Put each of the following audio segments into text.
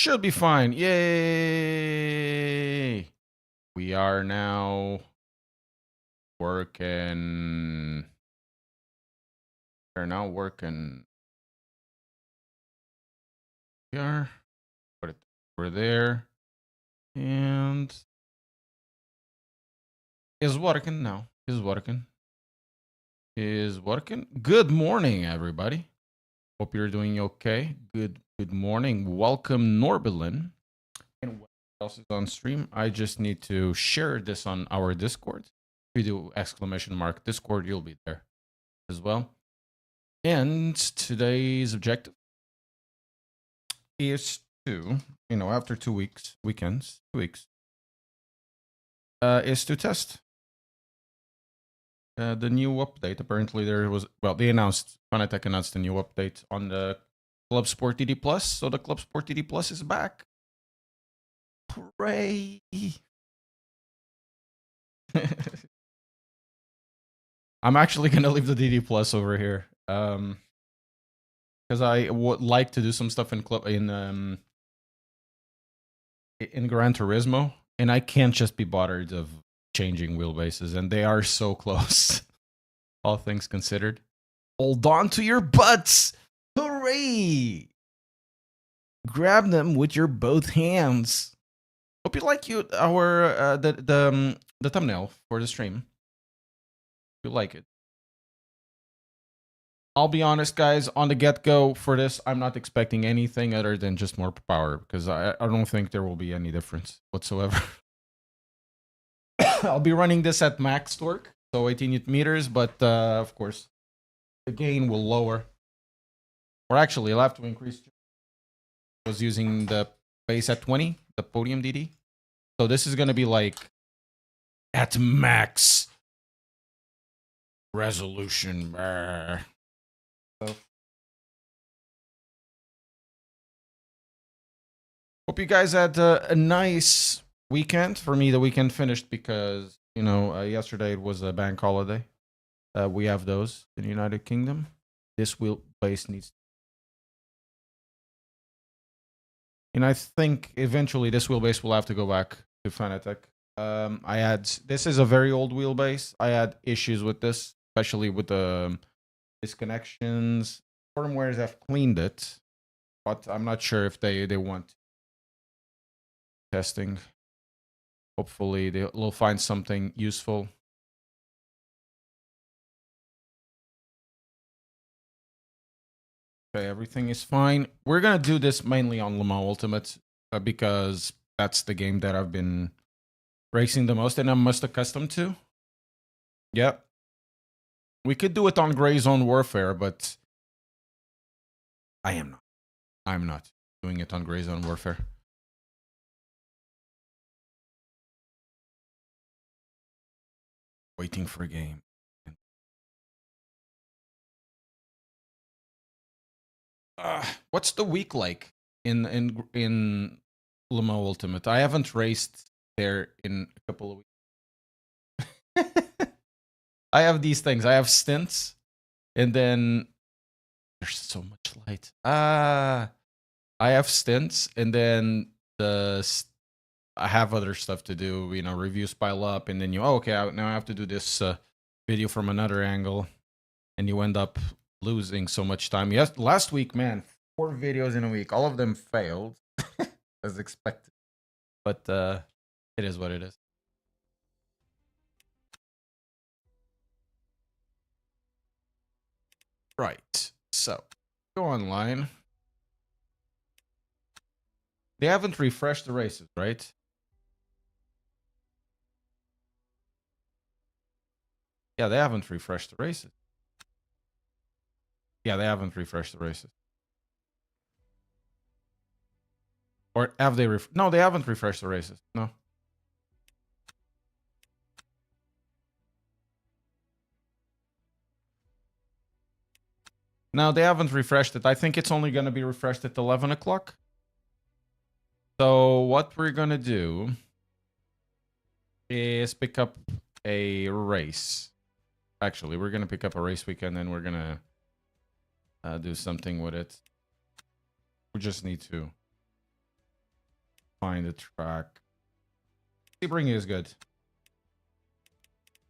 Should be fine. Yay! We are now working. We're now working. We are. Put it over there. And is working now. Is working. Is working. Good morning, everybody. Hope you're doing okay. Good morning. Welcome, Norberlin. And what else is on stream? I just need to share this on our Discord. If you do ! Discord, you'll be there as well. And today's objective is to, after 2 weeks, 2 weeks, is to test the new update. Apparently they announced, Fanatec announced a new update on the Clubsport DD Plus. So the Clubsport DD Plus is back. Hooray! I'm actually going to leave the DD Plus over here. Because I would like to do some stuff in Gran Turismo, and I can't just be bothered of changing wheelbases, and they are so close, all things considered. Hold on to your butts! Hooray! Grab them with your both hands. Hope you like our the thumbnail for the stream. If you like it. I'll be honest, guys, on the get-go for this, I'm not expecting anything other than just more power, because I don't think there will be any difference whatsoever. I'll be running this at max torque, so 18 Newton meters, but of course, the gain will lower. Or actually, I'll have to increase. I was using the base at 20, the podium DD. So this is going to be like at max resolution. So, hope you guys had a nice weekend. For me, the weekend finished because, yesterday it was a bank holiday. We have those in the United Kingdom. This wheelbase needs. And I think eventually this wheelbase will have to go back to Fanatec. This is a very old wheelbase. I had issues with this, especially with the disconnections. Firmwares have cleaned it, but I'm not sure if they want testing. Hopefully they'll find something useful. Okay, everything is fine. We're gonna do this mainly on Le Mans Ultimate because that's the game that I've been racing the most and I'm most accustomed to. Yep. We could do it on Gray Zone Warfare, but I'm not doing it on Gray Zone Warfare. Waiting for a game. What's the week like in Le Mans Ultimate? I haven't raced there in a couple of weeks. I have these things. I have stints, and then there's so much light. I have stints, and then I have other stuff to do. Reviews pile up, and then okay, now I have to do this video from another angle, and you end up losing so much time. Yes, last week, man, 4 videos in a week. All of them failed, as expected. But it is what it is. Right. So, go online. They haven't refreshed the races, right? Yeah, they haven't refreshed the races. Yeah, they haven't refreshed the races. Or have they No, they haven't refreshed the races. No. No, they haven't refreshed it. I think it's only going to be refreshed at 11 o'clock. So what we're going to do is pick up a race. Actually, we're going to pick up a race weekend and we're going to do something with it. We just need to find the track. Sebring is good.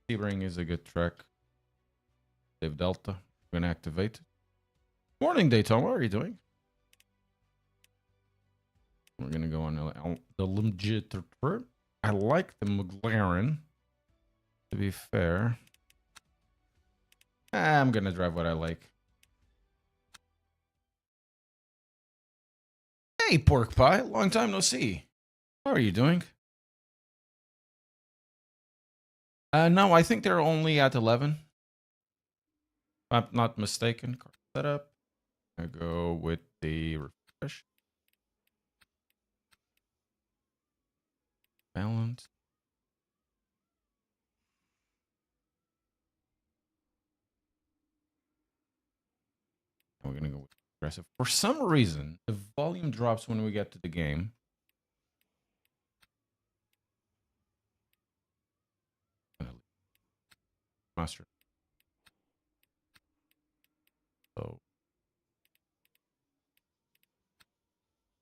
Sebring is a good track. Save Delta. I'm gonna activate it. Morning, Daytona. What are you doing? We're gonna go on the legit. I like the McLaren. To be fair, I'm gonna drive what I like. Hey, Pork Pie. Long time no see. How are you doing? No, I think they're only at 11. If I'm not mistaken. Car setup. I go with the refresh. Balance. We're gonna go with aggressive. For some reason, the volume drops when we get to the game. Master. So,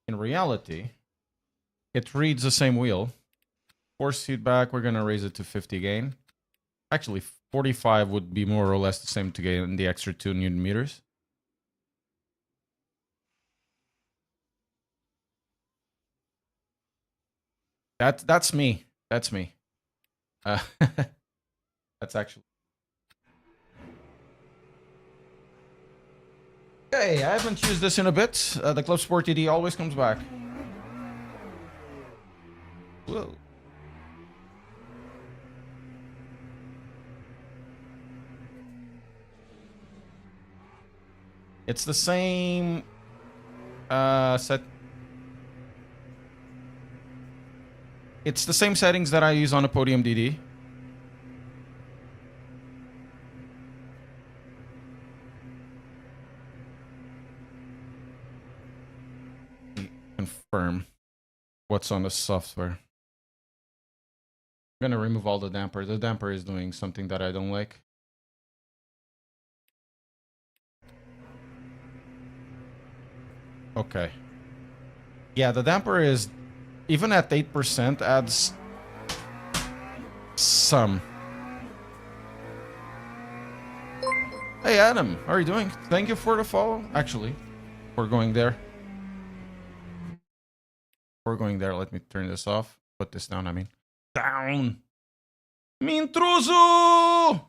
in reality, it reads the same wheel. Force feedback, we're gonna raise it to 50 gain. Actually, 45 would be more or less the same to gain the extra 2 Newton meters. That's me. That's me. That's actually. Okay, I haven't used this in a bit. The Clubsport DD always comes back. Whoa. It's the same set. It's the same settings that I use on a Podium DD. Confirm what's on the software. I'm gonna remove all the damper. The damper is doing something that I don't like. Okay. Yeah, the damper is, even at 8%, adds some. Hey, Adam, how are you doing? Thank you for the follow. Actually, we're going there. We're going there. Let me turn this off. Put this down, I mean. Down! Mi intruso!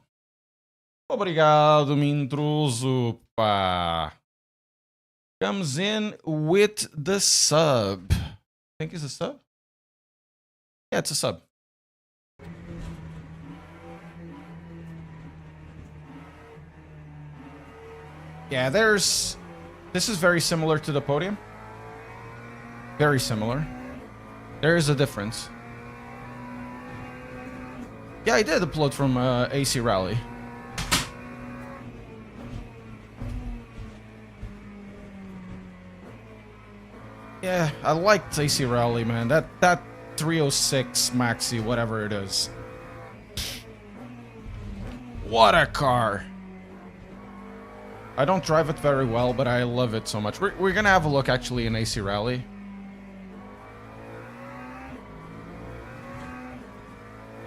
Obrigado, mi intruso, pá. Comes in with the sub. I think it's a sub? Yeah, it's a sub. Yeah, this is very similar to the Podium. Very similar. There is a difference. Yeah, I did upload from AC Rally. Yeah, I liked AC Rally, man. That 306 Maxi, whatever it is. What a car. I don't drive it very well, but I love it so much. We're gonna have a look actually in AC Rally.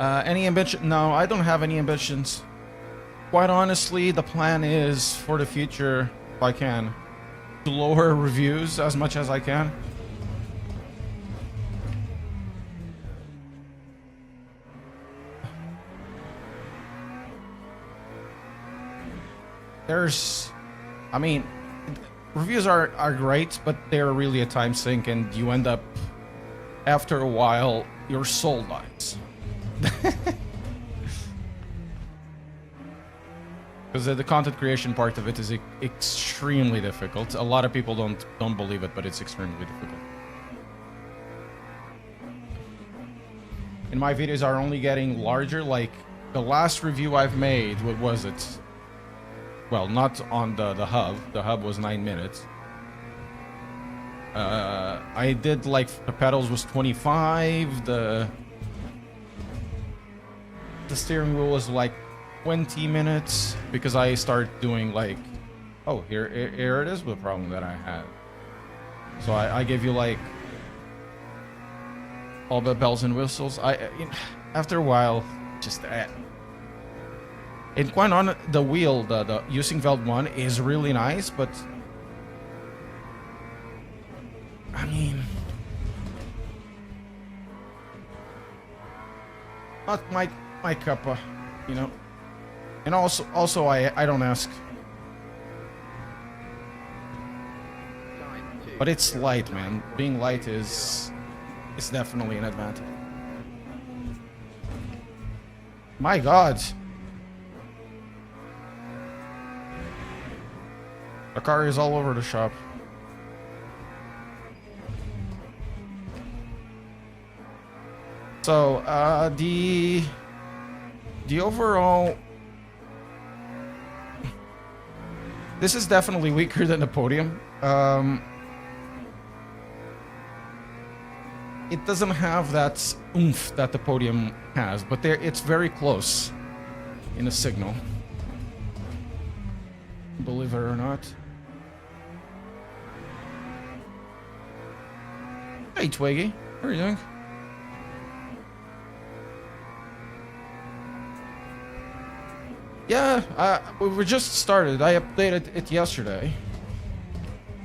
Any ambition? No, I don't have any ambitions. Quite honestly, the plan is for the future, if I can, to lower reviews as much as I can. I mean, reviews are great, but they're really a time sink, and you end up, after a while, your soul dies. Because the content creation part of it is extremely difficult. A lot of people don't believe it, but it's extremely difficult. And my videos are only getting larger. Like the last review I've made, what was it? Well, not on the hub. The hub was 9 minutes. I did like the pedals was 25. The steering wheel was like 20 minutes because I start doing like, oh, here it is the problem that I had. So I give you like all the bells and whistles. After a while, just and quite on the wheel, the using Veld 1 is really nice, but I mean, not my cup, you know. And also I don't ask, but it's light, man. Being light is definitely an advantage. My God. The car is all over the shop. So, the overall... This is definitely weaker than the podium. It doesn't have that oomph that the podium has, but it's very close in the signal. Believe it or not. Hey Twiggy, how are you doing? Yeah, we just started. I updated it yesterday.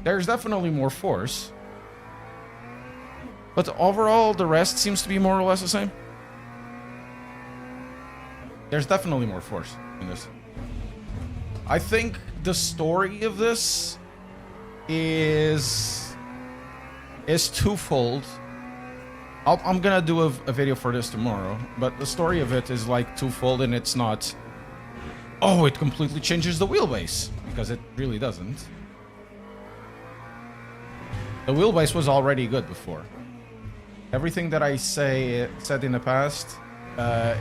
There's definitely more force. But overall, the rest seems to be more or less the same. There's definitely more force in this. I think the story of this is twofold. I'm gonna do a video for this tomorrow, but the story of it is like twofold, and it's not, oh, it completely changes the wheelbase, because it really doesn't. The wheelbase was already good before. Everything that I said in the past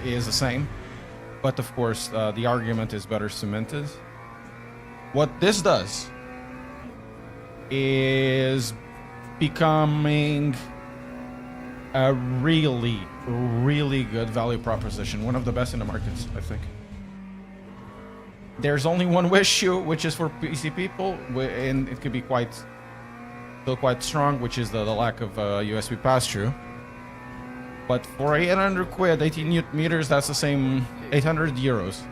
is the same, but of course the argument is better cemented. What this does is becoming a really, really good value proposition. One of the best in the markets, I think. There's only one issue, which is for PC people, and it could be still quite strong, which is the lack of USB pass-through. But for 800 quid, 18 newton meters, that's the same 800 euros.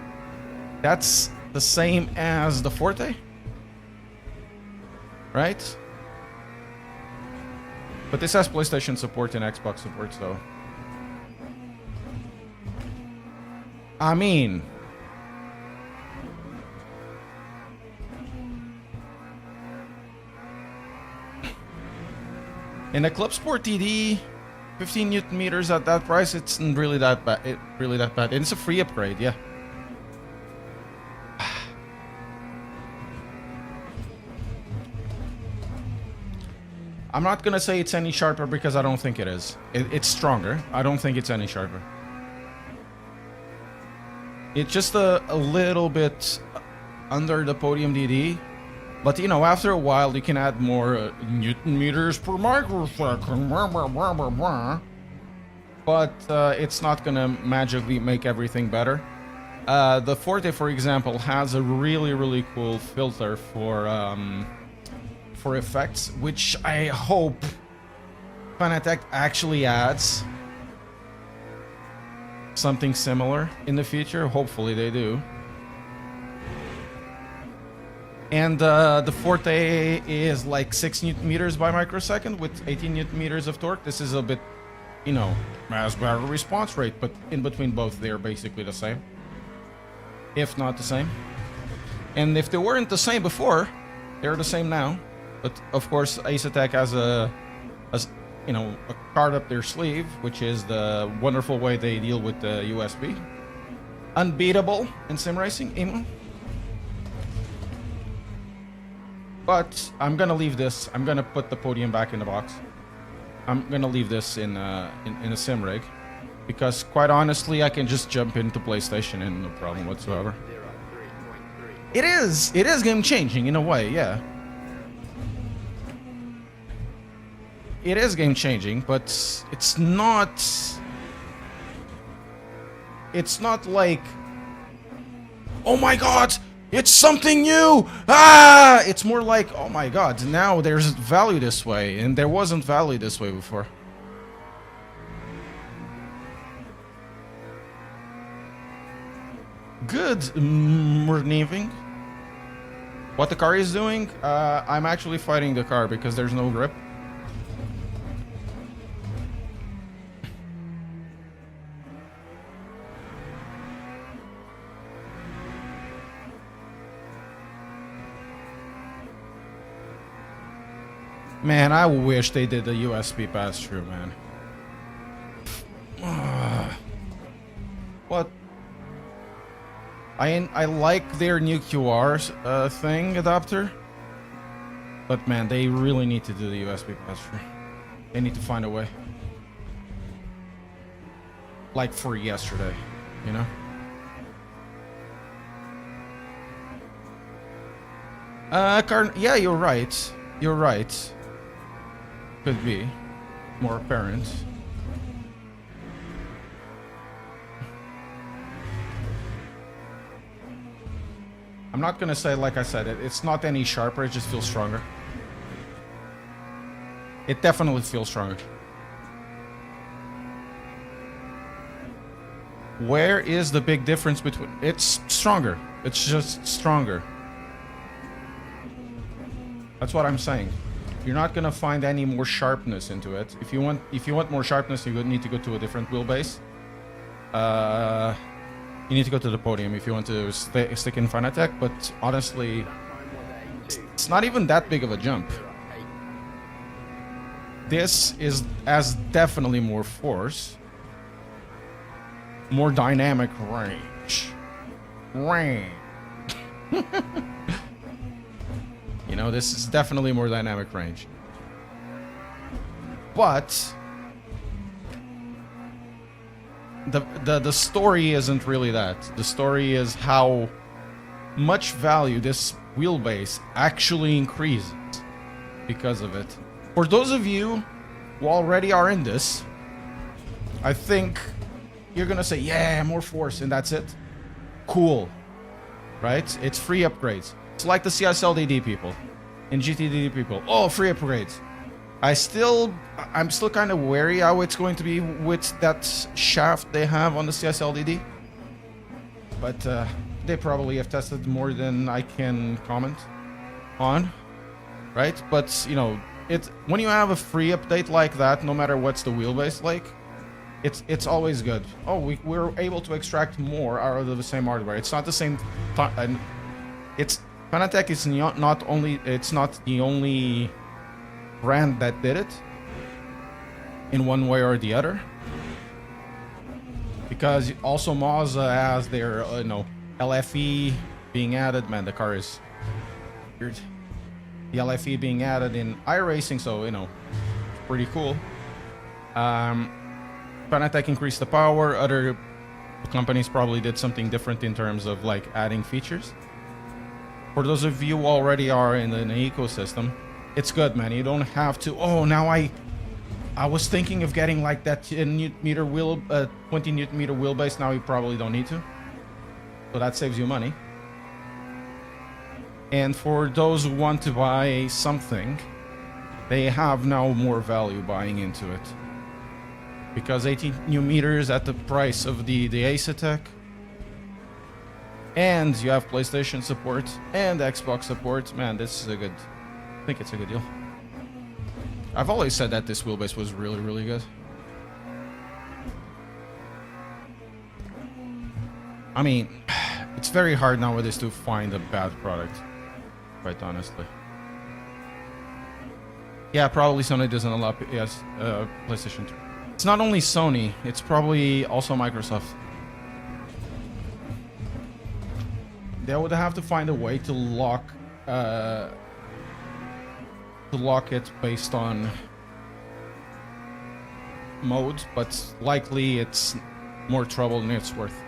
That's the same as the Forte, right? But this has PlayStation support and Xbox support, so I mean, in the Clubsport DD, 15 newton meters at that price, it's really that bad. And it's a free upgrade, yeah. I'm not gonna say it's any sharper because I don't think it is. It's stronger. I don't think it's any sharper. It's just a little bit under the Podium DD. But, you know, after a while, you can add more newton meters per microsecond. But it's not going to magically make everything better. The Forte, for example, has a really, really cool filter for effects, which I hope Fanatec actually adds something similar in the future. Hopefully they do. And the Forte is like 6 newton meters by microsecond with 18 newton meters of torque. This is a bit, you know, has better response rate, but in between both, they're basically the same, if not the same. And if they weren't the same before, they're the same now. But of course, Asetek has a card up their sleeve, which is the wonderful way they deal with the USB. Unbeatable in sim racing, Imola. But I'm gonna leave this. I'm gonna put the Podium back in the box. I'm gonna leave this in a sim rig, because quite honestly, I can just jump into PlayStation and no problem whatsoever. It is game changing in a way, yeah. It is game changing, but it's not like, oh my god, it's something new! Ah! It's more like, oh my god, now there's value this way, and there wasn't value this way before. Good morning. What the car is doing? I'm actually fighting the car because there's no grip. Man, I wish they did the USB pass-through, man. What? I like their new QR thing adapter, but man, they really need to do the USB pass-through. They need to find a way. Like for yesterday, you know? Yeah, you're right. You're right. Could be more apparent. I'm not gonna say, like I said, it's not any sharper, it just feels stronger. It definitely feels stronger. Where is the big difference between... It's stronger. It's just stronger. That's what I'm saying. You're not gonna find any more sharpness into it. If you want more sharpness, you need to go to a different wheelbase. You need to go to the podium if you want to stick in Fanatec, but honestly, it's not even that big of a jump. This has definitely more force, more dynamic range. You know, this is definitely more dynamic range. But the story isn't really that. The story is how much value this wheelbase actually increases because of it. For those of you who already are in this, I think you're gonna say, yeah, more force, and that's it. Cool. Right? It's free upgrades. It's like the CSL DD people and GTDD people. Oh, free upgrades. I'm still kind of wary how it's going to be with that shaft they have on the CSL DD. But they probably have tested more than I can comment on. Right? But, you know, when you have a free update like that, no matter what's the wheelbase like, it's always good. Oh, we're able to extract more out of the same hardware. It's not the same... Fanatec is not the only brand that did it in one way or the other, because also Mazda has their LFE being added. Man, the car is weird. The LFE being added in iRacing, so pretty cool. Fanatec increased the power. Other companies probably did something different in terms of like adding features. For those of you who already are in an ecosystem, it's good, man. You don't have to. Oh, now I was thinking of getting like that 20 Newton meter wheelbase. Now you probably don't need to, so that saves you money. And for those who want to buy something, they have now more value buying into it, because 18 Newton meters at the price of the Asetek. And you have PlayStation support and Xbox support. Man, this is I think it's a good deal. I've always said that this wheelbase was really, really good. I mean, it's very hard nowadays to find a bad product, quite honestly. Yeah, probably Sony doesn't allow PlayStation 2. It's not only Sony, it's probably also Microsoft. They would have to find a way to lock it based on mode, but likely it's more trouble than it's worth.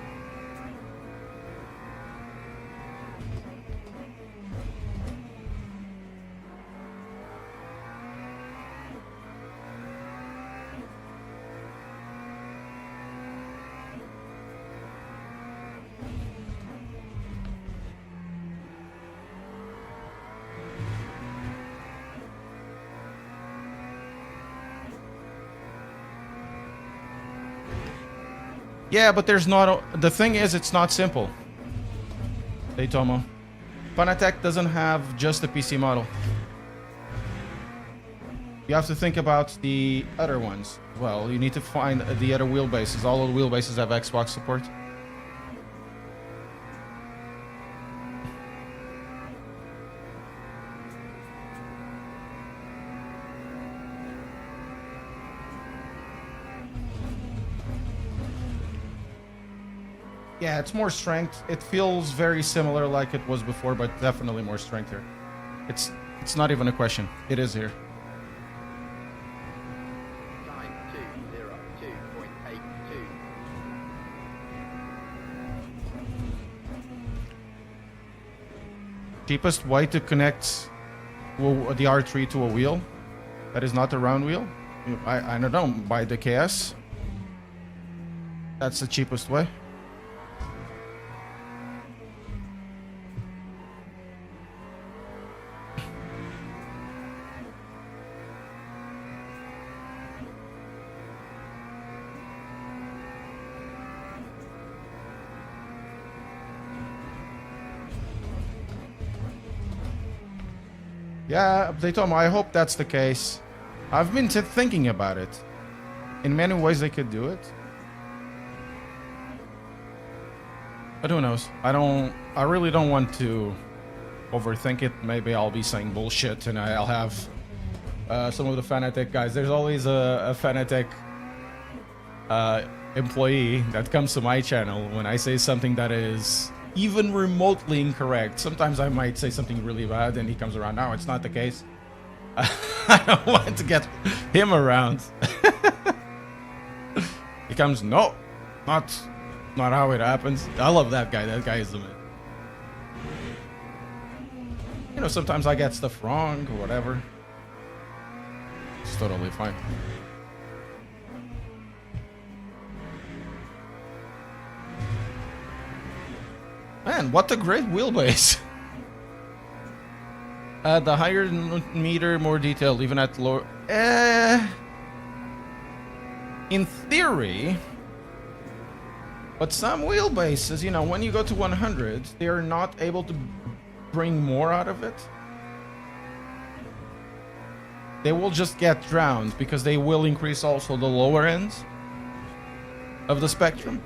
Yeah, but there's not... The thing is, it's not simple. Daytomo. Fanatec doesn't have just a PC model. You have to think about the other ones. Well, you need to find the other wheelbases. All of the wheelbases have Xbox support. Yeah, it's more strength. It feels very similar like it was before, but definitely more strength here. It's not even a question. It is here. Cheapest way to connect the R3 to a wheel that is not a round wheel? I don't know, by the KS. That's the cheapest way. Yeah, Daytomo, I hope that's the case. I've been thinking about it. In many ways they could do it. But who knows? I really don't want to overthink it. Maybe I'll be saying bullshit and I'll have some of the Fanatec guys. There's always a Fanatec employee that comes to my channel when I say something that is even remotely incorrect. Sometimes I might say something really bad and he comes around. No, it's not the case. I don't want to get him around. He comes, no, not how it happens. I love that guy. That guy is the man. You know, sometimes I get stuff wrong or whatever. It's totally fine. Man, what a great wheelbase. The higher meter, more detailed, even at lower... in theory... But some wheelbases, you know, when you go to 100, they are not able to bring more out of it. They will just get drowned because they will increase also the lower ends of the spectrum.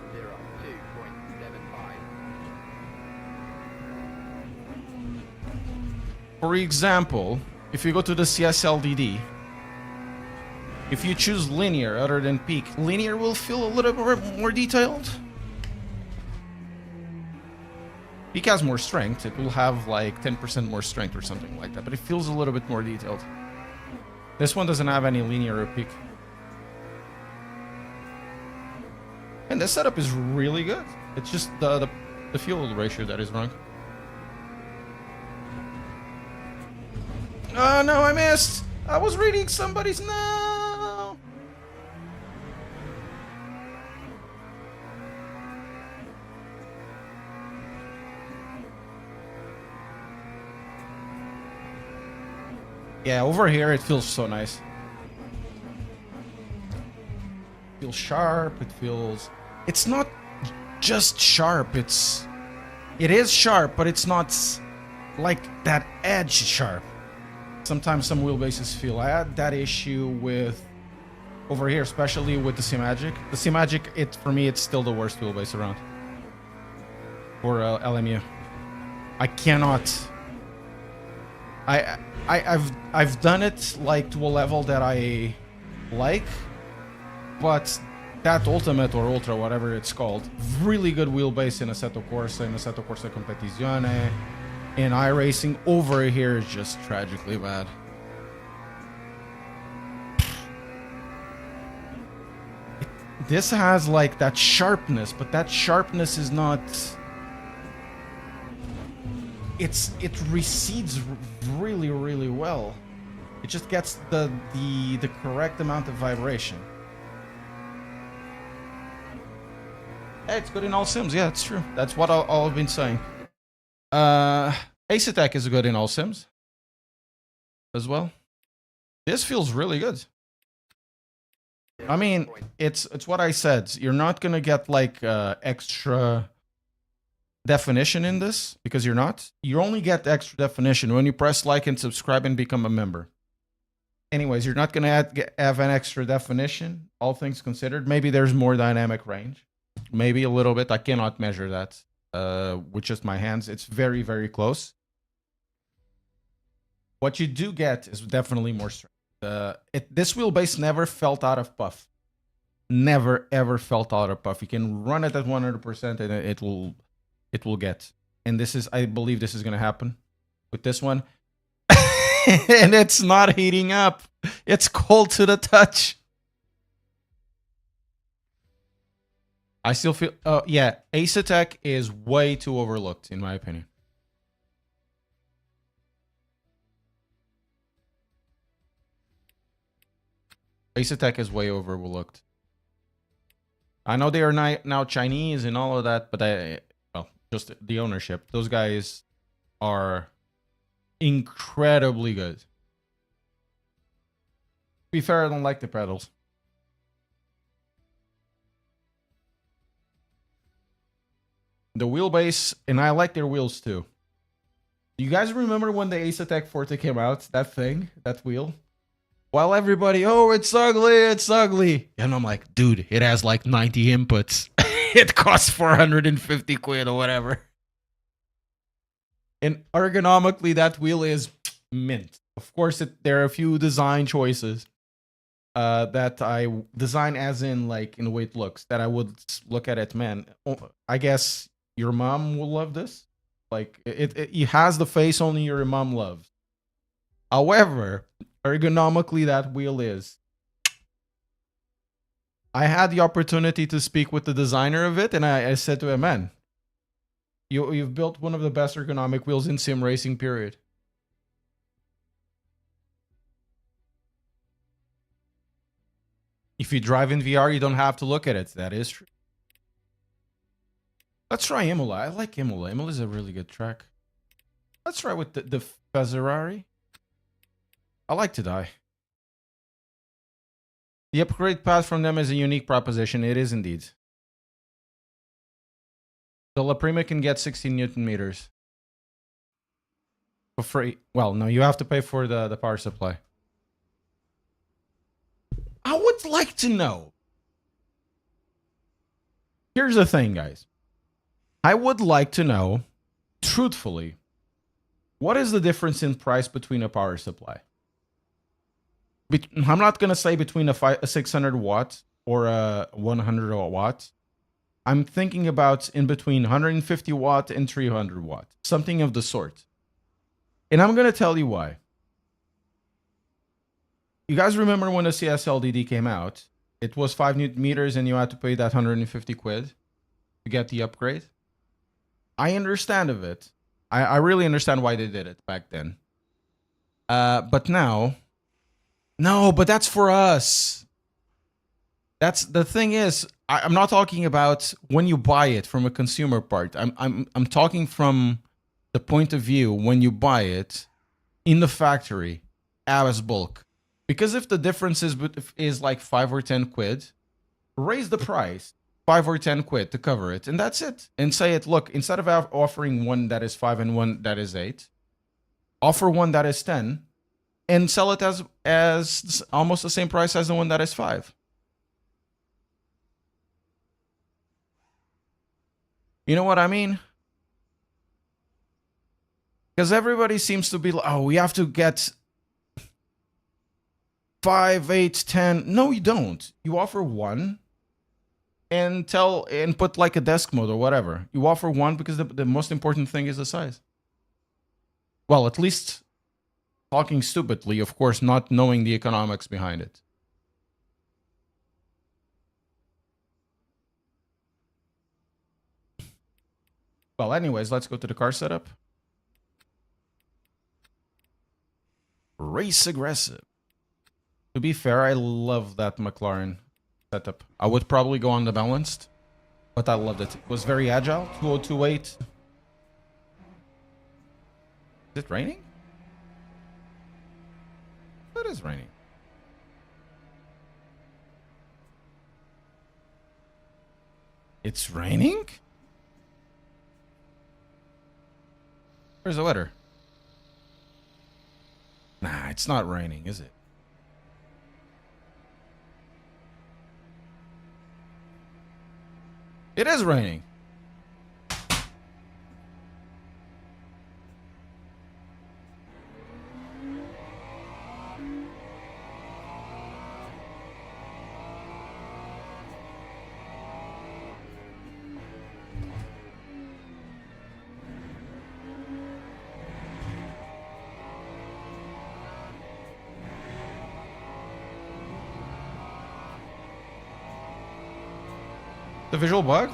For example, if you go to the CSLDD, if you choose linear other than peak, linear will feel a little bit more detailed. Peak has more strength. It will have like 10% more strength or something like that, but it feels a little bit more detailed. This one doesn't have any linear or peak. And this setup is really good. It's just the fuel ratio that is wrong. Oh no, I missed! I was reading somebody's... No! Yeah, over here it feels so nice. It feels sharp, it feels... It's not just sharp, it is sharp, but it's not like that edge sharp. Sometimes some wheelbases feel. I had that issue with over here, especially with the C-Magic. The C-Magic, for me, it's still the worst wheelbase around for LMU. I cannot. I've done it like to a level that I like, but that Ultimate or Ultra, whatever it's called, really good wheelbase in Assetto Corsa, in Assetto Corsa Competizione. In iRacing, over here is just tragically bad. This has like that sharpness, but that sharpness is not... It recedes really, really well. It just gets the correct amount of vibration. Hey, it's good in all sims. Yeah, it's true. That's what I've been saying. Ace Attack is good in all sims as well. This feels really good. I mean, it's what I said. You're not gonna get like extra definition in this because you're not. You only get extra definition when you press like and subscribe and become a member. Anyways, you're not going to have an extra definition, all things considered. Maybe there's more dynamic range. Maybe a little bit. I cannot measure that with just my hands. It's very, very close. What you do get is definitely more strength. This wheelbase never felt out of puff. Never, ever felt out of puff. You can run it at 100% and it will get. And this is, I believe this is going to happen with this one. And it's not heating up. It's cold to the touch. I still feel, yeah, Ace is way too overlooked, in my opinion. Ace is way overlooked. I know they are now Chinese and all of that, but well, just the ownership. Those guys are incredibly good. To be fair, I don't like the pedals. The wheelbase, and I like their wheels too. Do you guys remember when the Ace Attack Forte came out? That thing, that wheel? While everybody, oh, it's ugly, it's ugly. And I'm like, dude, it has like 90 inputs. It costs 450 quid or whatever. And ergonomically, that wheel is mint. Of course, there are a few design choices that I design as in like in the way it looks that I would look at it, man. I guess your mom will love this. Like it has the face only your mom loves. However, ergonomically that wheel is. I had the opportunity to speak with the designer of it, and I said to him, man, you've built one of the best ergonomic wheels in sim racing, period. If you drive in VR, you don't have to look at it. That is true. Let's try Imola. I like Imola. Imola is a really good track. Let's try with the Ferrari. I like to die. The upgrade path from them is a unique proposition. It is indeed. The La Prima can get 16 Newton meters. For free. Well, no, you have to pay for the power supply. I would like to know. Here's the thing, guys. I would like to know, truthfully, what is the difference in price between a power supply? I'm not going to say between a 600 watt or a 100 watt. I'm thinking about in between 150 watt and 300 watt. Something of the sort. And I'm going to tell you why. You guys remember when the CSL DD came out? It was 5 Newton meters and you had to pay that 150 quid to get the upgrade. I understand of it. I really understand why they did it back then. But now, no, but that's for us. That's the thing is, I'm not talking about when you buy it from a consumer part. I'm talking from the point of view when you buy it in the factory as bulk. Because if the difference is like 5 or 10 quid, raise the price 5 or 10 quid to cover it, and that's it. And say it, look, instead of offering one that is 5 and one that is 8, offer one that is 10 and sell it as almost the same price as the one that is 5. You know what I mean? Because everybody seems to be like, oh, we have to get 5, 8, 10. No, you don't. You offer one and put like a desk mode or whatever. You offer one because the most important thing is the size. Well, at least talking stupidly, of course, not knowing the economics behind it. Well, anyways, let's go to the car setup. Race aggressive. To be fair, I love that McLaren setup. I would probably go on the balanced, but I loved it. It was very agile. 2028. Is it raining? It is raining. It's raining? Where's the weather? Nah, it's not raining, is it? It is raining. The visual bug?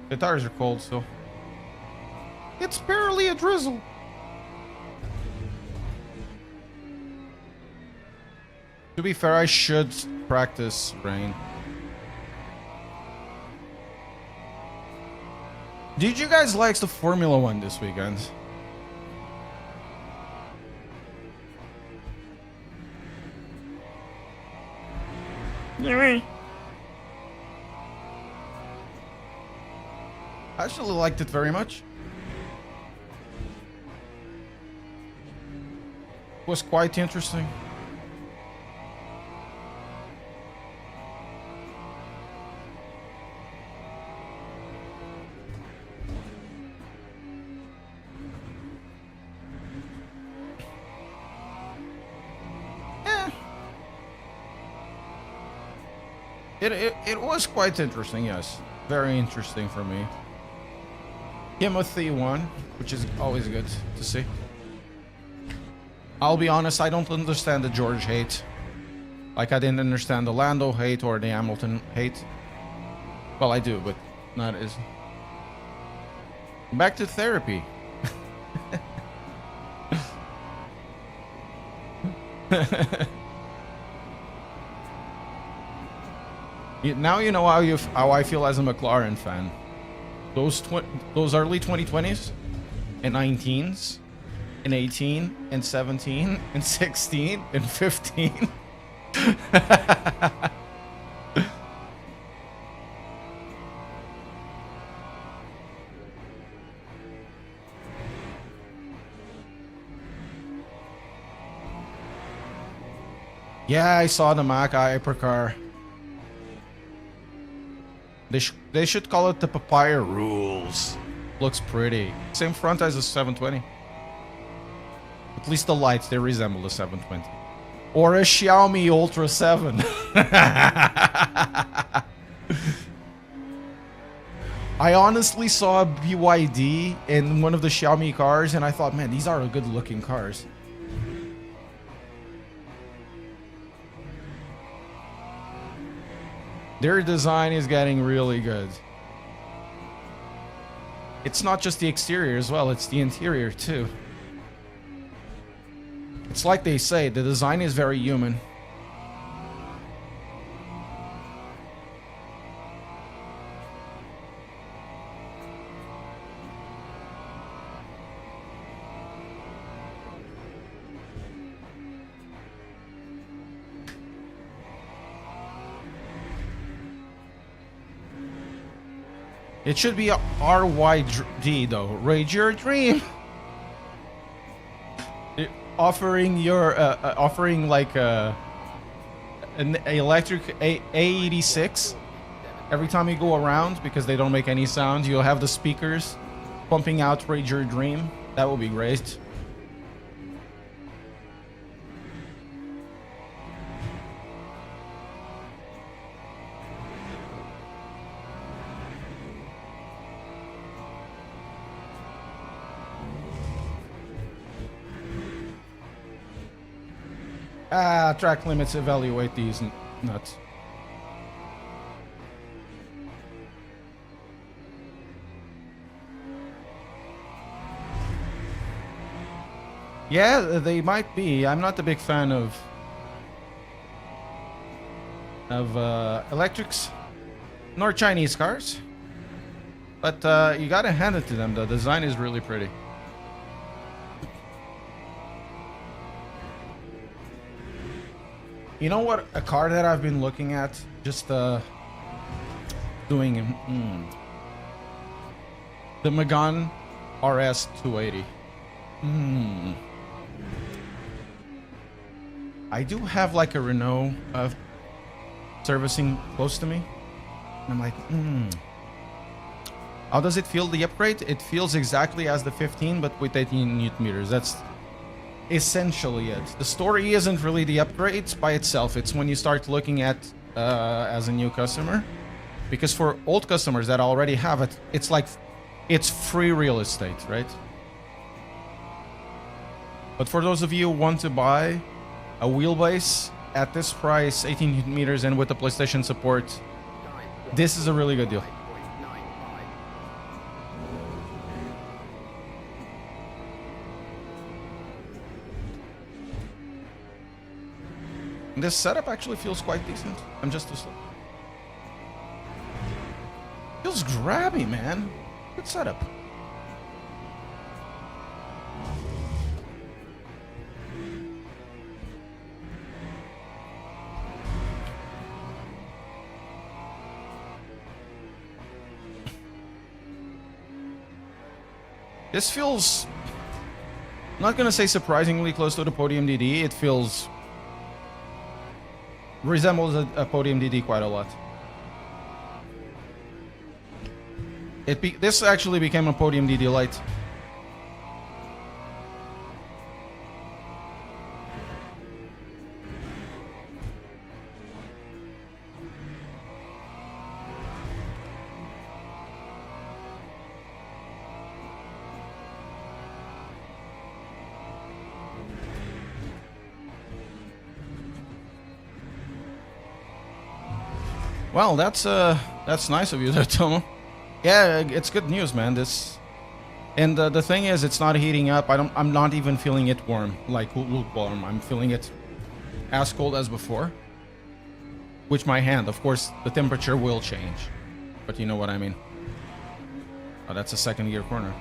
The tires are cold still. It's barely a drizzle. To be fair, I should practice rain. Did you guys like the Formula One this weekend? I actually liked it very much. It was quite interesting. It was quite interesting, yes. Very interesting for me. Timothy won, which is always good to see. I'll be honest, I don't understand the George hate. Like, I didn't understand the Lando hate or the Hamilton hate. Well, I do, but not as... Back to therapy. Now you know how I feel as a McLaren fan. Those early 2020s and 19s and 18 and 17 and 16 and 15. Yeah, I saw the Mac hypercar. They should call it the Papaya Rules. Looks pretty. Same front as the 720. At least the lights, they resemble the 720. Or a Xiaomi Ultra 7. I honestly saw a BYD in one of the Xiaomi cars and I thought, man, these are good looking cars. Their design is getting really good. It's not just the exterior as well, it's the interior too. It's like they say, the design is very human. It should be a RYD though. Rage Your Dream. Offering like an electric A86 every time you go around because they don't make any sound. You'll have the speakers pumping out Rage Your Dream. That would be great. Track limits evaluate these nuts. Yeah, they might be. I'm not a big fan of electrics nor Chinese cars, but you gotta hand it to them. The design is really pretty. You know what? A car that I've been looking at, just doing the Megane RS 280. I do have like a Renault servicing close to me. And I'm like, how does it feel, the upgrade? It feels exactly as the 15, but with 18 Newton meters. That's essentially it. The story isn't really the upgrades by itself. It's when you start looking at as a new customer. Because for old customers that already have it, it's like, it's free real estate, right? But for those of you who want to buy a wheelbase at this price, 18 Newton meters, and with the PlayStation support, this is a really good deal. This setup actually feels quite decent. I'm just too slow. Feels grabby, man. Good setup. This feels, I'm not gonna say surprisingly close to the Podium DD. It feels, resembles a Podium DD quite a lot. This actually became a Podium DD Lite. Well, that's nice of you there, Tomo. Yeah, it's good news, man. And the thing is, it's not heating up. I'm not even feeling it warm, like lukewarm. I'm feeling it as cold as before. With my hand, of course, the temperature will change, but you know what I mean. Oh, that's a second gear corner.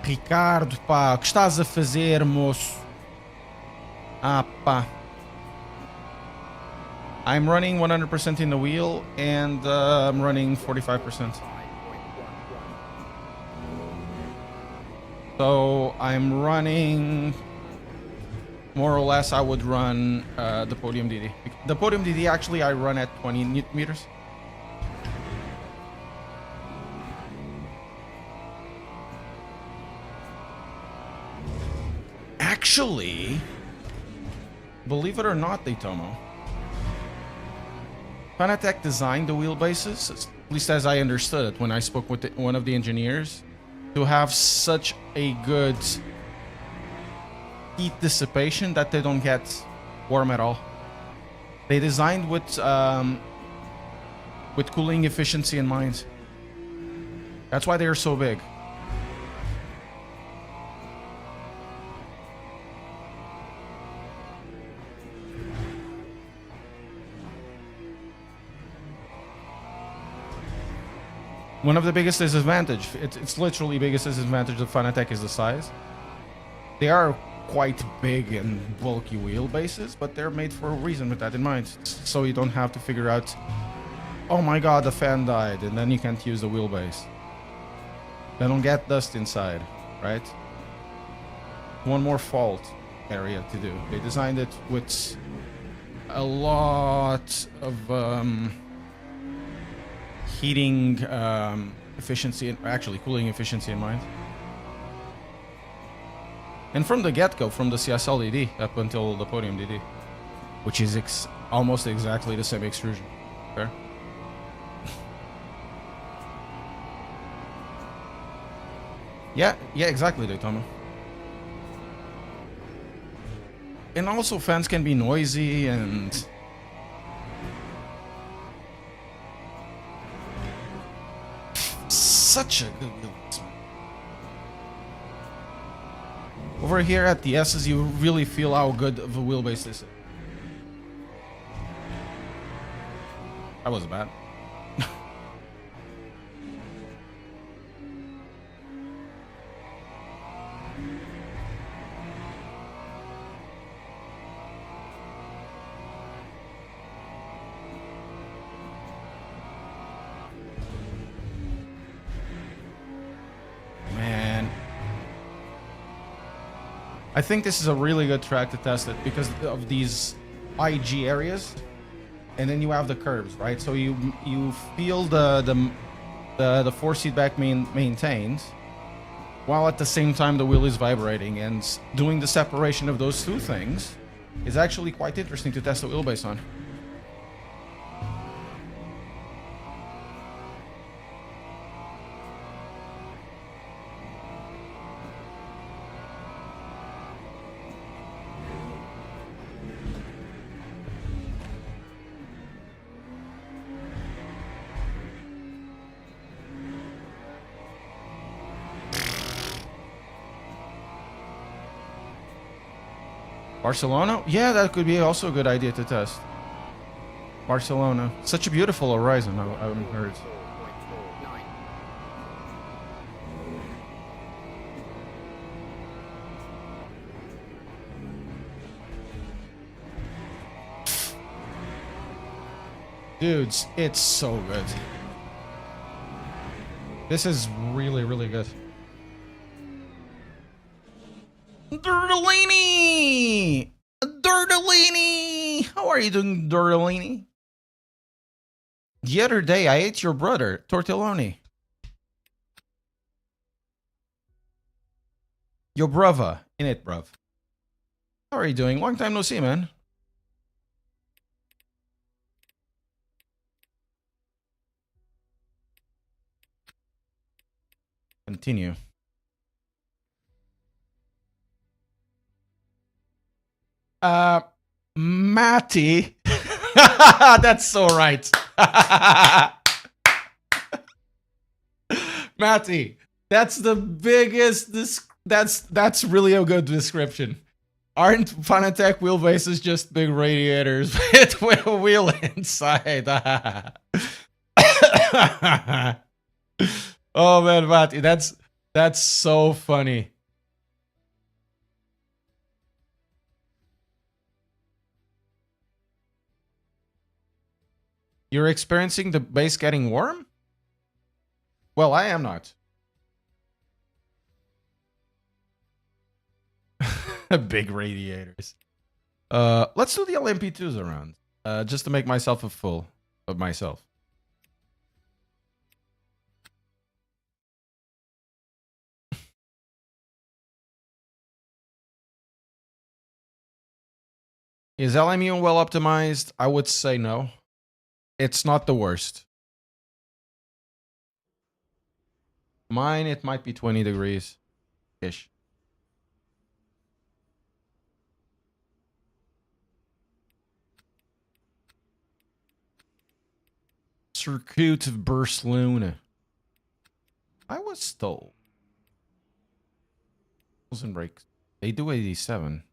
Ricardo, pá, o que estás a fazer, moço? Ah, pá. I'm running 100% in the wheel, and I'm running 45%. So I'm running, more or less, I would run the Podium DD. The Podium DD, actually, I run at 20 Newton meters. Actually, believe it or not, Daytomo, Fanatec designed the wheelbases, at least as I understood it when I spoke with one of the engineers, to have such a good heat dissipation that they don't get warm at all. They designed with cooling efficiency in mind. That's why they are so big. One of the biggest disadvantage, it's literally biggest disadvantage of Fanatec is the size. They are quite big and bulky wheelbases, but they're made for a reason with that in mind. So you don't have to figure out, oh my god, the fan died, and then you can't use the wheelbase. They don't get dust inside, right? One more fault area to do. They designed it with a lot of heating efficiency, and actually cooling efficiency in mind. And from the get-go, from the CSL DD up until the Podium DD, which is almost exactly the same extrusion. Fair? Yeah, exactly, Daytona. And also, fans can be noisy and such a good wheelbase. Over here at the S's, you really feel how good of a wheelbase this is. That was bad. I think this is a really good track to test it because of these IG areas, and then you have the curves, right? So you feel the force feedback maintained, while at the same time the wheel is vibrating, and doing the separation of those two things is actually quite interesting to test the wheelbase on. Barcelona? Yeah, that could be also a good idea to test. Barcelona. Such a beautiful horizon, I heard. Dudes, it's so good. This is really, really good. Dirtolini! Dirtolini! How are you doing, Dirtolini? The other day, I ate your brother, Tortelloni. Your brother, innit, bruv. How are you doing? Long time no see, man. Continue. Matty. That's so right. Matty, that's the biggest. That's really a good description. Aren't Fanatec wheelbases just big radiators with a wheel inside? Oh man, Matty, that's so funny. You're experiencing the base getting warm? Well, I am not. Big radiators. Let's do the LMP2s around. Just to make myself a fool of myself. Is LMU well optimized? I would say no. It's not the worst. Mine, it might be 20 degrees-ish. Circuit of Barcelona. I was told. Wilson brakes. They do 87.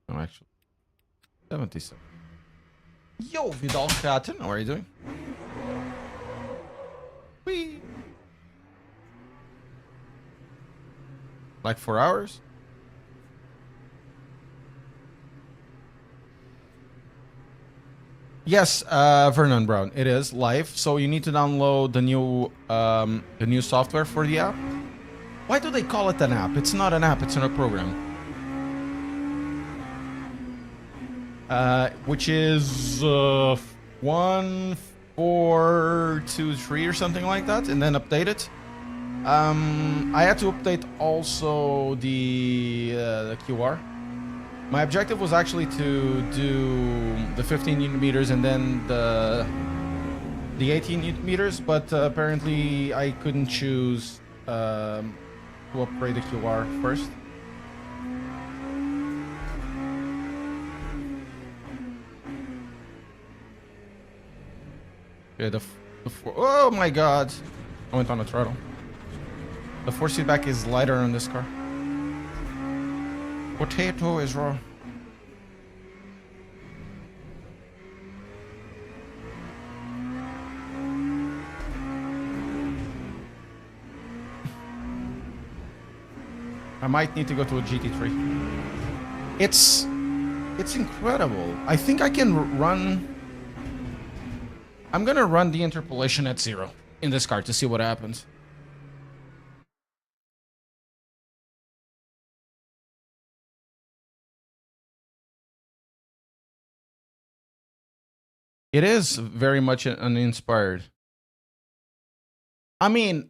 No, actually. 77. Yo, Vidal Kraten, how are you doing? Whee! Like 4 hours? Yes, Vernon Brown, it is live. So you need to download the new software for the app. Why do they call it an app? It's not an app, it's in a program. Which is 1423 or something like that, and then update it. I had to update also the QR. My objective was actually to do the 15 Newton meters and then the 18 Newton meters, but apparently I couldn't choose to upgrade the QR first. Yeah, oh my god! I went on the throttle. The force feedback is lighter on this car. Potato is raw. I might need to go to a GT3. It's incredible. I think I can run. I'm gonna run the interpolation at 0 in this car to see what happens. It is very much uninspired. I mean,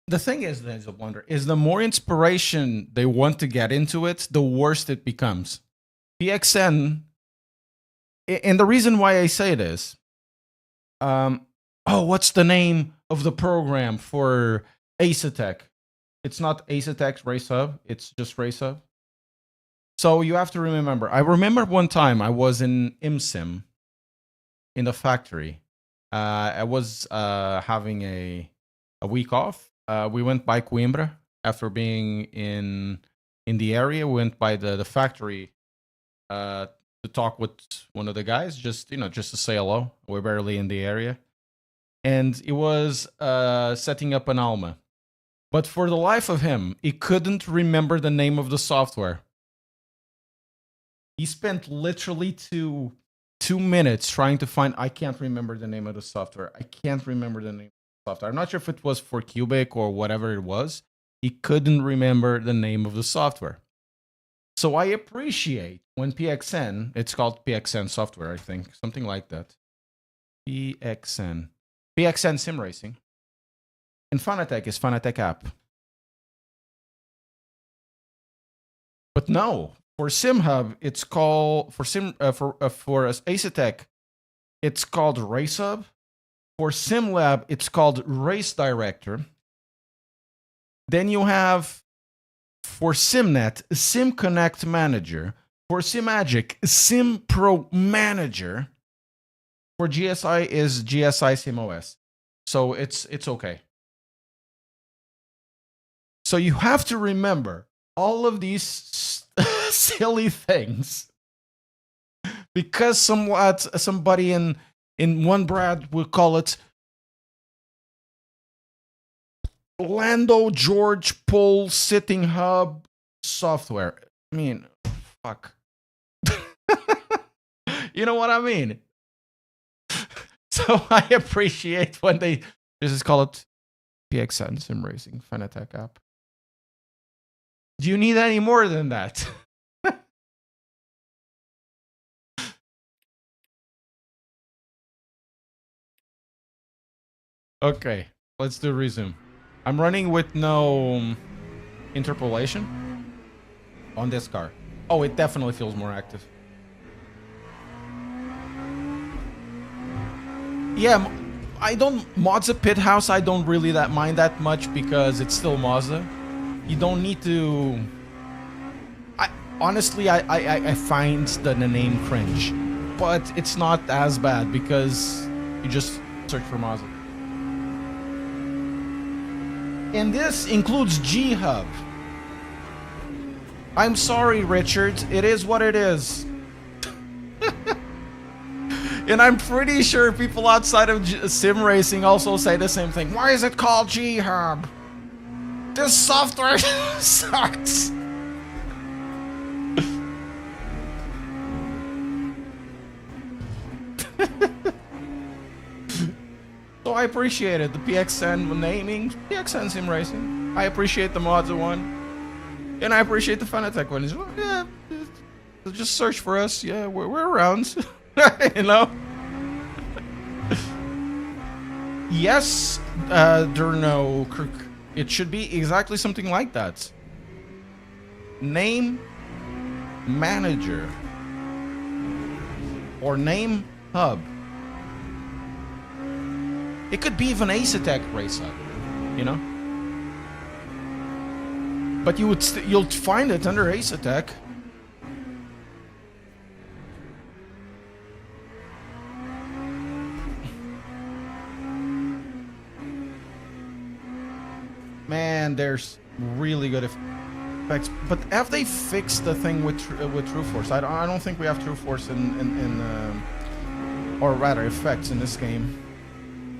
the thing is, there's a wonder, is the more inspiration they want to get into it, the worse it becomes. PXN, and the reason why I say this, what's the name of the program for Acetec? It's not Acetec Race Hub, it's just Race Hub. So you have to remember, I remember one time I was in IMSIM in the factory. I was having a week off. We went by Coimbra after being in the area. We went by the factory to talk with one of the guys, just to say hello. We're barely in the area, and it was setting up an Alma. But for the life of him, he couldn't remember the name of the software. He spent literally two minutes trying to find. I can't remember the name of the software. I can't remember the name of the software. I'm not sure if it was for Cubic or whatever it was. He couldn't remember the name of the software. So I appreciate when PXN, it's called PXN software, I think, something like that. PXN Sim Racing. And Fanatec is Fanatec app. But no, for SimHub, it's called for Acetec, it's called Race Hub. For SimLab, it's called Race Director. Then you have for SimNet, SimConnect Manager. For SimMagic, SimPro Manager. For GSI is GSI SimOS. So it's okay. So you have to remember all of these silly things because somebody in one brand will call it Lando George Paul Sitting Hub software. I mean, fuck. You know what I mean? So I appreciate when they just call it PXN Sim Racing Fanatec app. Do you need any more than that? Okay, let's do resume. I'm running with no interpolation on this car. Oh, it definitely feels more active. Yeah, I don't Mazda Pit House. I don't really mind that much because it's still Mazda. You don't need to. Honestly, I find the name cringe, but it's not as bad because you just search for Mazda. And this includes G-Hub. I'm sorry, Richard. It is what it is. And I'm pretty sure people outside of sim racing also say the same thing. Why is it called G-Hub? This software sucks. So I appreciate it. The PXN naming, PXN Sim Racing. I appreciate the Mazda one. And I appreciate the Fanatec one. Yeah, just search for us. Yeah, we're around. You know? Yes, Durno Kirk. It should be exactly something like that. Name manager or name hub. It could be even Acetec Race Hub, you know. But you'll find it under Acetec. Man, there's really good effects. But have they fixed the thing with True Force? I don't think we have True Force in or rather effects in this game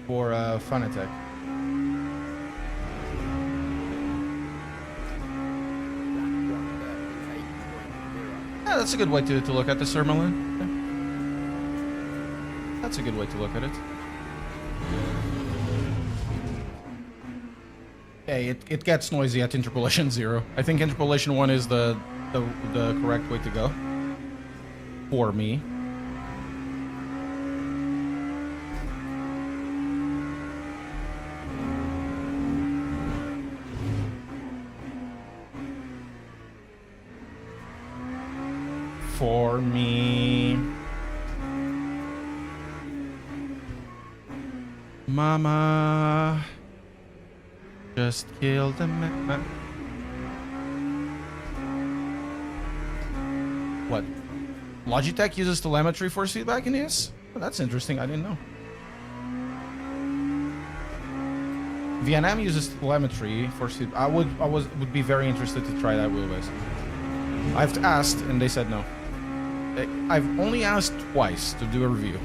for Fanatec. Yeah, that's a good way to look at the Sermalin. Yeah. That's a good way to look at it. Hey, it gets noisy at interpolation 0. I think interpolation 1 is the correct way to go for me. for me. Mama just killed a man. What? Logitech uses telemetry force feedback in this? Oh, that's interesting. I didn't know. VNM uses telemetry force feedback. I would be very interested to try that wheelbase. I've asked and they said no. I've only asked twice to do a review,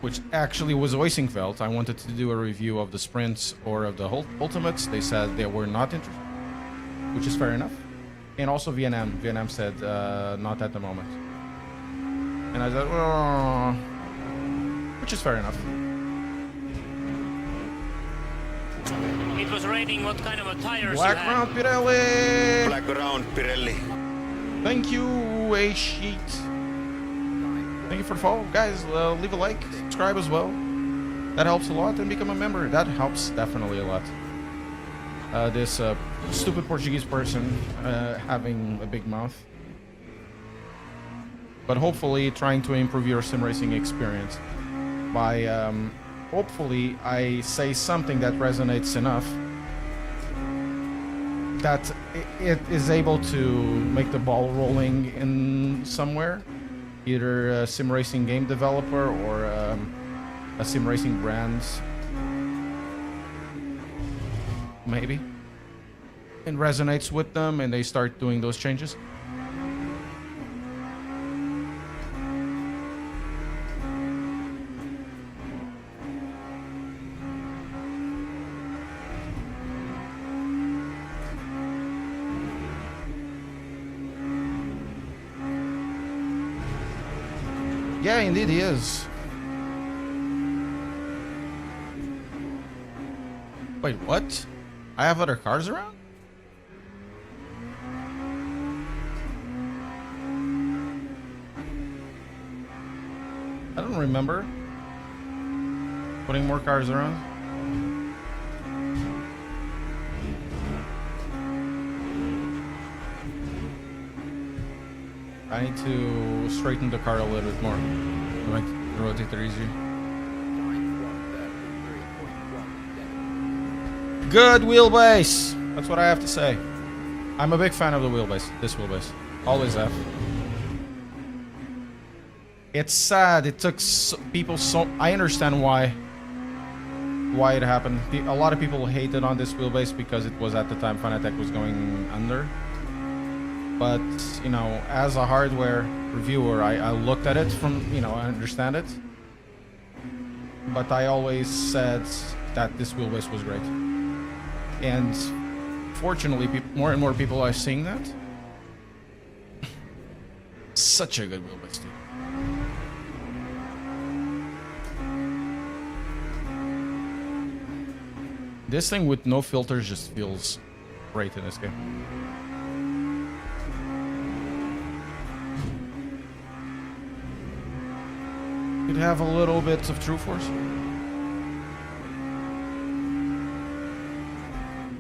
which actually was Oisingfeld. I wanted to do a review of the sprints or of the ultimates. They said they were not interested, which is fair enough. And also VNM. VNM said not at the moment. And I said, oh, which is fair enough. It was raining. What kind of a tires Black you had? round Pirelli. Black round Pirelli. Thank you, A-Sheet. Thank you for the follow, guys. Leave a like, subscribe as well. That helps a lot, and become a member. That helps definitely a lot. This stupid Portuguese person having a big mouth, but hopefully trying to improve your sim racing experience by hopefully I say something that resonates enough that it is able to make the ball rolling in somewhere, either a sim racing game developer or a sim racing brand, maybe, and resonates with them and they start doing those changes. Yeah, indeed he is. Wait, what? I have other cars around? I don't remember putting more cars around. I need to straighten the car a little bit more. Make the rotator easier. Good wheelbase! That's what I have to say. I'm a big fan of the wheelbase. This wheelbase. Always have. It's sad. It took people so... I understand why it happened. A lot of people hated on this wheelbase because it was at the time Fanatec was going under. But, you know, as a hardware reviewer, I looked at it from, you know, I understand it. But I always said that this wheelbase was great. And fortunately, more and more people are seeing that. Such a good wheelbase, dude. This thing with no filters just feels great in this game. Could have a little bit of true force.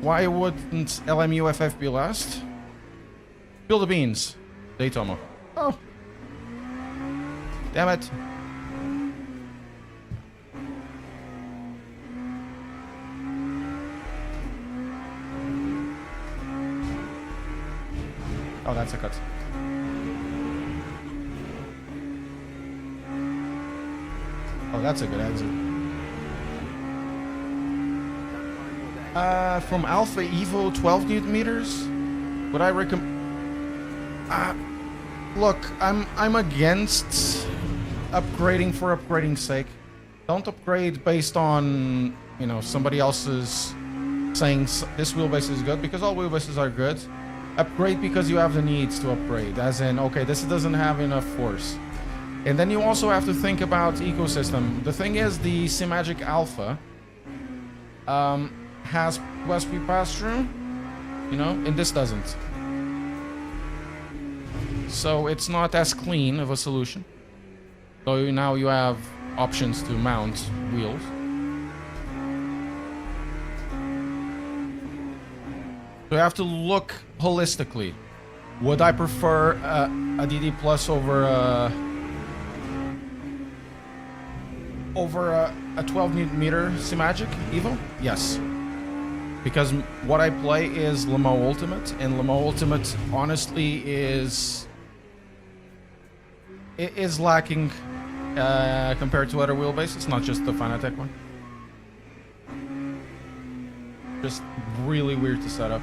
Why wouldn't LMU FF be last? Spill the beans. Daytona. Oh. Damn it. Oh, that's a cut. Oh, that's a good exit. From Alpha Evo 12 Newton meters, would I recommend? Look, I'm against upgrading for upgrading's sake. Don't upgrade based on, you know, somebody else's saying this wheelbase is good, because all wheelbases are good. Upgrade because you have the needs to upgrade, as in, okay, this doesn't have enough force. And then you also have to think about ecosystem. The thing is, the Simagic Alpha has USB pass-through, you know, and this doesn't. So it's not as clean of a solution. So now you have options to mount wheels. So you have to look holistically Would I prefer a DD Plus over a 12 Newton meter C-Magic Evo? Yes. Because what I play is Limo Ultimate, and Limo Ultimate honestly is lacking compared to other wheelbases, not just the Fanatec one. Just really weird to set up.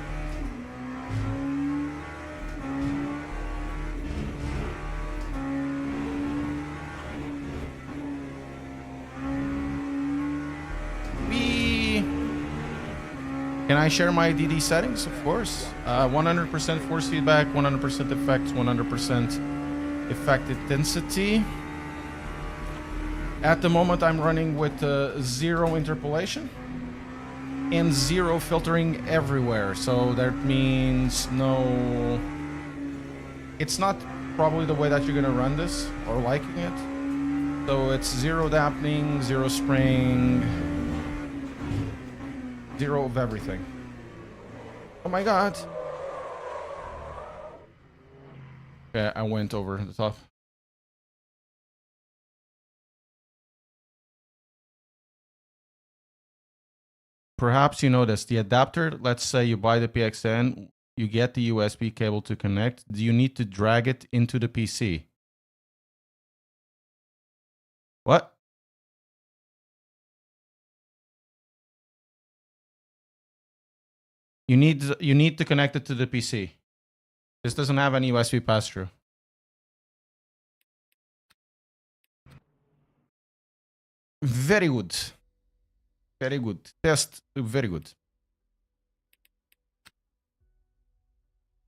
Can I share my DD settings? Of course. 100% force feedback, 100% effects, 100% effect intensity. At the moment, I'm running with 0 interpolation and 0 filtering everywhere. So that means no... It's not probably the way that you're gonna run this or liking it. So it's 0 dampening, 0 spring, 0 of everything. Oh my god. Okay, I went over the top. Perhaps you noticed the adapter, let's say you buy the PXN, you get the USB cable to connect. Do you need to drag it into the PC? What? You need to connect it to the PC. This doesn't have any USB pass-through. Very good. Very good. Test, very good.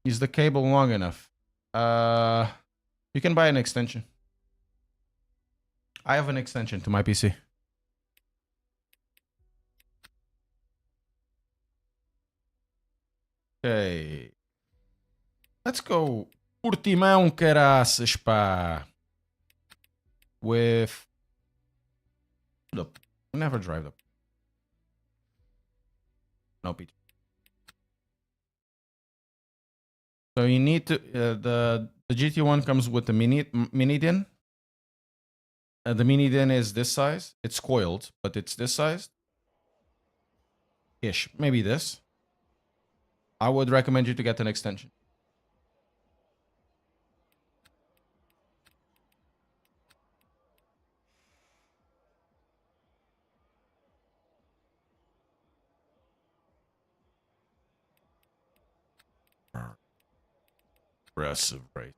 Is the cable long enough? You can buy an extension. I have an extension to my PC. Okay. Let's go Portimão, caraças, pá. With... Look, never drive up. No, Pete. So you need to... the GT1 comes with the mini din. The mini din is this size. It's coiled, but it's this size. Ish. Maybe this. I would recommend you to get an extension. Aggressive race.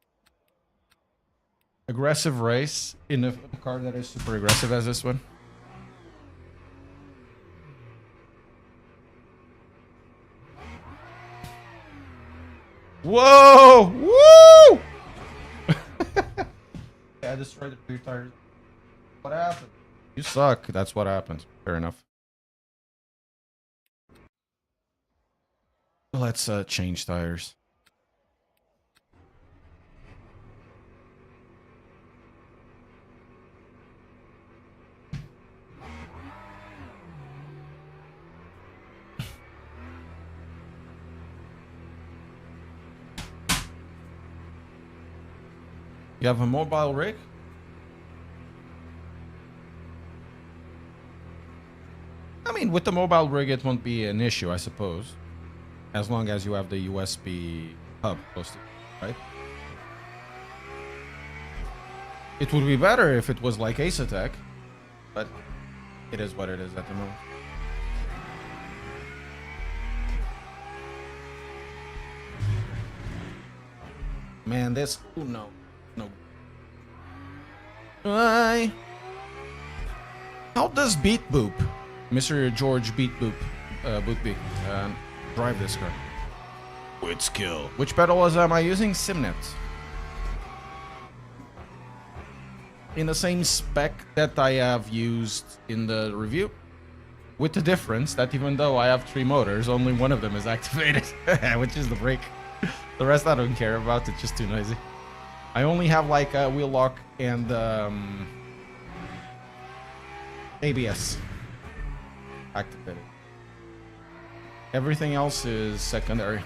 Aggressive race in a car that is super aggressive as this one. Whoa! Woo! I destroyed the rear tires. What happened? You suck. That's what happened. Fair enough. Let's change tires. You have a mobile rig? I mean, with the mobile rig, it won't be an issue, I suppose. As long as you have the USB hub close to it, right? It would be better if it was like Asetek, but it is what it is at the moment. Man, this... Oh, no. No. Why? How does Beat Boop, Mr. George Beat Boop, Boopy, drive this car? With skill. Which pedals am I using? Simnet. In the same spec that I have used in the review, with the difference that even though I have 3 motors, only one of them is activated, which is the brake. The rest I don't care about, it's just too noisy. I only have like a wheel lock and ABS activated. Everything else is secondary.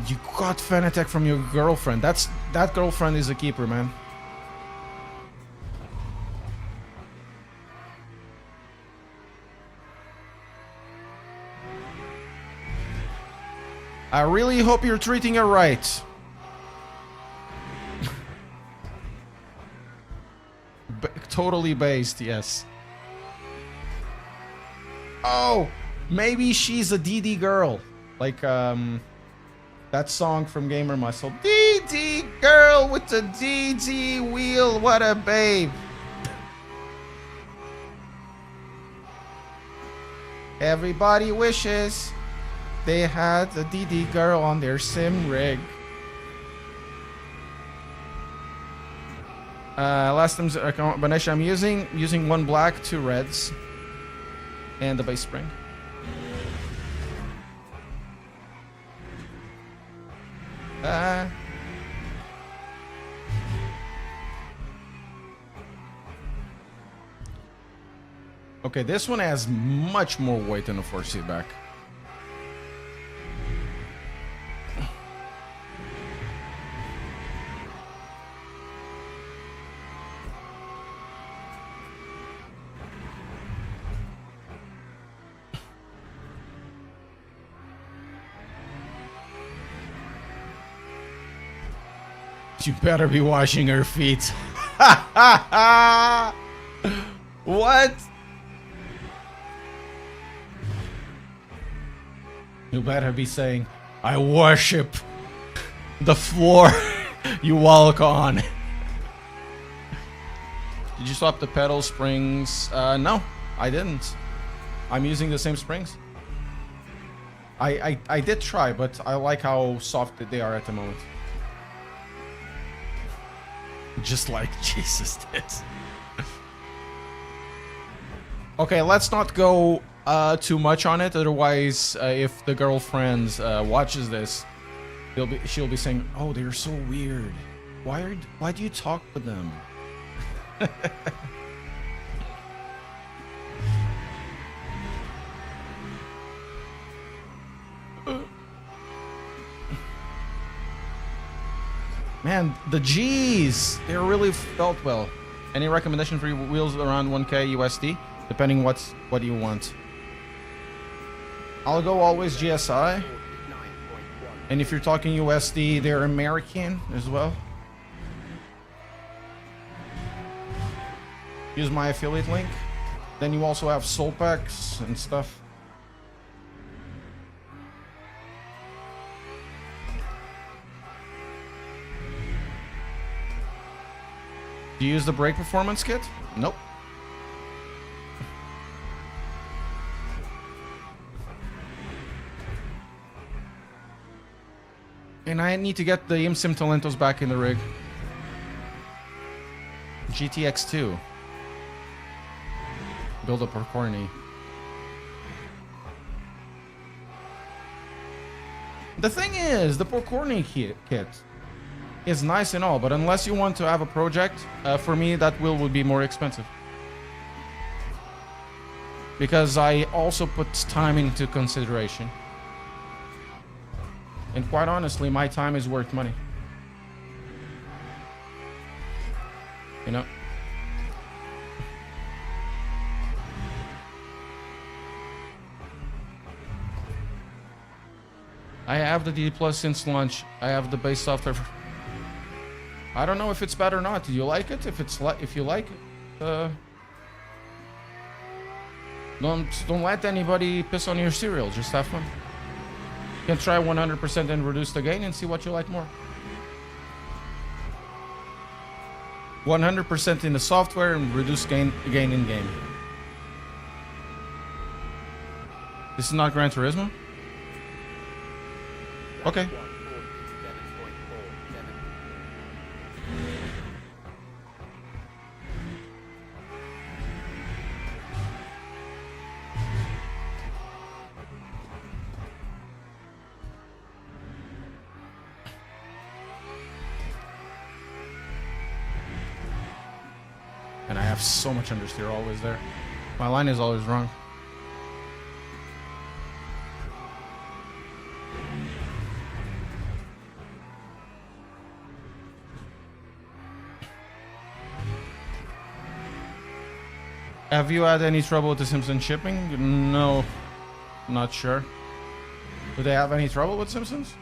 You got Fanatec from your girlfriend. That girlfriend is a keeper, man. I really hope you're treating her right. Totally based, yes. Oh, maybe she's a DD girl. Like, that song from Gamer Muscle. DD girl with the DD wheel, what a babe. Everybody wishes they had a DD girl on their sim rig. Last time's combination I'm using 1 black, 2 reds, and the base spring. Okay, this one has much more weight than a 4C back. You better be washing her feet. What? You better be saying, I worship the floor you walk on. Did you swap the pedal springs? No, I didn't. I'm using the same springs. I did try, but I like how soft they are at the moment. Just like Jesus did. Okay, let's not go too much on it. Otherwise, if the girlfriend watches this, she'll be saying, "Oh, they're so weird. Why do you talk with them?" Man, the G's, they really felt well. Any recommendation for your wheels around 1K USD? Depending what you want. I'll go always GSI. And if you're talking USD, they're American as well. Use my affiliate link. Then you also have soul packs and stuff. Do you use the brake performance kit? Nope. And I need to get the IMSIM Talentos back in the rig. GTX2. Build up our corny. The thing is, the Porcorny kit is nice and all, but unless you want to have a project, for me that wheel would be more expensive. Because I also put time into consideration. And quite honestly, my time is worth money. You know? I have the D Plus since launch. I have the base software. I don't know if it's bad or not. Do you like it? If you like it, don't let anybody piss on your cereal. Just have fun. You can try 100% and reduce the gain and see what you like more. 100% in the software and reduce gain in game. This is not Gran Turismo? Okay. And I have so much understeer always there. My line is always wrong. Have you had any trouble with the Simpson shipping? No, not sure. Do they have any trouble with Simpsons?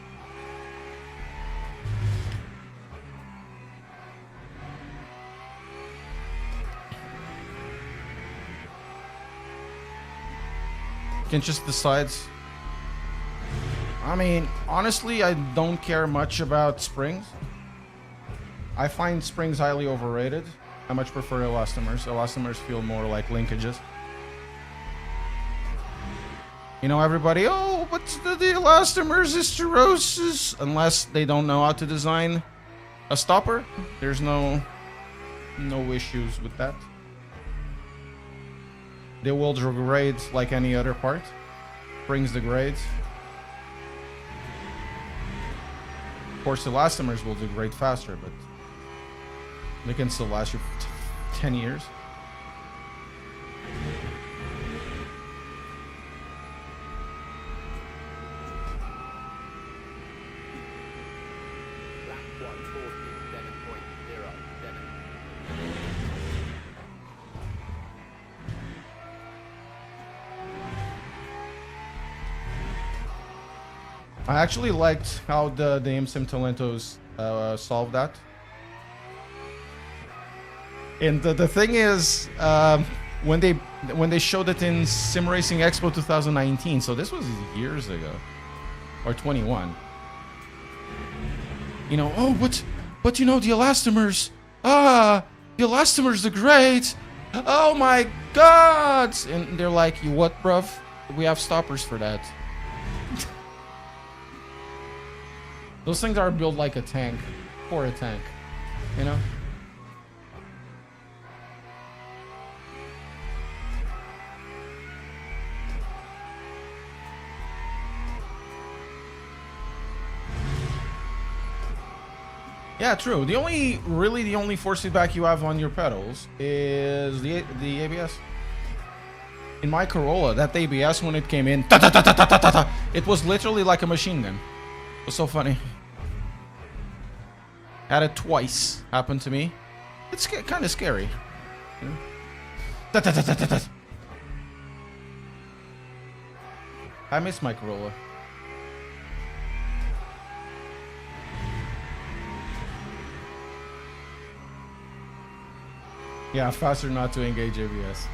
Can just decide. I mean, honestly, I don't care much about springs. I find springs highly overrated. I much prefer elastomers. Elastomers feel more like linkages. You know, everybody, oh, what's the elastomers is staurosis. Unless they don't know how to design a stopper, there's no issues with that. They will degrade like any other part. Springs degrade. Of course, elastomers will degrade faster, but they can still last you 10 years. I actually liked how the IMSIM Talentos solved that. And the thing is, when they showed it in Sim Racing Expo 2019, so this was years ago, or 21. You know, oh, but you know, the elastomers, the elastomers are great. Oh my God! And they're like, you what, bruv? We have stoppers for that. Those things are built like a tank, for a tank, you know? Yeah, true. The only force feedback you have on your pedals is the ABS. In my Corolla, that ABS when it came in, it was literally like a machine gun. It was so funny. Had it twice happen to me. It's kind of scary. You know? I miss my Corolla. Yeah, faster not to engage ABS.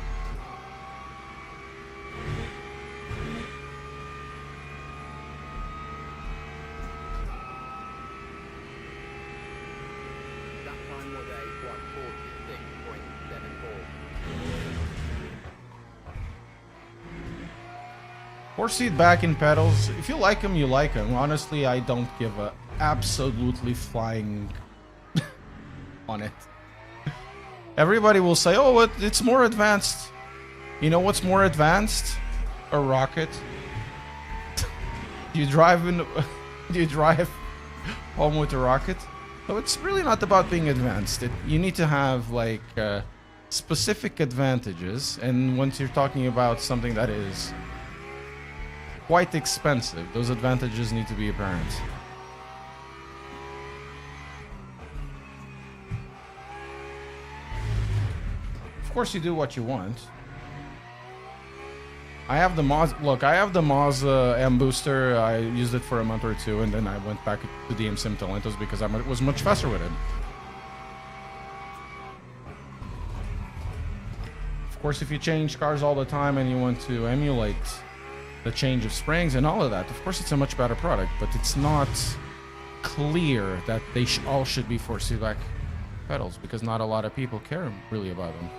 Force feedback in pedals. If you like them, you like them. Honestly, I don't give a absolutely flying on it. Everybody will say, oh, it's more advanced. You know what's more advanced? A rocket. Do you drive home with a rocket? So it's really not about being advanced. You need to have like specific advantages. And once you're talking about something that is quite expensive, those advantages need to be apparent. Of course you do what you want. I have the Moz M booster. I used it for a month or two, and then I went back to the IMSIM Talentos because I was much faster with it. Of course, if you change cars all the time and you want to emulate the change of springs and all of that, of course it's a much better product, but it's not clear that they all should be force feedback pedals because not a lot of people care really about them.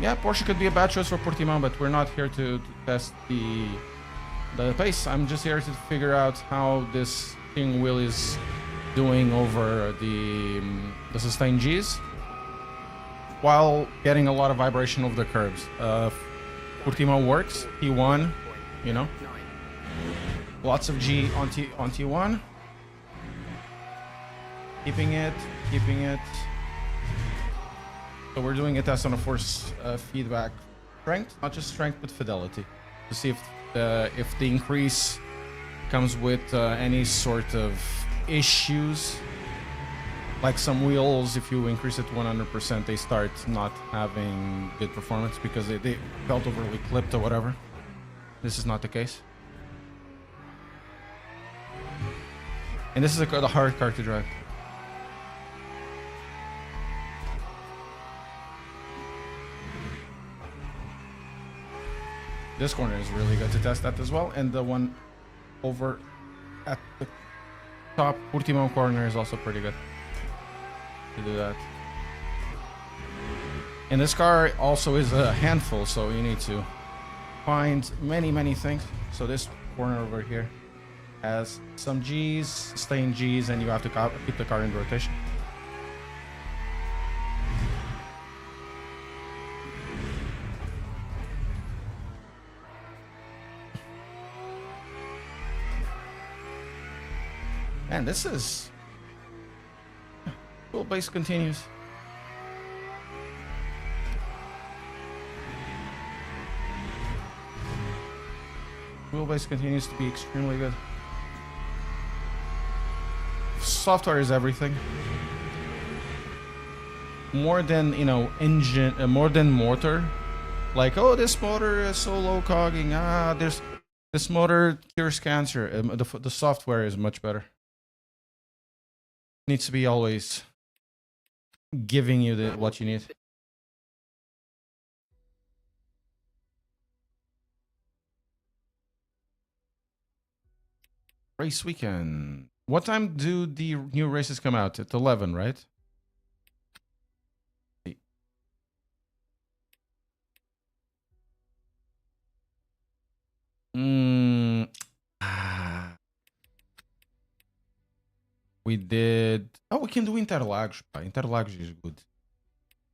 Yeah, Porsche could be a bad choice for Portimão, but we're not here to test the pace. I'm just here to figure out how this steering wheel is doing over the sustained G's while getting a lot of vibration over the curves. Portimão works, T1, you know, lots of G on T1, keeping it. So we're doing a test on a force feedback strength, not just strength, but fidelity, to see if if the increase comes with any sort of issues, like some wheels, if you increase it 100%, they start not having good performance because they felt overly clipped or whatever. This is not the case. And this is the hard car to drive. This corner is really good to test that as well. And the one over at the top Portimão corner is also pretty good to do that. And this car also is a handful, so you need to find many things. So this corner over here has some G's, stay in G's, and you have to keep the car in rotation. And this is wheelbase continues. Wheelbase continues to be extremely good. Software is everything. More than, you know, engine, more than motor. Like, oh, this motor is so low cogging. This motor cures cancer. The software is much better. Needs to be always giving you what you need. Race weekend. What time do the new races come out? At 11, right? We did... Oh, we can do Interlagos. Interlagos is good.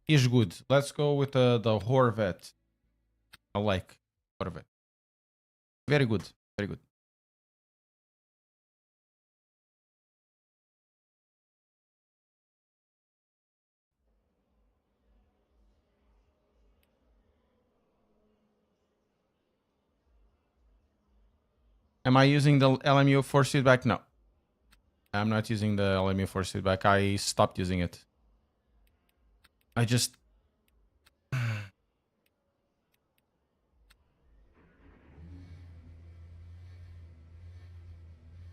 Is good. Let's go with the Horvet. I like Horvet. Very good. Very good. Am I using the LMU force feedback? No. I'm not using the LMU force feedback. I stopped using it. I just...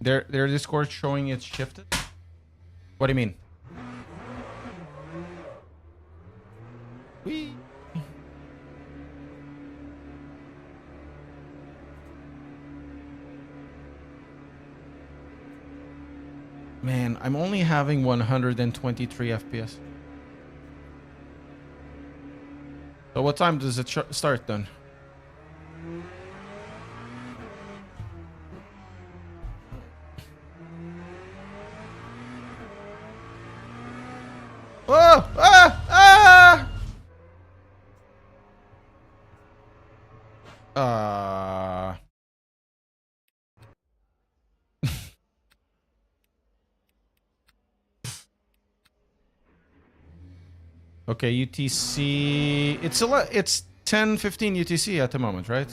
Their Discord showing it's shifted? What do you mean? Whee! Man, I'm only having 123 FPS. So what time does it start then? Oh! Okay, UTC. It's 10:15 UTC at the moment, right?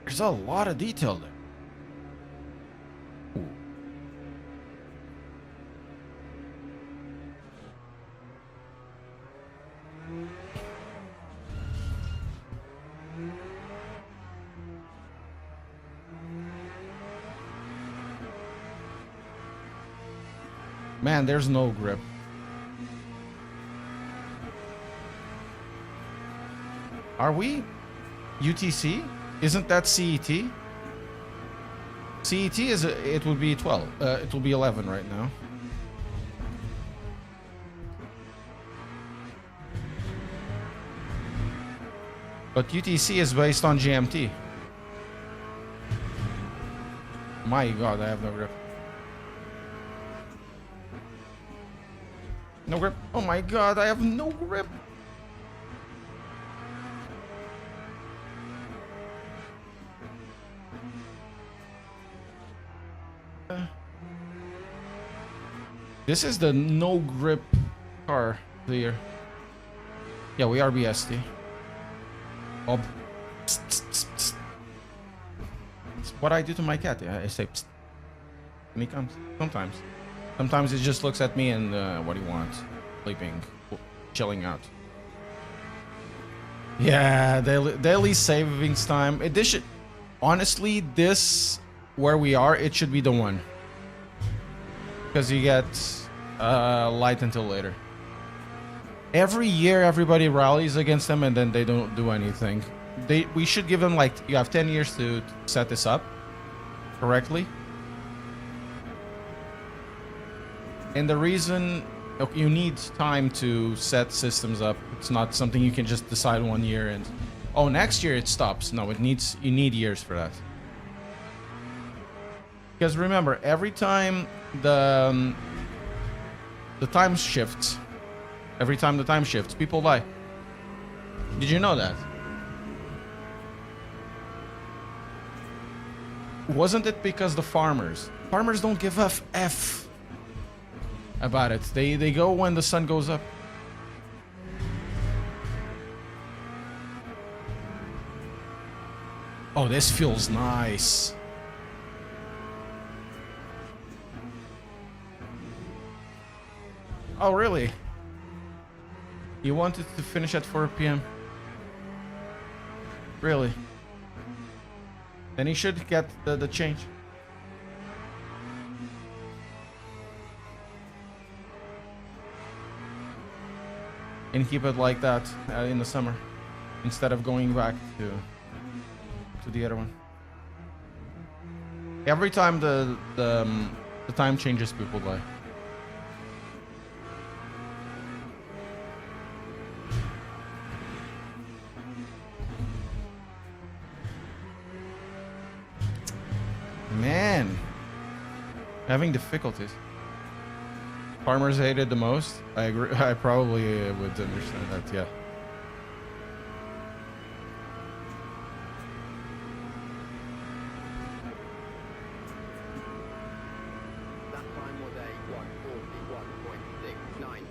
There's a lot of detail there. Ooh. Man, there's no grip. Are we UTC? Isn't that CET? CET is it would be 12. It will be 11 right now. But UTC is based on GMT. My God, I have no grip. No grip. Oh my God, I have no grip. This is the no grip car of the year. Yeah, we are BST. Bob. Psst, psst, psst, psst. It's what I do to my cat. I say psst. And he comes. Sometimes. Sometimes he just looks at me and what do you want? Sleeping. Chilling out. Yeah, daily savings time. This should, honestly, this where we are, it should be the one. Because you get light until later. Every year, everybody rallies against them, and then they don't do anything. We should give them, like, you have 10 years to set this up correctly. And the reason you need time to set systems up. It's not something you can just decide one year and, oh, next year it stops. No, you need years for that. Because remember, every time the time shifts, people die. Did you know that? Wasn't it because the farmers don't give a F about it? They go when the sun goes up. Oh, this feels nice. Oh, really? You wanted to finish at 4 p.m. Really? Then he should get the change. And keep it like that in the summer, instead of going back to the other one. Every time the time changes, people die. Man, having difficulties. Farmers hate it the most. I agree. I probably would understand that. Yeah. That time was a 141.69.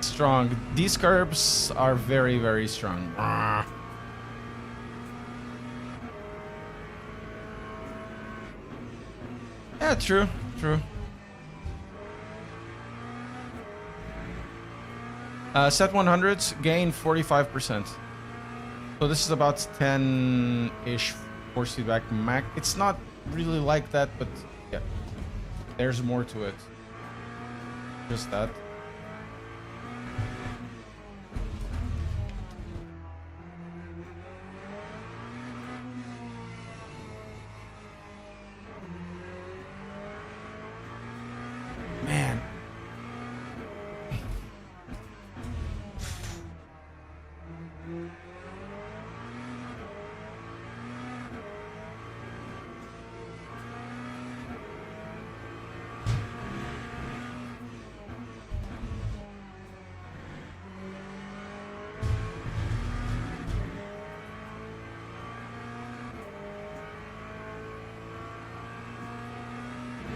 Strong. These curbs are very, very strong. Yeah, true. Set 100s, gain 45%. So this is about 10-ish force feedback max. It's not really like that, but yeah, there's more to it. Just that. Man.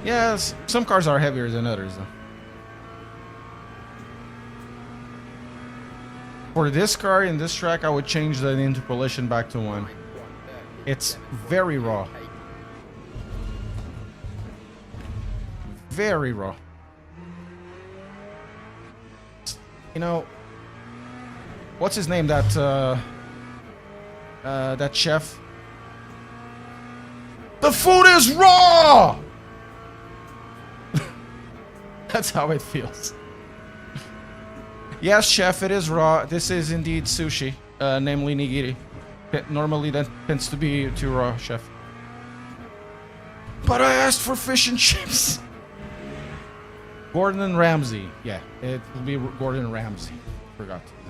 Yes, some cars are heavier than others, though. For this car in this track, I would change the interpolation back to 1. It's very raw. Very raw. You know, what's his name? That chef. The food is raw. That's how it feels. Yes, chef, it is raw. This is indeed sushi, namely nigiri. Normally that tends to be too raw, chef. But I asked for fish and chips. Gordon Ramsay. Yeah, it will be Gordon Ramsay. Forgot the name.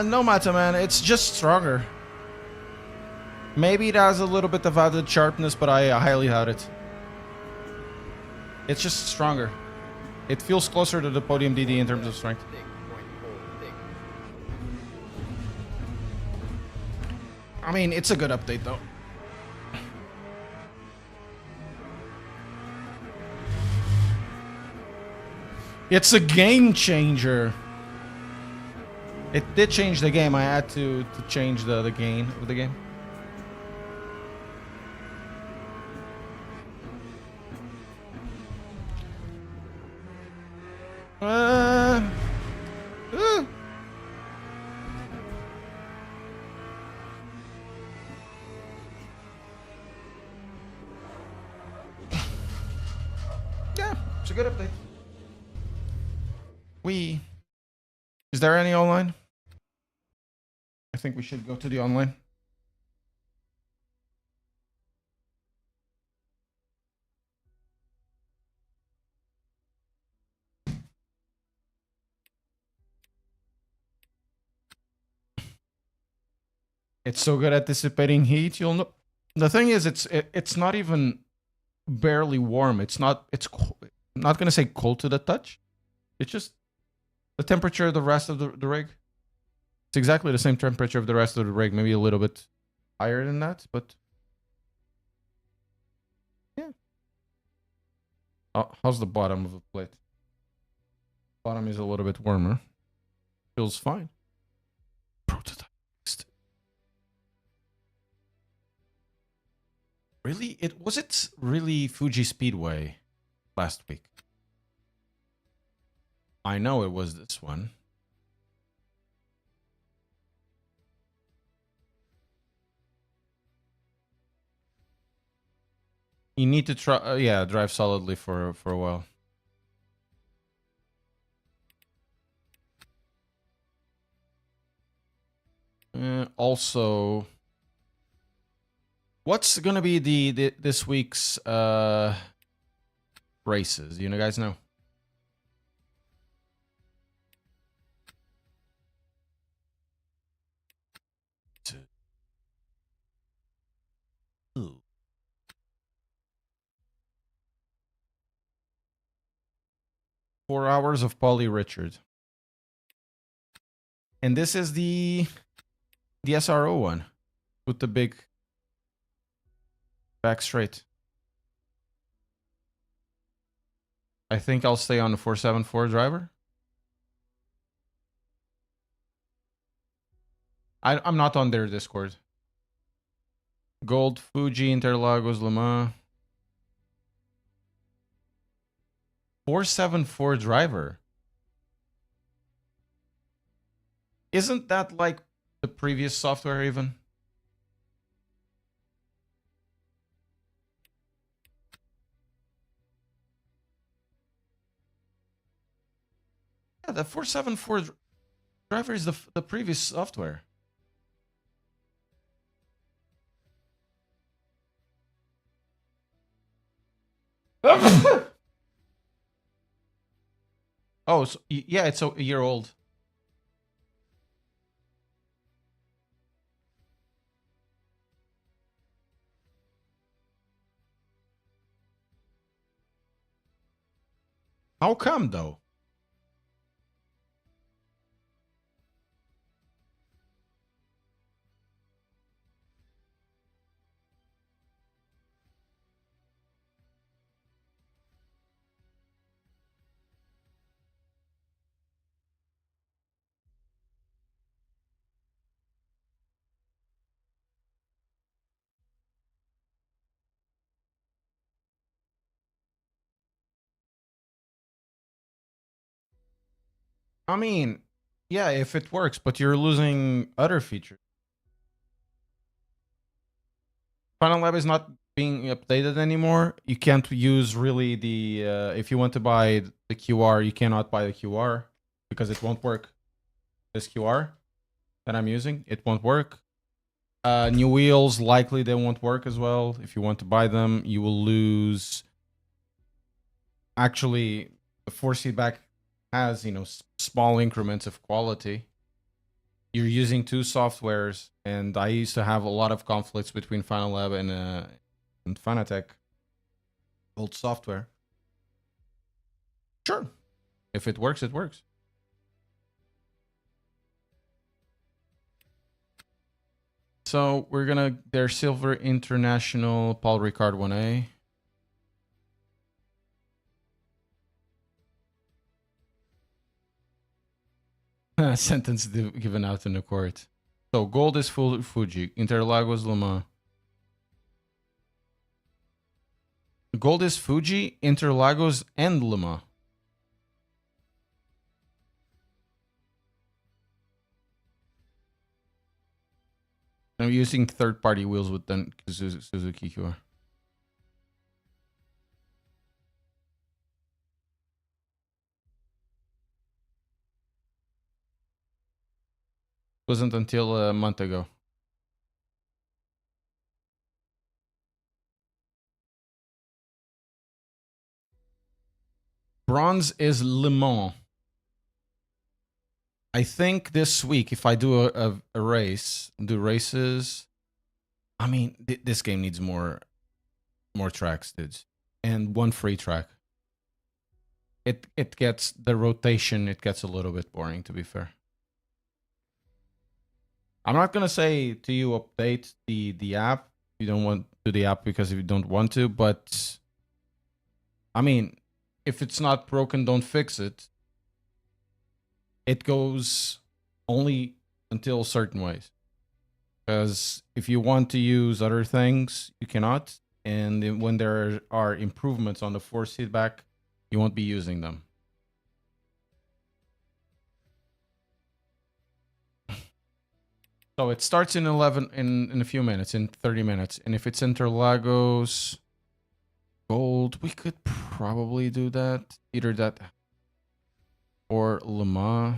No matter, man. It's just stronger. Maybe it has a little bit of added sharpness, but I highly doubt it. It's just stronger. It feels closer to the Podium DD in terms of strength. 6.46. I mean, it's a good update, though. It's a game changer. It did change the game. I had to change the gain of the game. uh. Yeah, it's a good update. Is there any online? I think we should go to the online. It's so good at dissipating heat. You'll know. The thing is, it's not even barely warm. It's not. I'm not gonna say cold to the touch. It's just the temperature of the rest of the rig. It's exactly the same temperature of the rest of the rig. Maybe a little bit higher than that, but yeah. How's the bottom of the plate? Bottom is a little bit warmer. Feels fine. Prototype. Really? Was it really Fuji Speedway last week? I know it was this one. You need to try, yeah, drive solidly for a while. Also, what's gonna be this week's races? You guys know? Ooh. Four hours of Polly Richard. And this is the SRO one with the big back straight. I think I'll stay on the 474 driver. I'm not on their Discord. Gold, Fuji, Interlagos, Le Mans. 474 driver. Isn't that like the previous software even? Yeah, the 474 driver is the previous software. Oh, so, yeah, it's a year old. How come, though? I mean, yeah, if it works, but you're losing other features. Final Lab is not being updated anymore. You can't use really the if you want to buy the QR, you cannot buy the QR because it won't work. This QR that I'm using, it won't work. New wheels, likely they won't work as well. If you want to buy them, you will lose. Actually, the 4 seat back has, you know, small increments of quality. You're using two softwares, and I used to have a lot of conflicts between Final Lab and Fanatec old software. Sure, if it works, it works. So we're gonna their Silver International Paul Ricard 1A. Sentence given out in the court. So gold is Fuji, Interlagos, Le Mans. Gold is Fuji, Interlagos, and Le Mans. I'm using third-party wheels with the Suzuki QR. Wasn't until a month ago. Bronze is Le Mans. I think this week, if I do a race, do races, I mean, this game needs more tracks, dudes, and one free track. It gets the rotation. It gets a little bit boring, to be fair. I'm not gonna say to you update the app. You don't want to the app because if you don't want to, but I mean, if it's not broken, don't fix it. It goes only until certain ways. Because if you want to use other things, you cannot. And when there are improvements on the force feedback, you won't be using them. So it starts in 11 in a few minutes, in 30 minutes. And if it's Interlagos Gold, we could probably do that. Either that or Le Mans.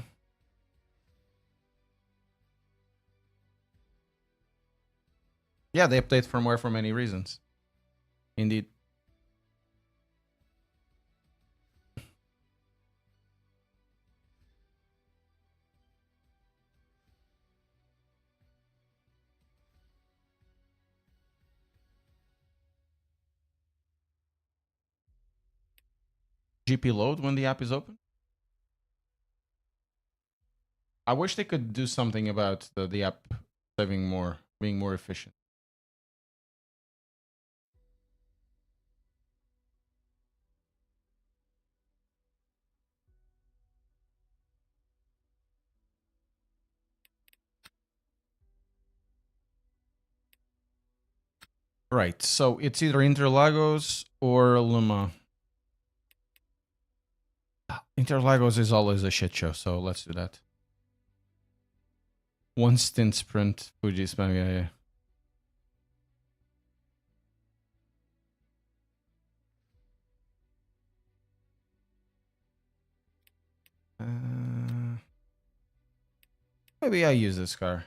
Yeah, they update firmware for many reasons. Indeed. GP load when the app is open? I wish they could do something about the app saving more, being more efficient. Right, so it's either Interlagos or Le Mans. Interlagos is always a shit show, so let's do that. One stint sprint, Fuji Span, yeah. Maybe I use this car.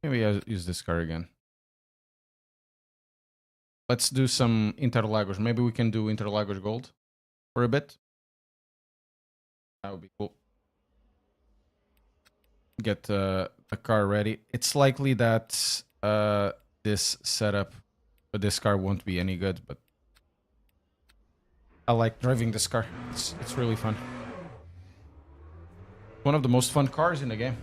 Maybe I use this car again. Let's do some Interlagos. Maybe we can do Interlagos Gold for a bit. That would be cool. Get the car ready. It's likely that this setup for this car won't be any good, but I like driving this car. It's really fun. One of the most fun cars in the game.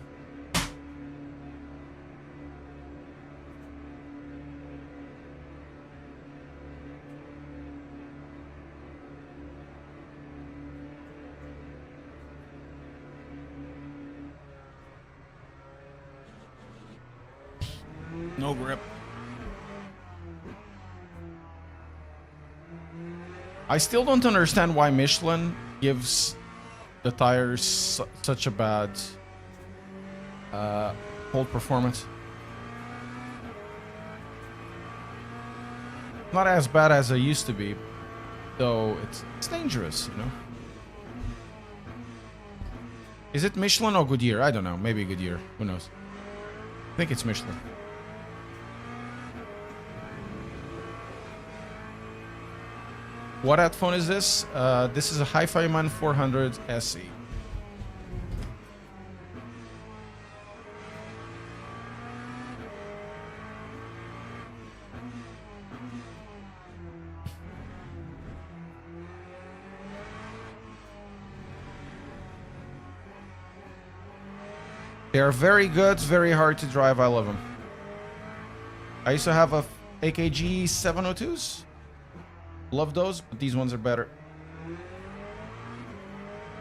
No grip. I still don't understand why Michelin gives the tires such a bad hold performance. Not as bad as it used to be, though it's dangerous, you know. Is it Michelin or Goodyear? I don't know. Maybe Goodyear. Who knows? I think it's Michelin. What headphone is this? This is a Hi-Fi Man 400 SE. They are very good, very hard to drive. I love them. I used to have a AKG 702s. Love those, but these ones are better.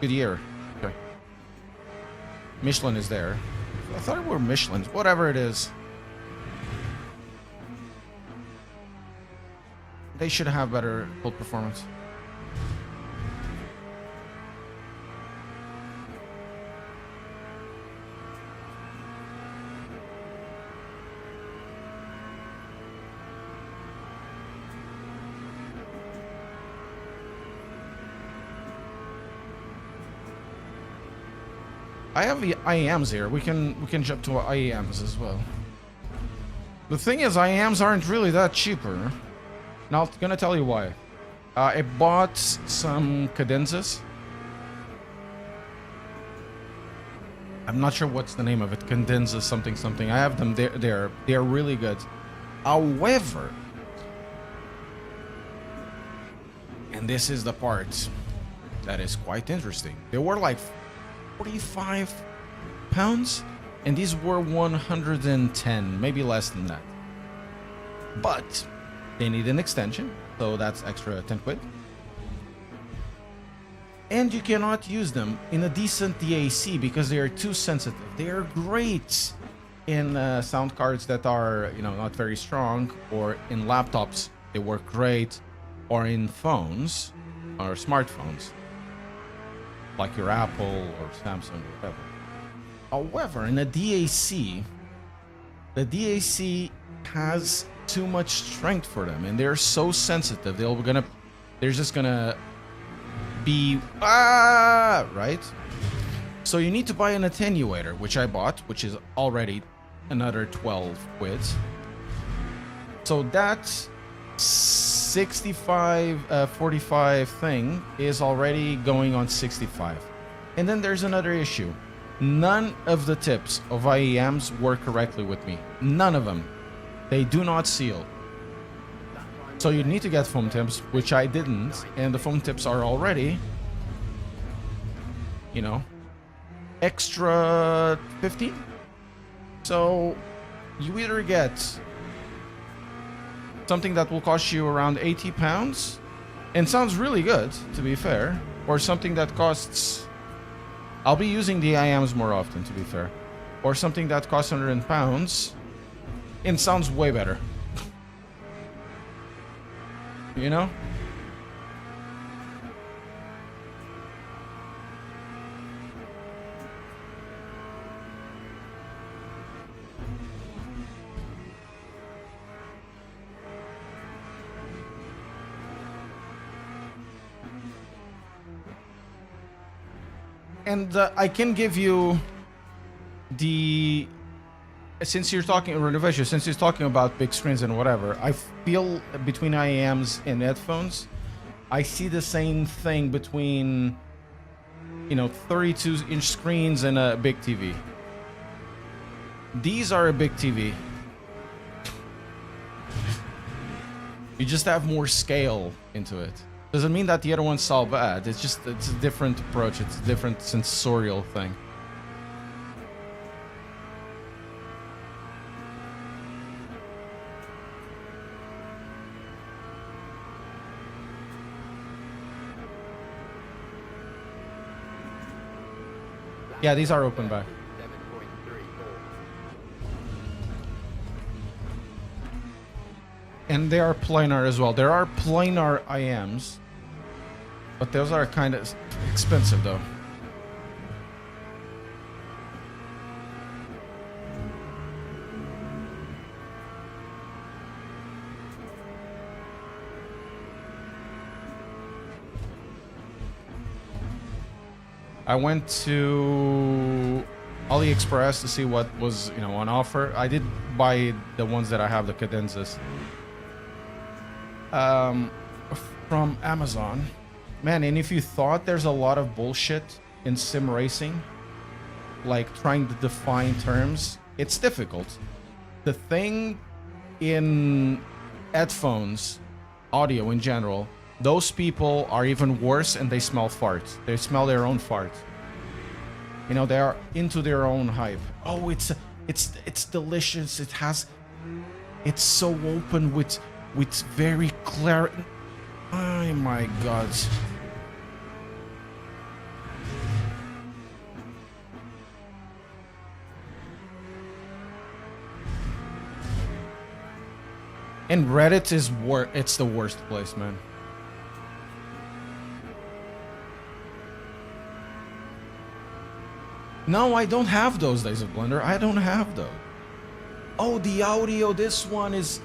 Good year. Okay. Michelin is there. I thought it were Michelin's. Whatever it is. They should have better build performance. I have the IAMs here. We can jump to IAMs as well. The thing is, IAMs aren't really that cheaper. Now, I'm gonna tell you why. I bought some cadenzas. I'm not sure what's the name of it. Cadenza something something. I have them there. They're really good. However, and this is the part that is quite interesting. They were like 45 pounds, and these were 110, maybe less than that. But they need an extension, so that's extra 10 quid. And you cannot use them in a decent DAC because they are too sensitive. They are great in sound cards that are, you know, not very strong, or in laptops they work great, or in phones or smartphones like your Apple or Samsung or whatever. However, in a DAC, the DAC has too much strength for them, and they're so sensitive. They're just gonna be right. So you need to buy an attenuator, which I bought, which is already another 12 quid. So that 45 thing is already going on 65. And then there's another issue. None of the tips of IEMs work correctly with me. None of them. They do not seal. So you need to get foam tips, which I didn't, and the foam tips are already, you know, extra 50. So you either get something that will cost you around 80 pounds and sounds really good, to be fair, or something that costs, I'll be using the IAMs more often, to be fair, or something that costs 100 pounds and sounds way better. You know? And I can give you the, since you're talking about big screens and whatever, I feel between IAMs and headphones, I see the same thing between, you know, 32-inch screens and a big TV. These are a big TV. You just have more scale into it. Doesn't mean that the other ones all bad. It's just, it's a different approach. It's a different sensorial thing. Yeah, these are open back. 7.34. And they are planar as well. There are planar IMs, but those are kind of expensive though. I went to AliExpress to see what was, you know, on offer. I did buy the ones that I have, the cadenzas. from Amazon. Man, and if you thought there's a lot of bullshit in sim racing, like trying to define terms, it's difficult. The thing in headphones, audio in general, those people are even worse and they smell farts. They smell their own farts. You know, they are into their own hype. Oh, it's delicious. It's so open with very clear. Oh my god. And Reddit is it's the worst place, man. No, I don't have those Days of Blender. I don't have those. Oh, the audio. This one is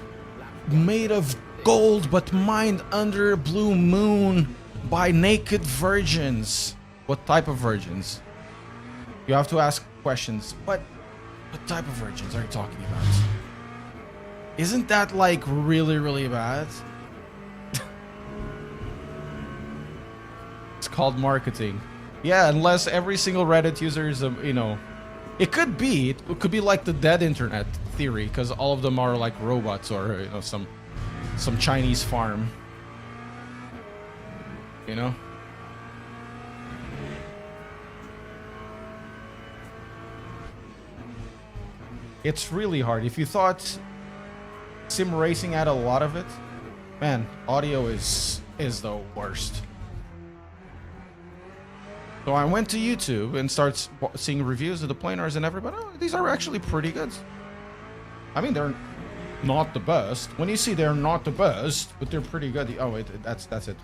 made of gold, but mined under a blue moon by naked virgins. What type of virgins? You have to ask questions. What type of virgins are you talking about? Isn't that like really, really bad? It's called marketing. Yeah, unless every single Reddit user is, you know, it could be like the dead internet theory, because all of them are like robots or, you know, some Chinese farm. You know? It's really hard. If you thought sim racing had a lot of it, man, audio is the worst. So I went to YouTube and started seeing reviews of the planars and everybody, oh, these are actually pretty good. I mean, they're not the best. When you see they're not the best, but they're pretty good. Oh wait, that's it.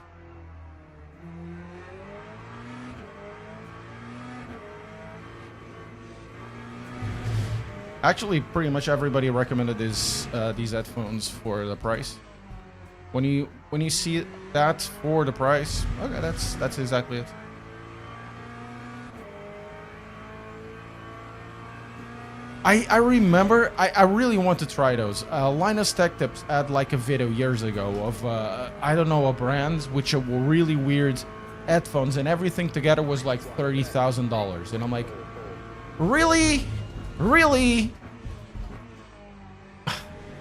Actually, pretty much everybody recommended these headphones for the price. When you see that for the price, okay, that's exactly it. I remember I really want to try those. Linus Tech Tips had like a video years ago of I don't know, a brand which were really weird headphones, and everything together was like $30,000, and I'm like, really?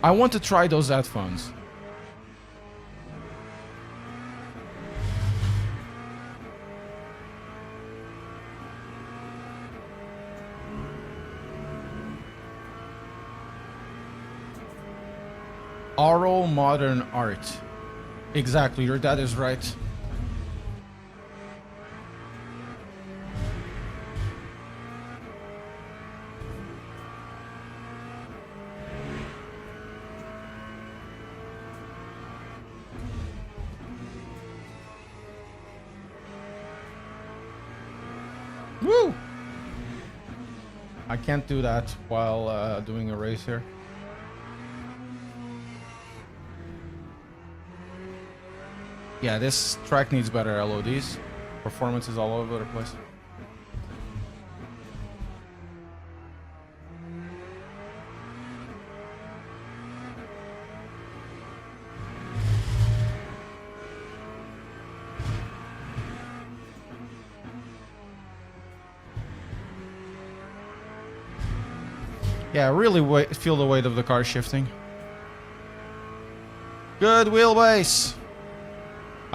I want to try those headphones. Oral modern art. Exactly, your dad is right. Woo! I can't do that while doing a race here. Yeah, this track needs better LODs. Performance is all over the place. Yeah, really feel the weight of the car shifting. Good wheelbase.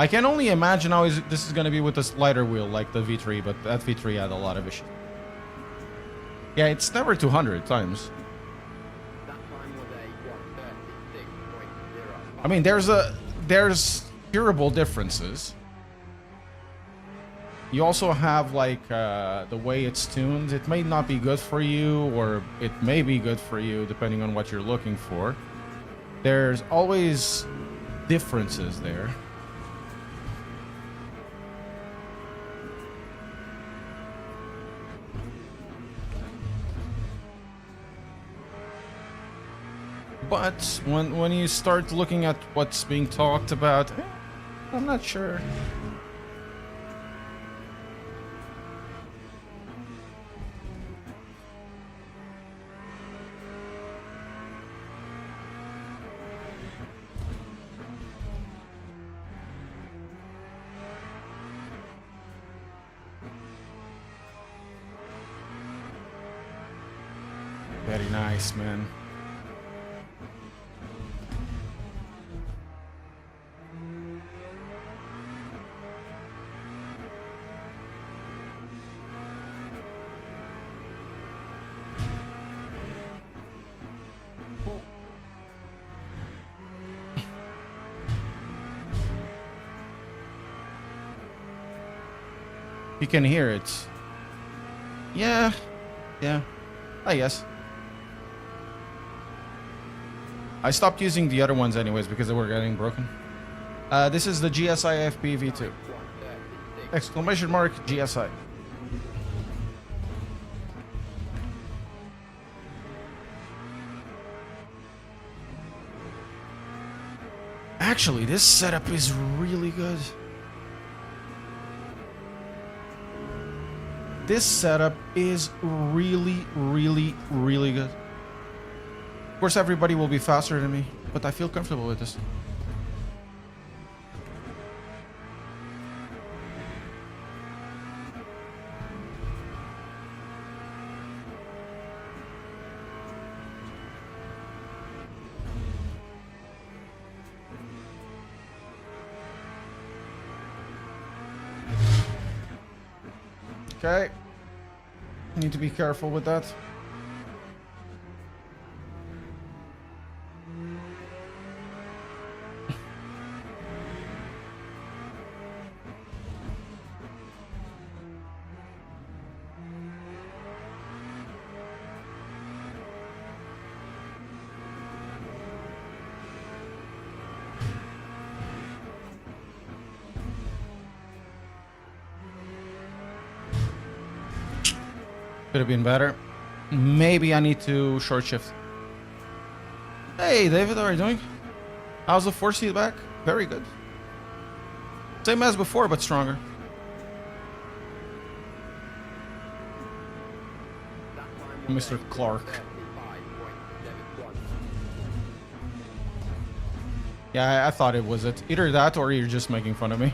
I can only imagine how this is going to be with this lighter wheel like the V3, but that V3 had a lot of issues. Yeah, it's never 200 times. That time was a 136.0. I mean, there's durable differences. You also have like the way it's tuned. It may not be good for you, or it may be good for you depending on what you're looking for. There's always differences there. But when you start looking at what's being talked about, I'm not sure. Very nice, man. You can hear it. Yeah. Yeah. I guess. I stopped using the other ones anyways because they were getting broken. This is the GSI FP V2. Exclamation mark GSI. Actually, this setup is really good. This setup is really, really, really good. Of course, everybody will be faster than me, but I feel comfortable with this. Okay. Need to be careful with that. Could have been better. Maybe I need to short shift. Hey, David, how are you doing? How's the force feedback? Very good. Same as before, but stronger. Mr. Clark. Yeah, I thought it was it. Either that or you're just making fun of me.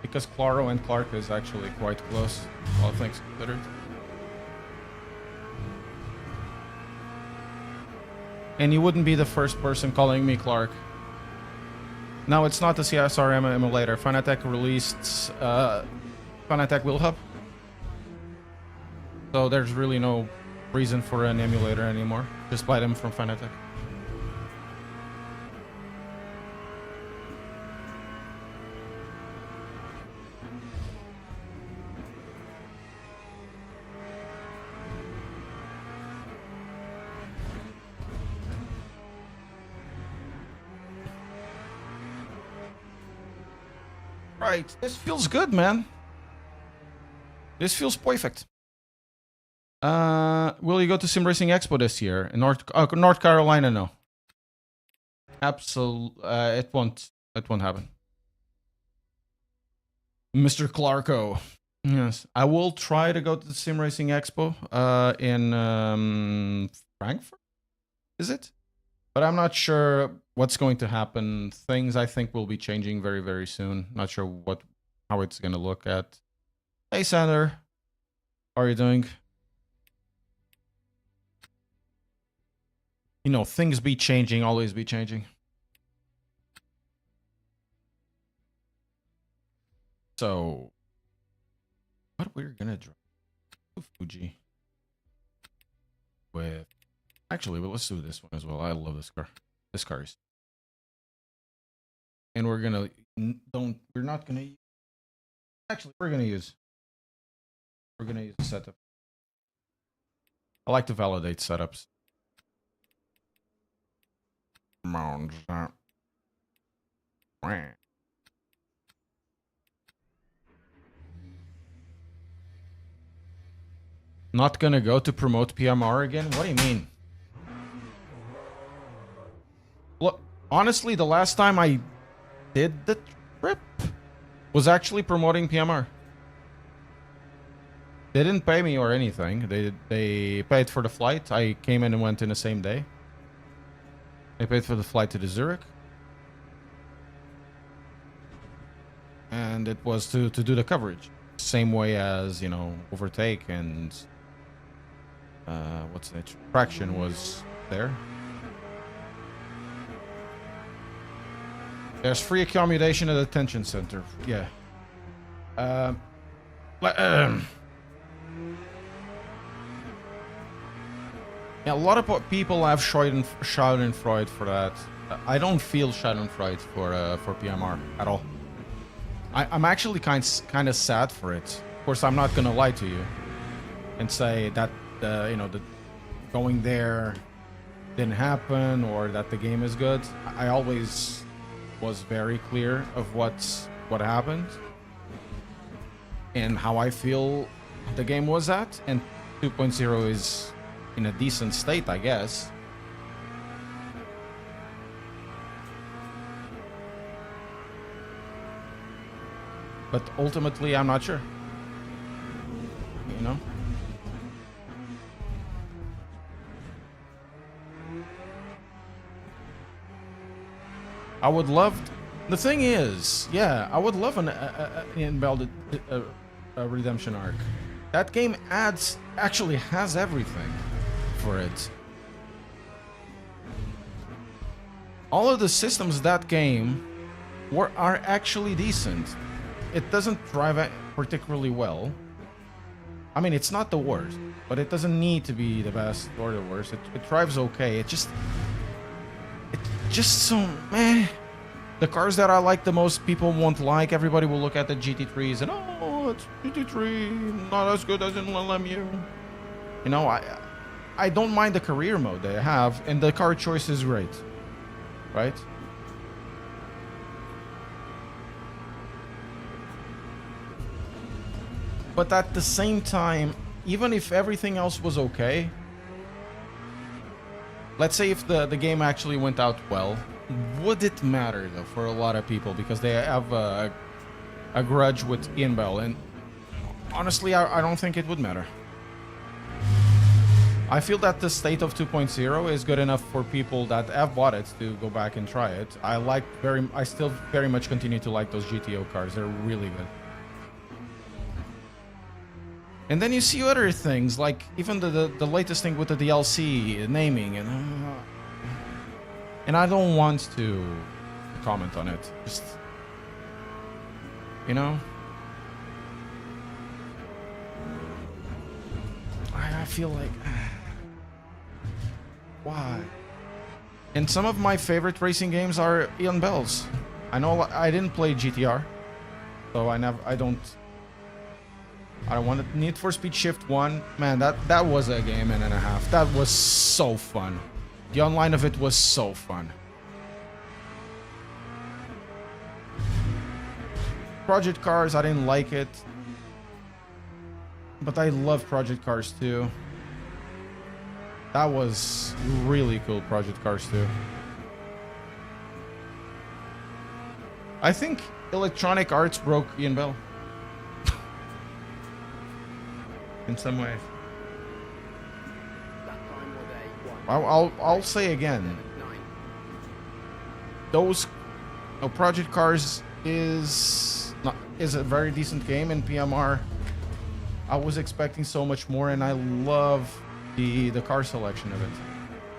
Because Claro and Clark is actually quite close, all things considered. And you wouldn't be the first person calling me Clark. No, it's not the CSRM emulator. Fanatec released Fanatec Wheel Hub. So there's really no reason for an emulator anymore. Just buy them from Fanatec. Right, this feels good, man. This feels perfect. Will you go to Sim Racing Expo this year in North Carolina? No. Absolutely, it won't happen. Mr. Clarko. Yes, I will try to go to the Sim Racing Expo in Frankfurt. Is it? But I'm not sure what's going to happen. Things I think will be changing very, very soon. Not sure how it's going to look at. Hey, Sander. How are you doing? You know, things be changing, always be changing. So, what we're going to drive? Fuji. With... Actually, but let's do this one as well. I love this car. This car is. And we're gonna we're not gonna. Actually, we're gonna use the setup. I like to validate setups. Not gonna go to promote PMR again? What do you mean? Look, honestly, the last time I did the trip was actually promoting PMR. They didn't pay me or anything. They paid for the flight. I came in and went in the same day. They paid for the flight to the Zurich. And it was to do the coverage. Same way as, you know, overtake and what's that? Traction was there. There's free accommodation at the detention center. Yeah. Yeah, a lot of people have Schadenfreude for that. I don't feel Schadenfreude for PMR at all. I'm actually kind of sad for it. Of course, I'm not gonna lie to you and say that you know, the going there didn't happen or that the game is good. I always was very clear of what happened and how I feel the game was at, and 2.0 is in a decent state, I guess. But ultimately, I'm not sure. You know? I would love... The thing is, yeah, I would love an inbuilt redemption arc. That game actually has everything for it. All of the systems that game are actually decent. It doesn't drive it particularly well. I mean, it's not the worst, but it doesn't need to be the best or the worst. It drives okay. It's just so meh. The cars that I like the most, people won't like. Everybody will look at the GT3s and, oh, it's GT3, not as good as in LMU. You know, I don't mind the career mode they have, and the car choice is great, right? But at the same time, even if everything else was okay, let's say if the game actually went out well, would it matter though for a lot of people, because they have a grudge with Ian Bell, and honestly I don't think it would matter. I feel that the state of 2.0 is good enough for people that have bought it to go back and try it. I still very much continue to like those GTO cars. They're really good. And then you see other things, like even the latest thing with the DLC naming, and I don't want to comment on it. Just, you know, I feel like, why? And some of my favorite racing games are Ian Bell's. I know I didn't play GTR, so I don't want it. Need for Speed Shift 1, man, that was a game and a half. That was so fun. The online of it was so fun. Project Cars, I didn't like it, but I love Project Cars 2. That was really cool, Project Cars 2. I think Electronic Arts broke Ian Bell. In some ways. I'll say again. Those Project Cars is a very decent game, and PMR, I was expecting so much more, and I love the car selection of it.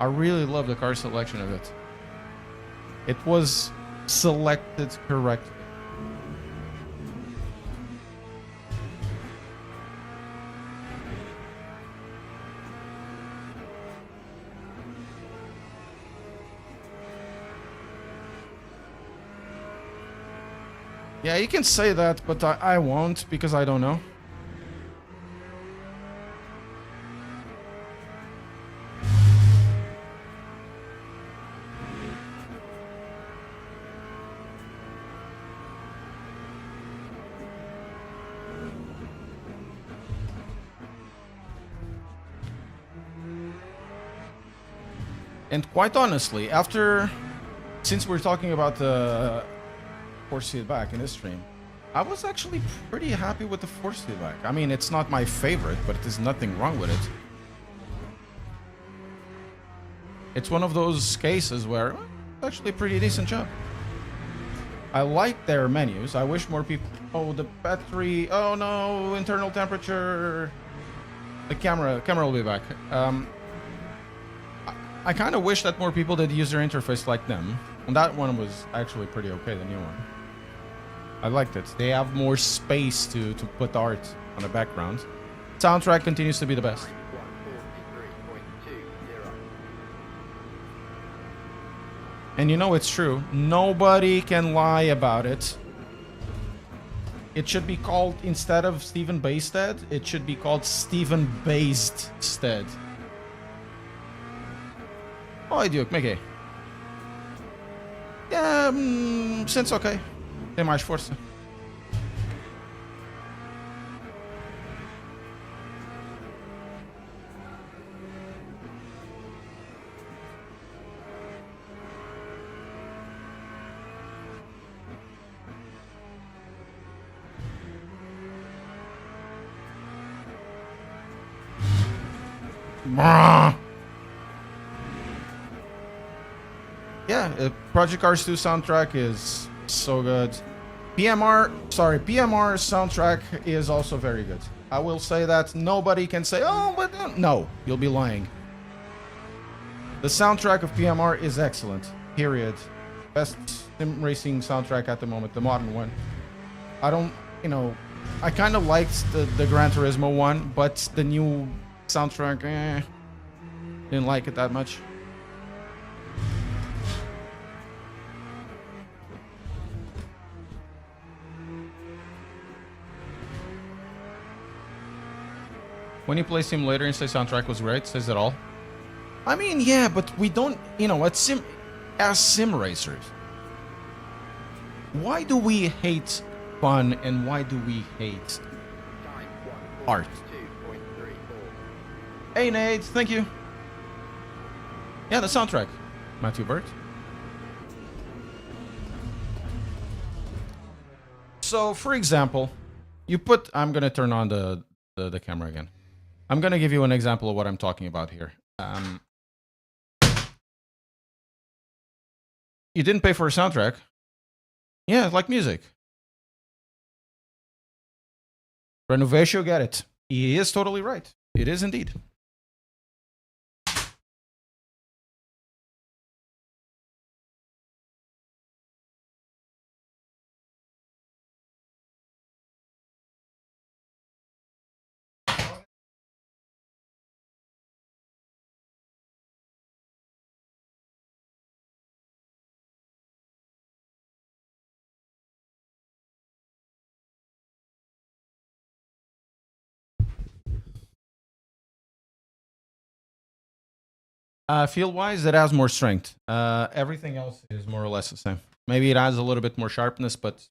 I really love the car selection of it. It was selected correctly. Yeah, you can say that, but I won't, because I don't know. And quite honestly, since we're talking about the force feedback in this stream, I was actually pretty happy with the force feedback. I mean, it's not my favorite, but there's nothing wrong with it. It's one of those cases where it's actually a pretty decent job. I like their menus. I wish more people... Oh, the battery... Oh no, internal temperature... The camera will be back. I kind of wish that more people did user interface like them. And that one was actually pretty okay, the new one. I liked it. They have more space to put art on the background. Soundtrack continues to be the best. 143.20. And you know it's true. Nobody can lie about it. It should be called, instead of Stephen Baystead, it should be called Stephen Based-stead. Oi, Duke, como é que é? Sente-se ok. Tem mais força. Yeah, Project Cars 2 soundtrack is so good. PMR soundtrack is also very good. I will say that. Nobody can say, oh, but no, you'll be lying. The soundtrack of PMR is excellent, period. Best sim racing soundtrack at the moment, the modern one. I don't, you know, I kind of liked the Gran Turismo one, but the new soundtrack, didn't like it that much. When you play simulator and say soundtrack was great, says it all. I mean, yeah, but we don't, you know, as sim racers, why do we hate fun and why do we hate art? Hey Nate, thank you. Yeah, the soundtrack. Matthew Burt. So, for example, you put, I'm gonna turn on the camera again. I'm gonna give you an example of what I'm talking about here. You didn't pay for a soundtrack. Yeah, like music. Renovatio, get it. He is totally right. It is indeed. Field-wise, it has more strength. Everything else is more or less the same. Maybe it has a little bit more sharpness, but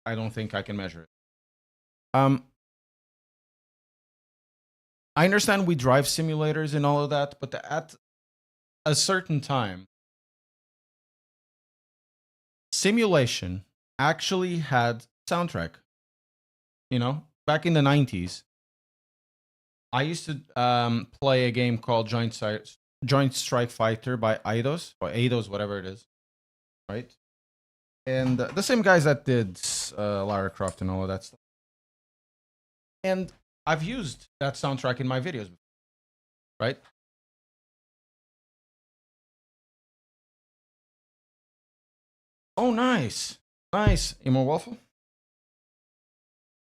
I don't think I can measure it. I understand we drive simulators and all of that, but at a certain time, simulation actually had soundtrack. You know, back in the 90s, I used to play a game called Joint Strike Fighter by Eidos, or Eidos, whatever it is, right? And the same guys that did Lara Croft and all of that stuff. And I've used that soundtrack in my videos before, right? Oh, nice. Nice. Imo Waffle.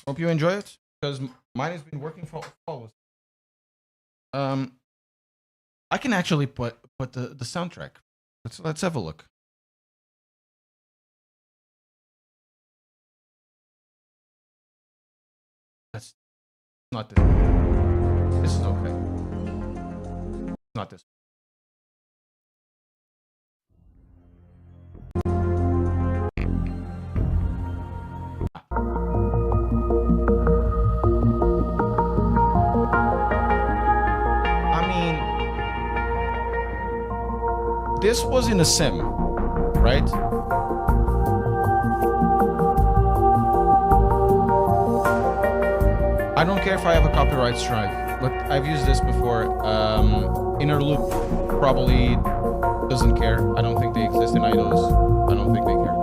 Hope you enjoy it, because mine has been working for always. I can actually put the soundtrack. Let's have a look. That's not this. This is okay. Not this. This was in a sim, right? I don't care if I have a copyright strike, but I've used this before. Interloop probably doesn't care. I don't think they exist in Eidos. I don't think they care.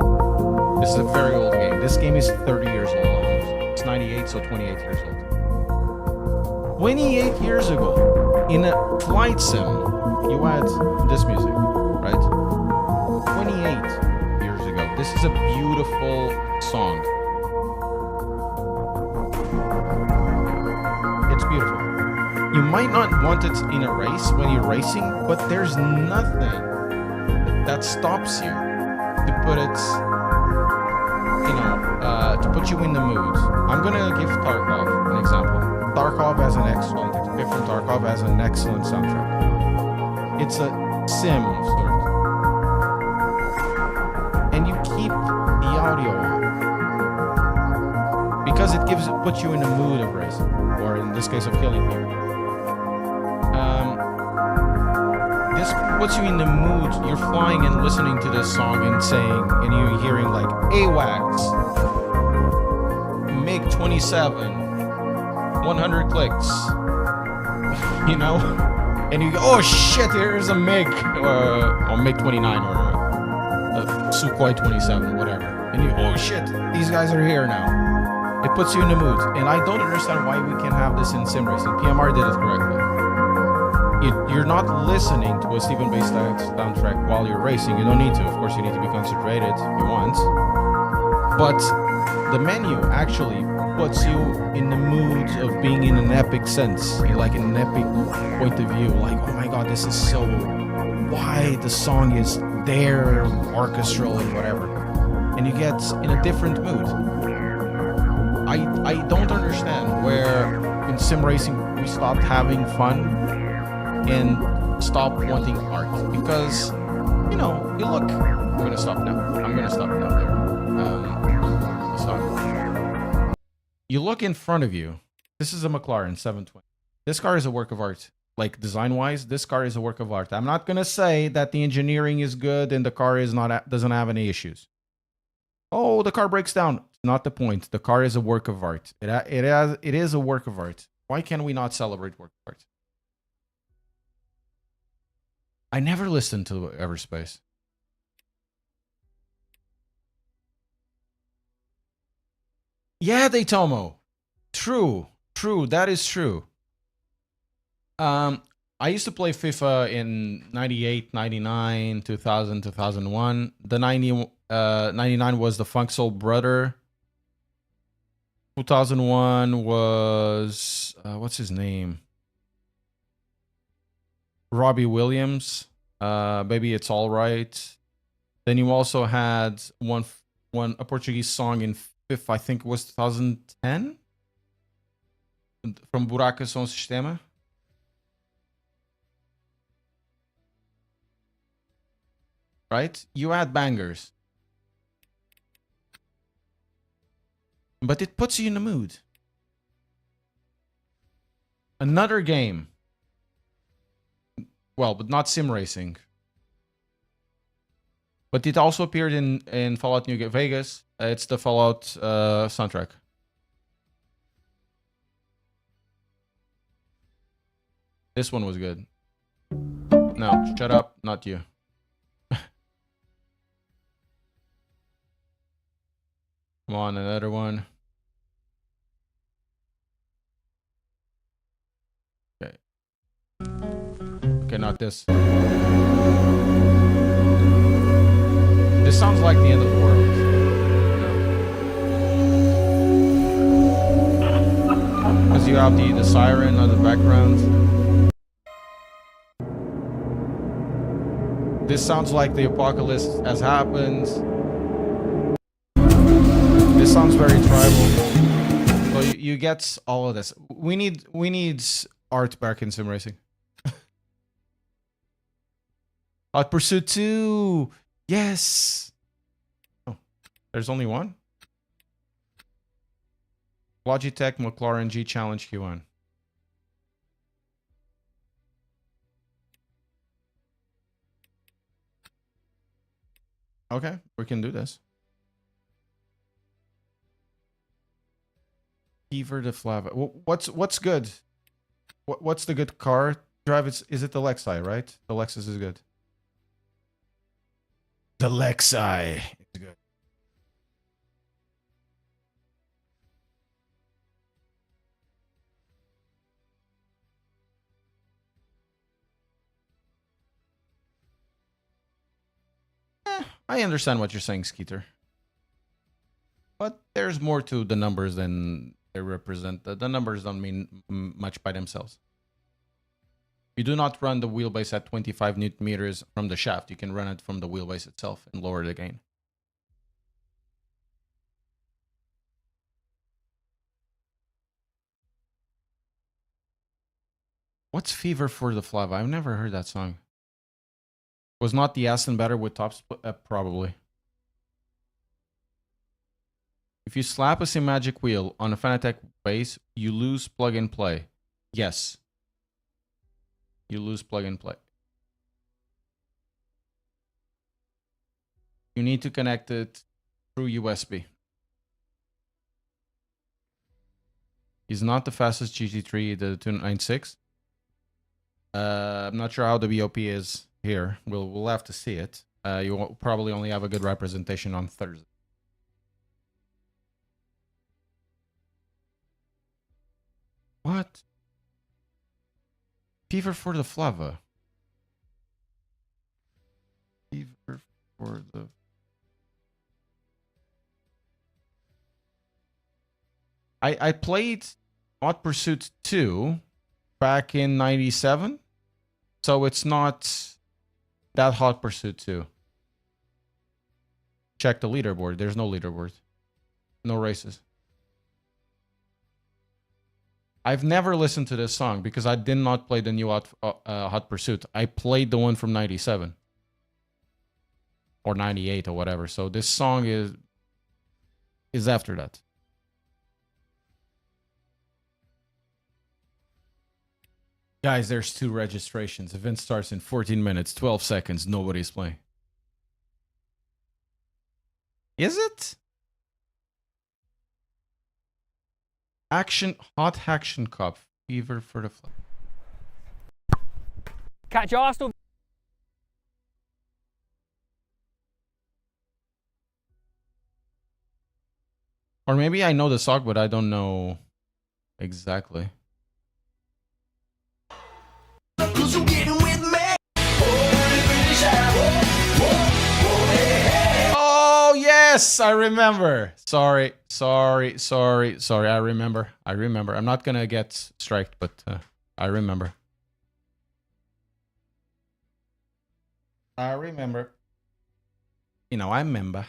This is a very old game. This game is 30 years old almost. It's 98, so 28 years old. 28 years ago, in a flight sim, you had this music, right? 28 years ago. This is a beautiful song. It's beautiful. You might not want it in a race when you're racing, but there's nothing that stops you to put it, to put you in the mood. I'm gonna give Tarkov an example. Tarkov has an excellent, different Tarkov has an excellent soundtrack. It's a sim sort, and you keep the audio on because it puts you in the mood of racing, or in this case of killing people. This puts you in the mood. You're flying and listening to this song and saying, and you're hearing like AWACS, MiG 27, 100 clicks, and you go, oh shit, here's a MiG, or MiG 29, or a Sukhoi 27, whatever, and you, oh shit, these guys are here now. It puts you in the mood, and I don't understand why we can have this in sim racing. PMR did it correctly. You're not listening to a Stephen based soundtrack while you're racing. You don't need to. Of course, you need to be concentrated if you want. But the menu actually puts you in the mood of being in an epic sense, like an epic point of view. Like, oh my god, this is so... why the song is there, orchestral and whatever. And you get in a different mood. I don't understand where in sim racing we stopped having fun and stop wanting art, because you look. I'm gonna stop now there. Stop. You look in front of you. This is a McLaren 720. This car is a work of art. Like design wise, this car is a work of art. I'm not gonna say that the engineering is good and the car doesn't have any issues. Oh, the car breaks down. Not the point. The car is a work of art. It is a work of art. Why can we not celebrate work of art? I never listened to Everspace. Yeah, Daytomo. True. That is true. I used to play FIFA in 98, 99, 2000, 2001. The 99 was the Funk Soul Brother. 2001 was... what's his name? Robbie Williams, Baby It's Alright. Then you also had a Portuguese song in fifth, I think it was 2010, from Buraca Som Sistema. Right? You had bangers. But it puts you in the mood. Another game. Well, but not sim racing. But it also appeared in Fallout New Vegas. It's the Fallout soundtrack. This one was good. No, shut up, not you. Come on, another one. Okay. Okay, not this. This sounds like the end of the world. Because you have the siren on the background. This sounds like the apocalypse has happened. This sounds very tribal. So you get all of this. We need art back in sim racing. Hot Pursuit 2. Yes. Oh, there's only one. Logitech McLaren G Challenge Q1. Okay, we can do this. Fever de Flava. What's good? What's the good car drive? Is it the Lexi, right? The Lexus is good. The Lexi is good. I understand what you're saying, Skeeter. But there's more to the numbers than they represent. The numbers don't mean much by themselves. You do not run the wheelbase at 25 Newton meters from the shaft. You can run it from the wheelbase itself and lower the gain. What's Fever for the Flava? I've never heard that song. Was not the Aston better with top split? Probably. If you slap a Simagic wheel on a Fanatec base, you lose plug and play. Yes. You lose plug and play. You need to connect it through USB. He's not the fastest GT3, the 296. I'm not sure how the BOP is here. We'll have to see it. You will probably only have a good representation on Thursday. What? Fever for the Flava. Fever for the... I played Hot Pursuit 2 back in 97. So it's not that Hot Pursuit 2. Check the leaderboard. There's no leaderboard. No races. I've never listened to this song because I did not play the new Hot Pursuit. I played the one from 97. Or 98 or whatever. So this song is after that. Guys, there's 2 registrations. Event starts in 14 minutes, 12 seconds. Nobody's playing. Is it? Hot Action Cup. Fever for the Flava. Catch Arsenal. Or maybe I know the song, but I don't know exactly. Oh, yes, I remember. Sorry. I remember. I'm not gonna get striked, but I remember. You know, I remember.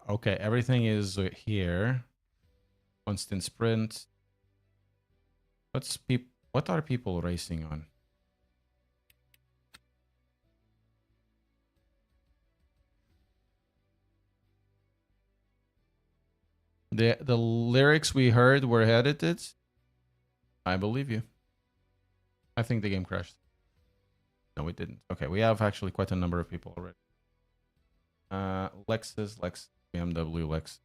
Okay, everything is here. Constant sprint. What are people racing on? The lyrics we heard were edited. I believe you. I think the game crashed. No, it didn't. Okay, we have actually quite a number of people already. Lex, BMW, Lex.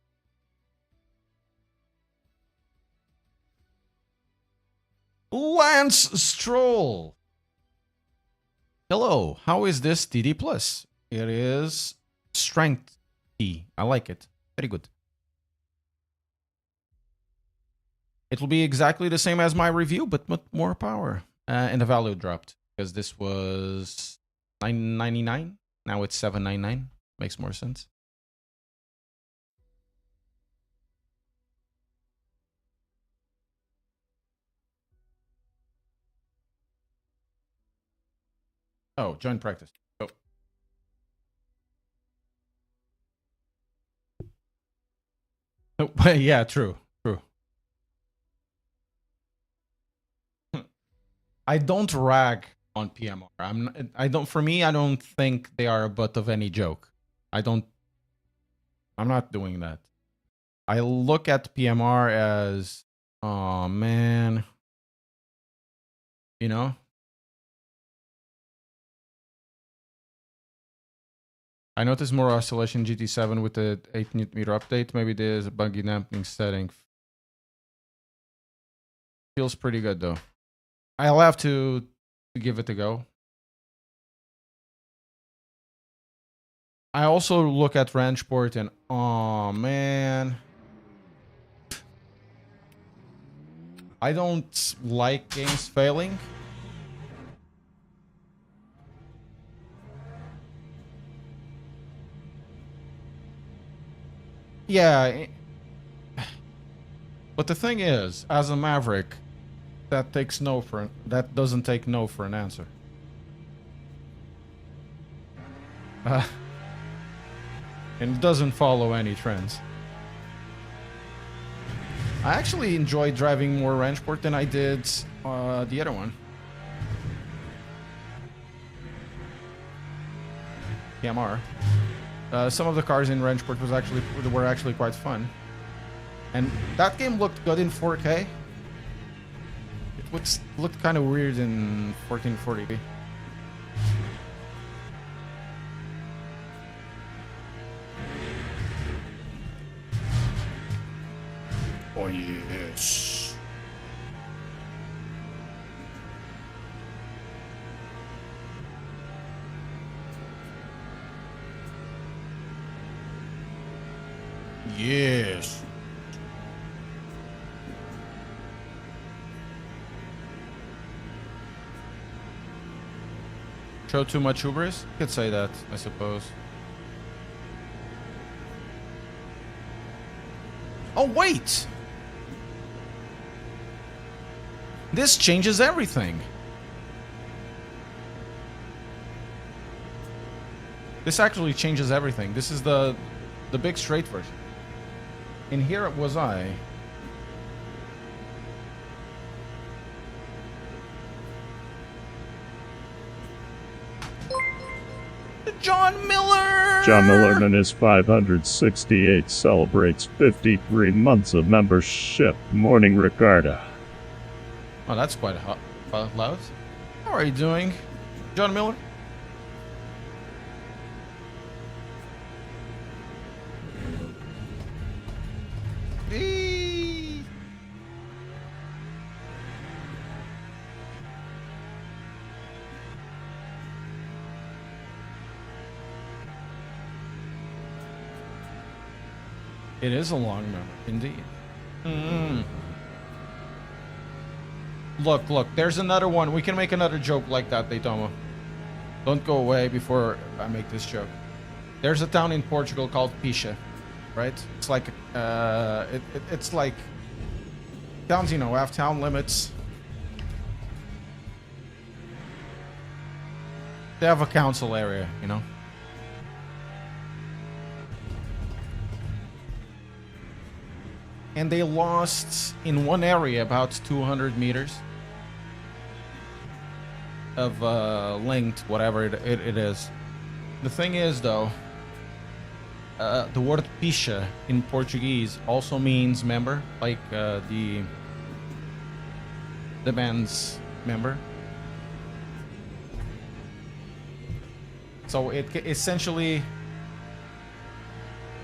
Lance Stroll. Hello, how is this DD Plus? It is strength E. I like it. Very good. It will be exactly the same as my review, but with more power. And the value dropped because this was $999. Now it's $799. Makes more sense. Oh, join practice. Oh. Oh, yeah, true. I don't rag on PMR. For me, I don't think they are a butt of any joke. I'm not doing that. I look at PMR as, oh man, you know? I noticed more oscillation GT7 with the 8 Nm update. Maybe there's a buggy damping setting. Feels pretty good though. I'll have to give it a go. I also look at Ranchport and, oh man. I don't like games failing, Yeah. But the thing is, as a Maverick, that doesn't take no for an answer. And it doesn't follow any trends. I actually enjoyed driving more Ranchport than I did the other one. PMR. Some of the cars in Ranchport were actually quite fun. And that game looked good in 4K. It looked kind of weird in 1440p. Oh yes. Yes. Show too much hubris? You could say that, I suppose. Oh, wait! This changes everything. This actually changes everything. This is the big straight version. And here was I. John Miller! John Miller and his 568 celebrates 53 months of membership. Morning, Ricarda. Oh, that's quite loud. How are you doing, John Miller? Eee. It is a long memory, indeed. Look, there's another one. We can make another joke like that, Daytoma. Don't go away before I make this joke. There's a town in Portugal called Picha, right? It's like, it's like towns, you know, have town limits. They have a council area, you know. And they lost in one area about 200 meters of length, whatever it is. The thing is, though, the word picha in Portuguese also means member, like the band's member. So it essentially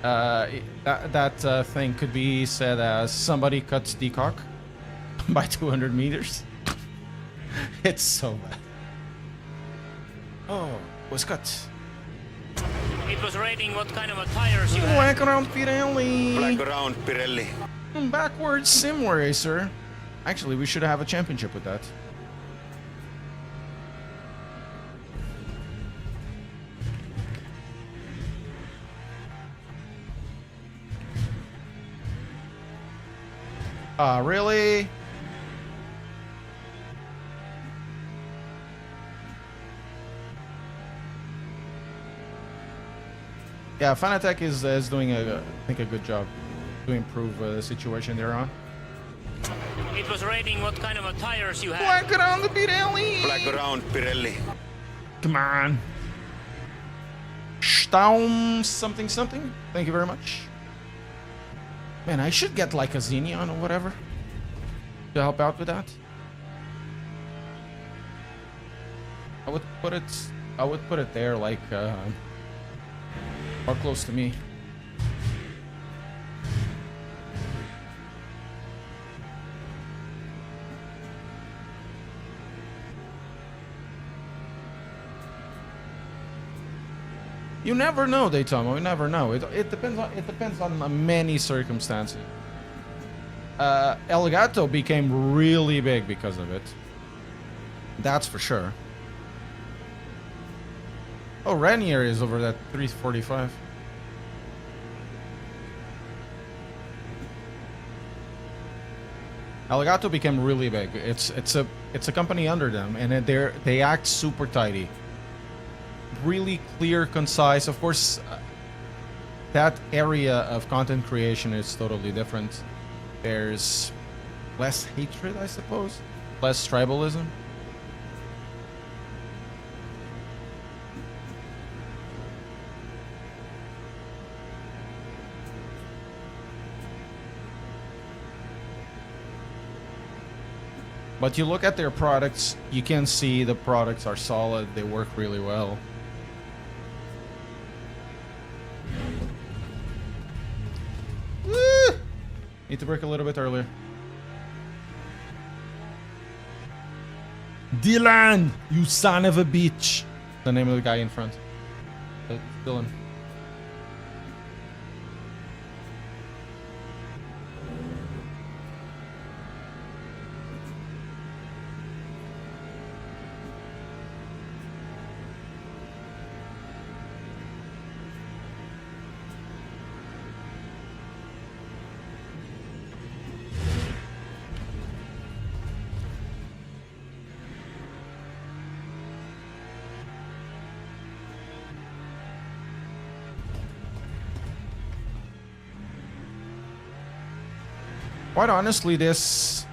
that thing could be said as somebody cuts the cock by 200 meters. It's so bad. Oh, was cut. It was raining what kind of a tires you had. Black around Pirelli. Black around Pirelli. Backwards sim racer. Actually, we should have a championship with that. Really? Yeah, Fanatec is doing I think a good job to improve the situation they're on. It was raining what kind of a tires you had. Black it on the Pirelli. Black around Pirelli. Come on. Staum something. Thank you very much. Man, I should get like a Xenion or whatever to help out with that. I would put it there like or close to me. You never know, Daytona. You never know. It depends on many circumstances. El Gato became really big because of it. That's for sure. Oh, Ranier is over that 345. Allegato became really big. It's a company under them, and they act super tidy, really clear, concise. Of course, that area of content creation is totally different. There's less hatred, I suppose, less tribalism. But you look at their products, you can see the products are solid, they work really well. Woo! Need to brake a little bit earlier. Dylan, you son of a bitch. The name of the guy in front. Dylan. Quite honestly, this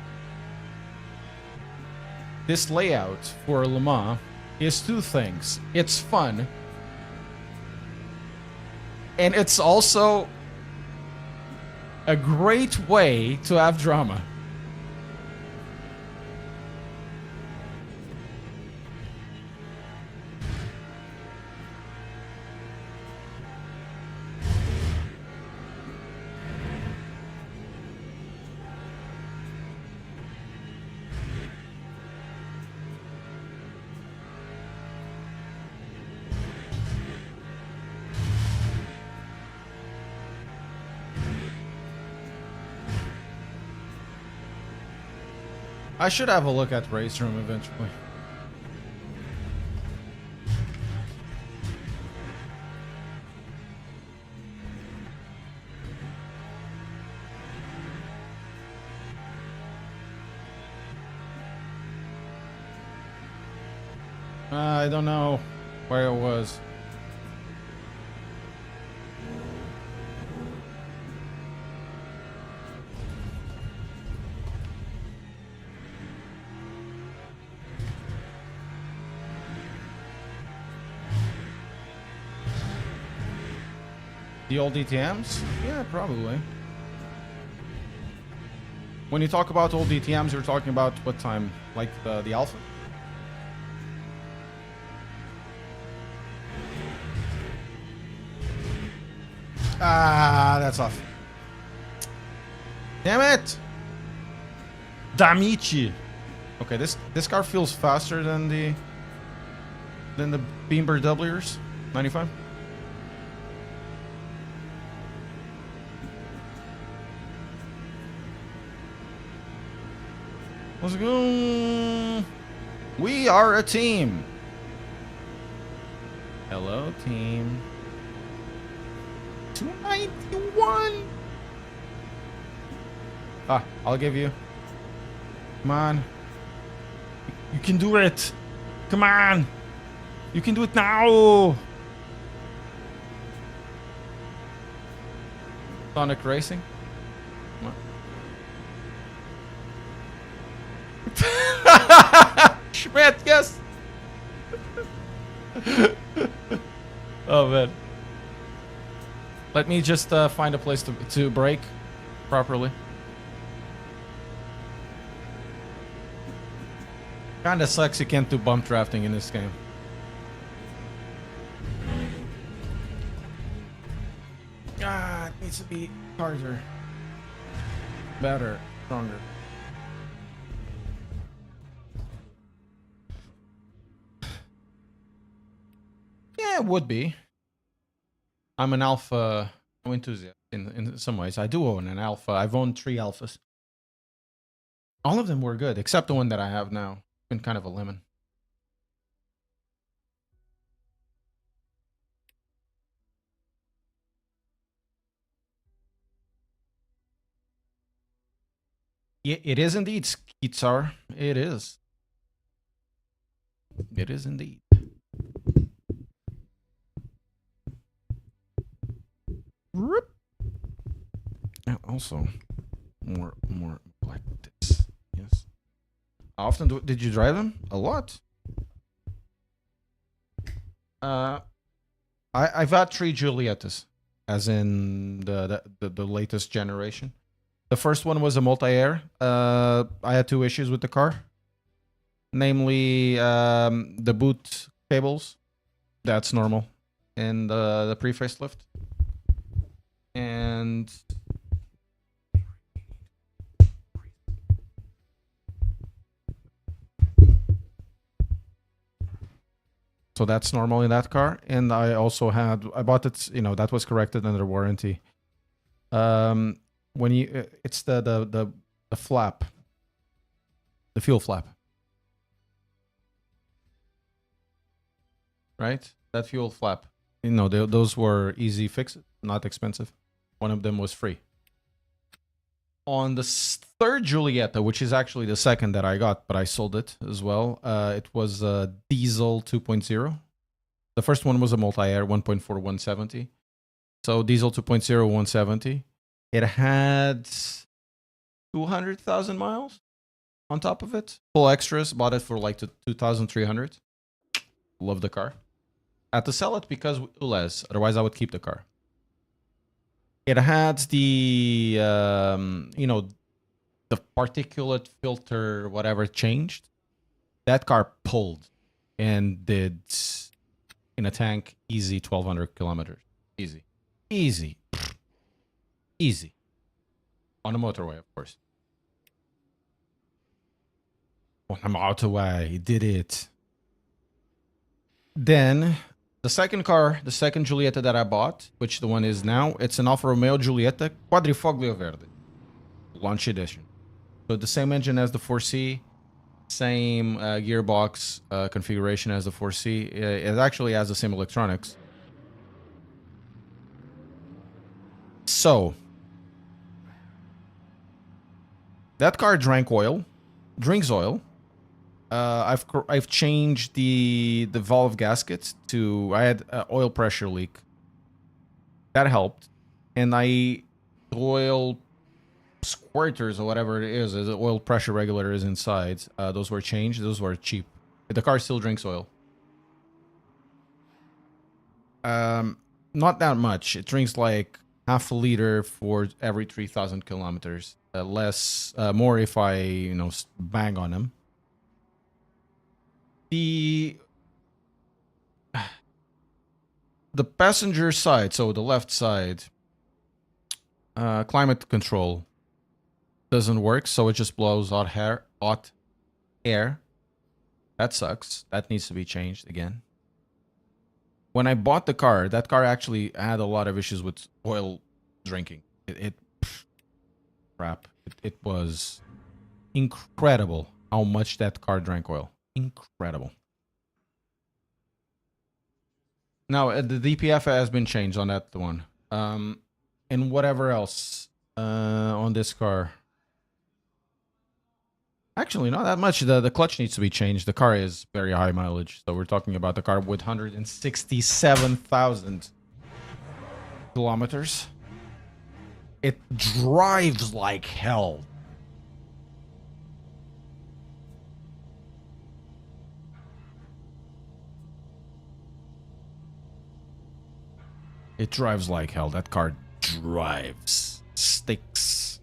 layout for Le Mans is two things. It's fun, and it's also a great way to have drama. I should have a look at Race Room eventually. I don't know where it was. The old DTMs? Yeah, probably. When you talk about old DTMs, you're talking about what time? Like the Alpha? Ah, that's off. Damn it! Damici! Okay, this car feels faster than the Beamer W'ers. 95. Let's go. We are a team. Hello, team. 291. Ah, I'll give you. Come on. You can do it. Come on. You can do it now. Sonic Racing. Come on. Schmidt, yes. Oh man. Let me just find a place to brake properly. Kinda sucks you can't do bump drafting in this game. Ah, it needs to be harder. Better. Stronger. Yeah, it would be. I'm an alpha enthusiast in some ways. I do own an alpha. I've owned 3 alphas. All of them were good, except the one that I have now. It's been kind of a lemon. It is indeed, Skitsar. It is. It is indeed. Rip. And also, more like this. Yes. How often did you drive them? A lot. I've had 3 Giuliettas, as in the latest generation. The first one was a multi-air. I had 2 issues with the car. Namely, the boot cables. That's normal in the pre-facelift. And so that's normal in that car. And I also I bought it, that was corrected under warranty. When it's the flap, the fuel flap, right? That fuel flap, those were easy fixes, not expensive. One of them was free. On the third Giulietta, which is actually the second that I got, but I sold it as well. It was a diesel 2.0. The first one was a multi-air 1.4 170. So diesel 2.0 170. It had 200,000 miles on top of it. Full extras. Bought it for like 2,300. Love the car. Had to sell it because less. Otherwise, I would keep the car. It had the, the particulate filter, whatever, changed. That car pulled and did, in a tank, easy 1,200 kilometers. Easy. Easy. Easy. On a motorway, of course. On a motorway, did it. Then the second car, the second Giulietta that I bought, which the one is now, it's an Alfa Romeo Giulietta Quadrifoglio Verde. Launch edition. So the same engine as the 4C, same gearbox configuration as the 4C. It actually has the same electronics. So that car drinks oil. I've changed the valve gasket to, I had an oil pressure leak. That helped. And the oil squirters or whatever it is, the oil pressure regulator is inside. Those were changed. Those were cheap. The car still drinks oil. Not that much. It drinks like half a liter for every 3,000 kilometers. More if I, bang on them. The passenger side, so the left side, climate control doesn't work, so it just blows hot air. That sucks. That needs to be changed again. When I bought the car, that car actually had a lot of issues with oil drinking. Crap. It was incredible how much that car drank oil. Incredible. Now, the DPF has been changed on that one. And whatever else on this car. Actually, not that much. The clutch needs to be changed. The car is very high mileage. So we're talking about the car with 167,000 kilometers. It drives like hell. It drives like hell. That car drives. Sticks.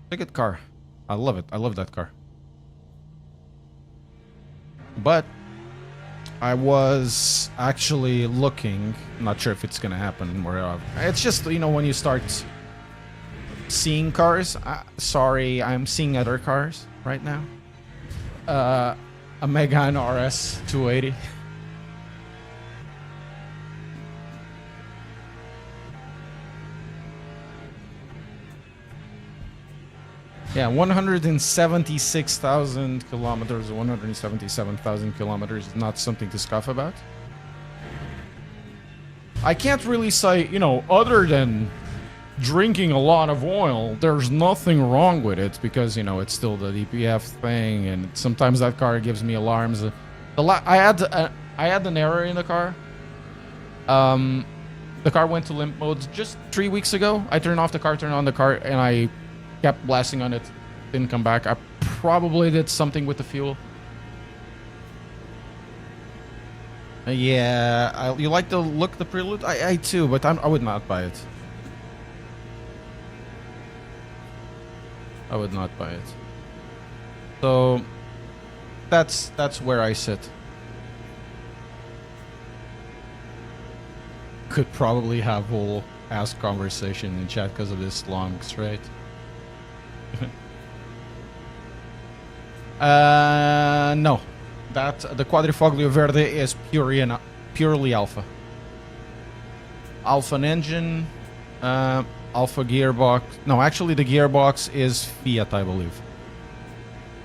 Look at the car. I love it. I love that car. But I was actually looking. I'm not sure if it's going to happen. It's just, when you start seeing cars. Sorry, I'm seeing other cars right now. A Megane RS 280. Yeah, 176,000 kilometers, 177,000 kilometers is not something to scoff about. I can't really say, other than drinking a lot of oil. There's nothing wrong with it because, you know, it's still the DPF thing, and sometimes that car gives me alarms. I had an error in the car. The car went to limp mode just 3 weeks ago. I turned off the car, turned on the car, and I kept blasting on it. Didn't come back. I probably did something with the fuel. Yeah, you like the look, the Prelude? I too, but I would not buy it. I would not buy it. So that's where I sit. Could probably have whole ass conversation in chat because of this long straight. No. That the Quadrifoglio Verde is purely alpha. Alpha engine, alpha gearbox. No, actually the gearbox is Fiat, I believe.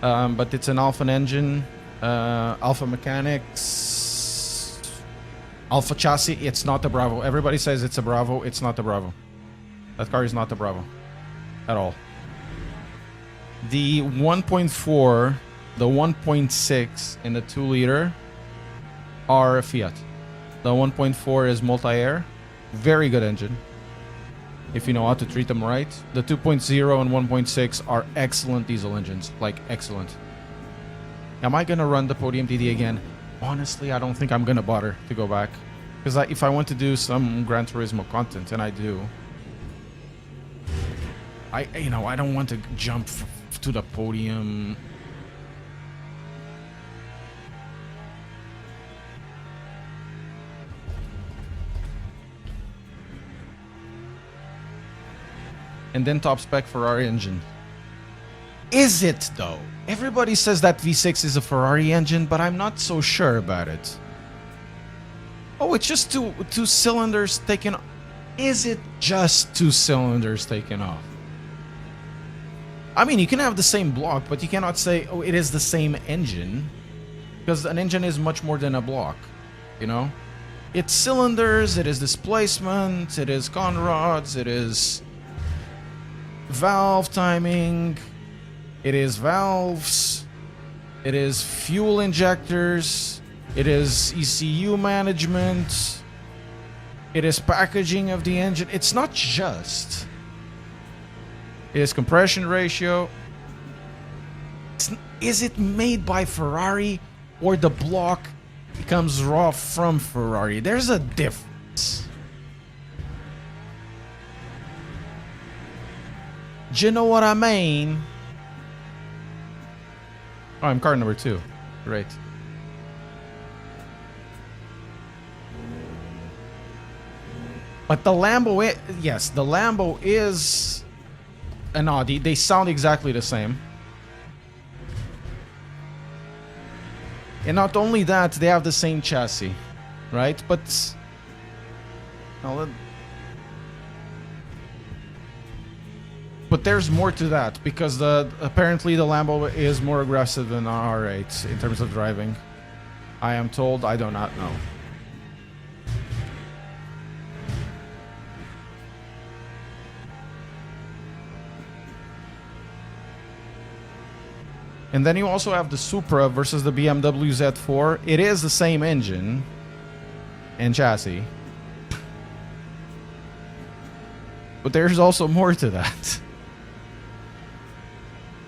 But it's an alpha engine, alpha mechanics, alpha chassis. It's not the Bravo. Everybody says it's a Bravo. It's not the Bravo. That car is not the Bravo at all. The 1.4, the 1.6, and the 2-liter are Fiat. The 1.4 is multi-air. Very good engine, if you know how to treat them right. The 2.0 and 1.6 are excellent diesel engines. Like, excellent. Am I going to run the Podium DD again? Honestly, I don't think I'm going to bother to go back. Because if I want to do some Gran Turismo content, and I do, I don't want to jump to the podium. And then top spec Ferrari engine. Is it though? Everybody says that V6 is a Ferrari engine, but I'm not so sure about it. Oh, it's just two cylinders taken off. Is it just 2 cylinders taken off? I mean, you can have the same block, but you cannot say, oh, it is the same engine. Because an engine is much more than a block, you know? It's cylinders, it is displacement, it is conrods, it is valve timing, it is valves, it is fuel injectors, it is ECU management, it is packaging of the engine. It's not just. It is compression ratio. Is it made by Ferrari or the block becomes raw from Ferrari? There's a difference. Do you know what I mean? Oh, I'm car number 2. Great. But the Lambo, yes, the Lambo is an Audi. They sound exactly the same. And not only that, they have the same chassis, right? But there's more to that, because apparently the Lambo is more aggressive than R8 in terms of driving. I am told. I do not know. And then you also have the Supra versus the BMW Z4. It is the same engine and chassis, but there's also more to that.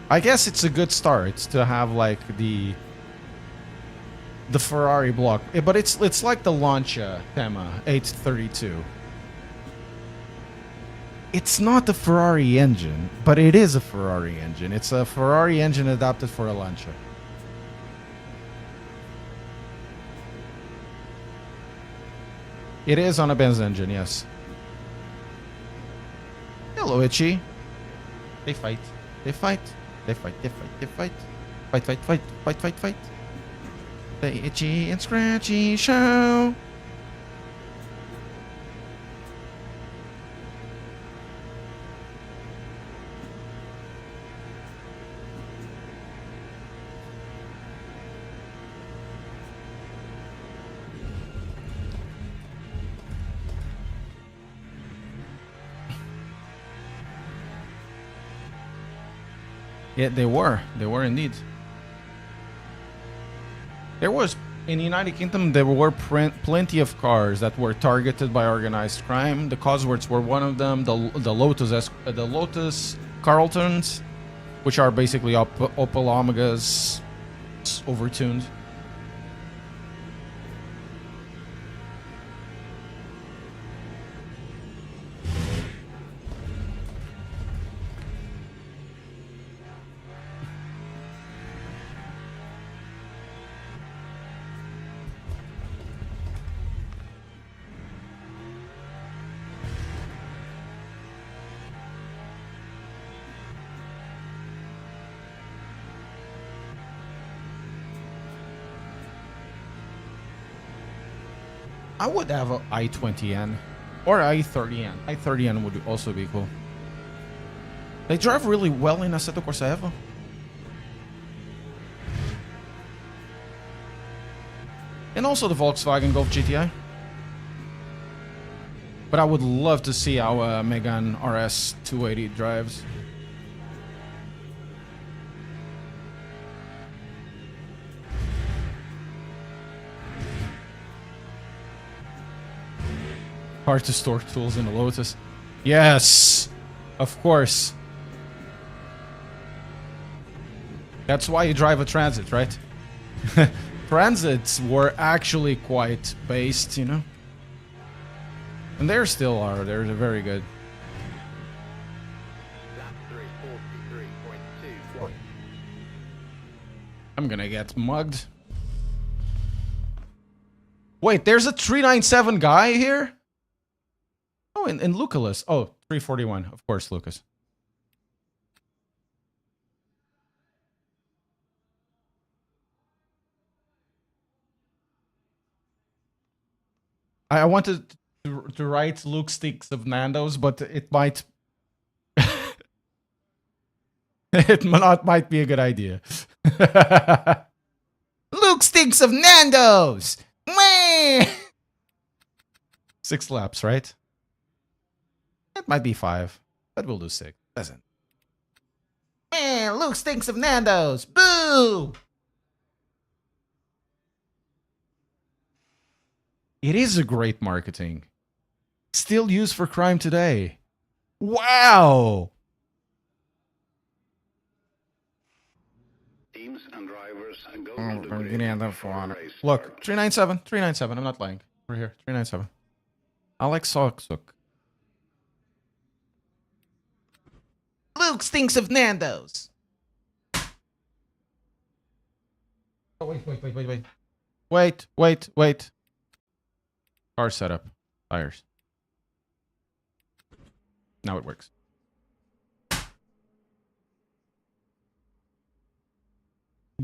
I guess it's a good start to have like the Ferrari block, but it's like the Lancia Tema 832. It's not the Ferrari engine, but it is a Ferrari engine. It's a Ferrari engine adapted for a Lancia. It is on a Benz engine, yes. Hello, Itchy. They fight. They fight. They fight. They fight. They fight. Fight, fight, fight, fight, fight, fight. The Itchy and Scratchy Show. Yeah, they were. They were indeed. There was, in the United Kingdom, there were plenty of cars that were targeted by organized crime. The Cosworths were one of them. The Lotus Carltons, which are basically Opel Omegas overtuned. I would have a i20N or i30N. i30N would also be cool. They drive really well in Assetto Corsa Evo. And also the Volkswagen Golf GTI. But I would love to see how Megane RS 280 drives. Hard to store tools in the Lotus. Yes, of course. That's why you drive a Transit, right? Transits were actually quite based, you know? And they still are. They're very good. Lap 3, 43.2. I'm gonna get mugged. Wait, there's a 397 guy here? Oh, and Lucas. Oh, 341. Of course, Lucas. I wanted to write Luke Sticks of Nando's, but it might... might be a good idea. Luke Sticks of Nando's! Meh! 6 laps, right? It might be 5, but we'll do 6. Doesn't. Man, Luke stinks of Nando's. Boo! It is a great marketing. Still used for crime today. Wow! Teams and drivers go Oh, to the I'm grid getting that before for the race Look, starts. 397. 397. I'm not lying. We're here. 397. Alex Soksuk. Luke stinks of Nando's. Oh, wait. Car setup. Tires. Now it works.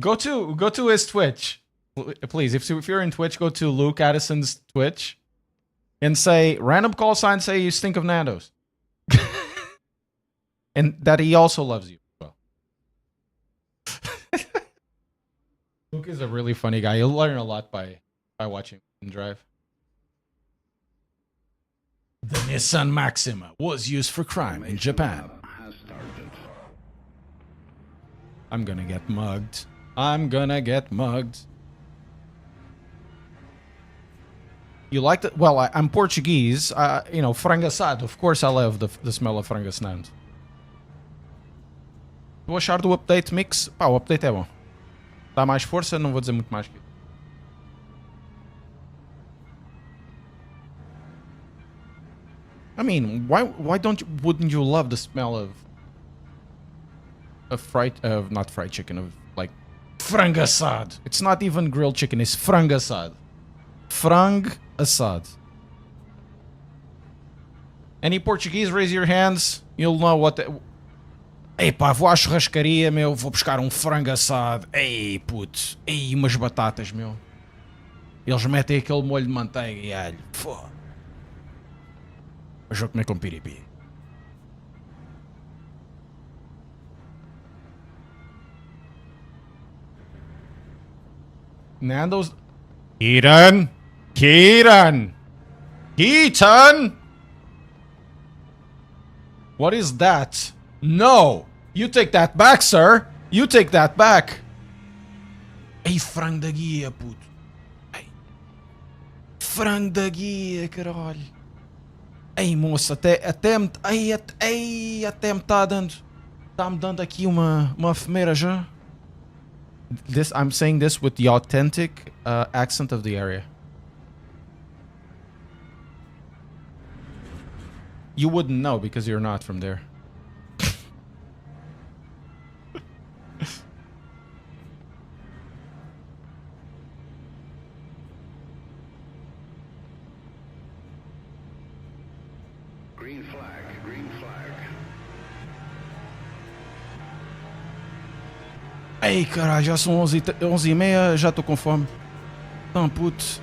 Go to his Twitch. Please, if you're in Twitch, go to Luke Addison's Twitch and say, random call sign, say you stink of Nando's. And that he also loves you. Well, Luke is a really funny guy. You'll learn a lot by watching him drive. The Nissan Maxima was used for crime in Japan. Has started. I'm gonna get mugged. I'm gonna get mugged. You like that? Well, I'm Portuguese. You know, frango assado. Of course, I love the smell of frango assado. Vou achar do update mix. Pá, o update é bom. Dá mais força, não vou dizer muito mais que isso. I mean, wouldn't you love the smell of not fried chicken, of like frango assado? It's not even grilled chicken, it's frango assado. Frango assado. Any Portuguese, raise your hands. You'll know what the... Ei pá, vou à churrascaria, meu, vou buscar um frango assado. Ei, puto. Ei, umas batatas, meu. Eles metem aquele molho de manteiga e alho. Foda. Hoje vou comer com piripi. Nando's... Keaton! What is that? No! You take that back, sir. You take that back. Ei, frango da guia, puto. Ei. Frango da guia, caralho. Ei, moça, até me... até me tá dando... Tá-me dando aqui uma efemera já. I'm saying this with the authentic accent of the area. You wouldn't know because you're not from there. Green flag, green flag. Ei, caralho, já são 11h30, já estou com fome. Então, puto.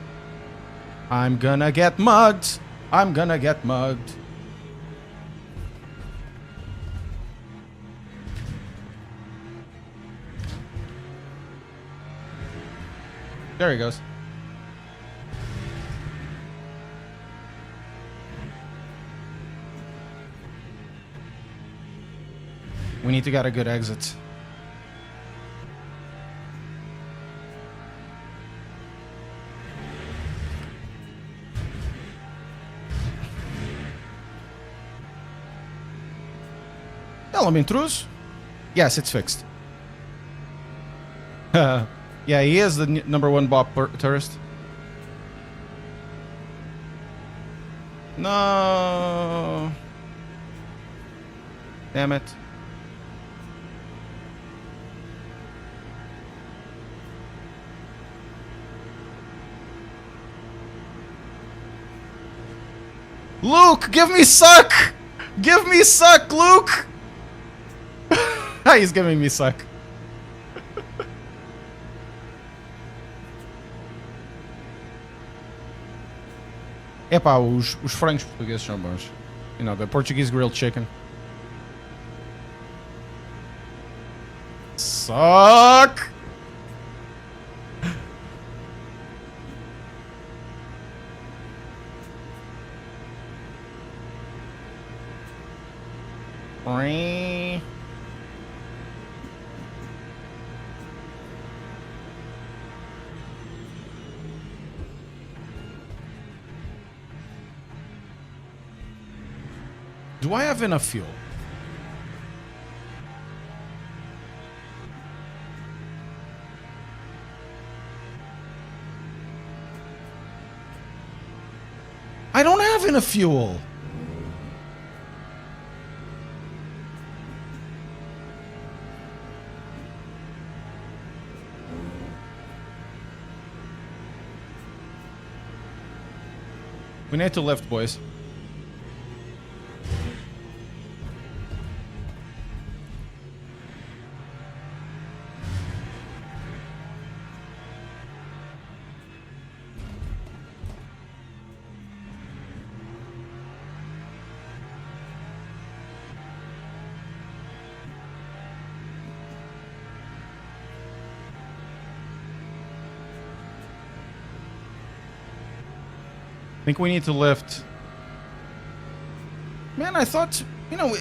I'm gonna get mugged. I'm gonna get mugged. There he goes. We need to get a good exit. Hello, intruso. Yes, it's fixed. Yeah, he is the #1 bot tourist. No. Damn it. Luke, give me suck! Give me suck, Luke! He's giving me suck. Epá, os frangos portugueses são bons. You know, the Portuguese grilled chicken. Suck! Do I have enough fuel? I don't have enough fuel. We need to lift, boys. I think we need to lift. Man, I thought, you know,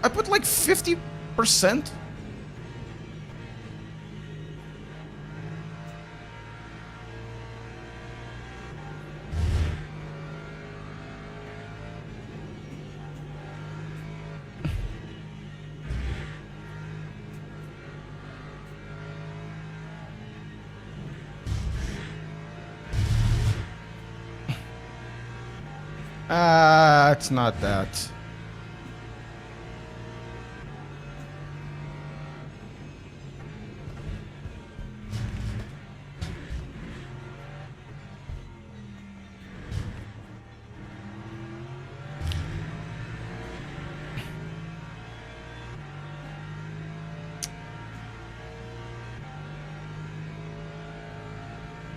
I put like 50%. It's not that.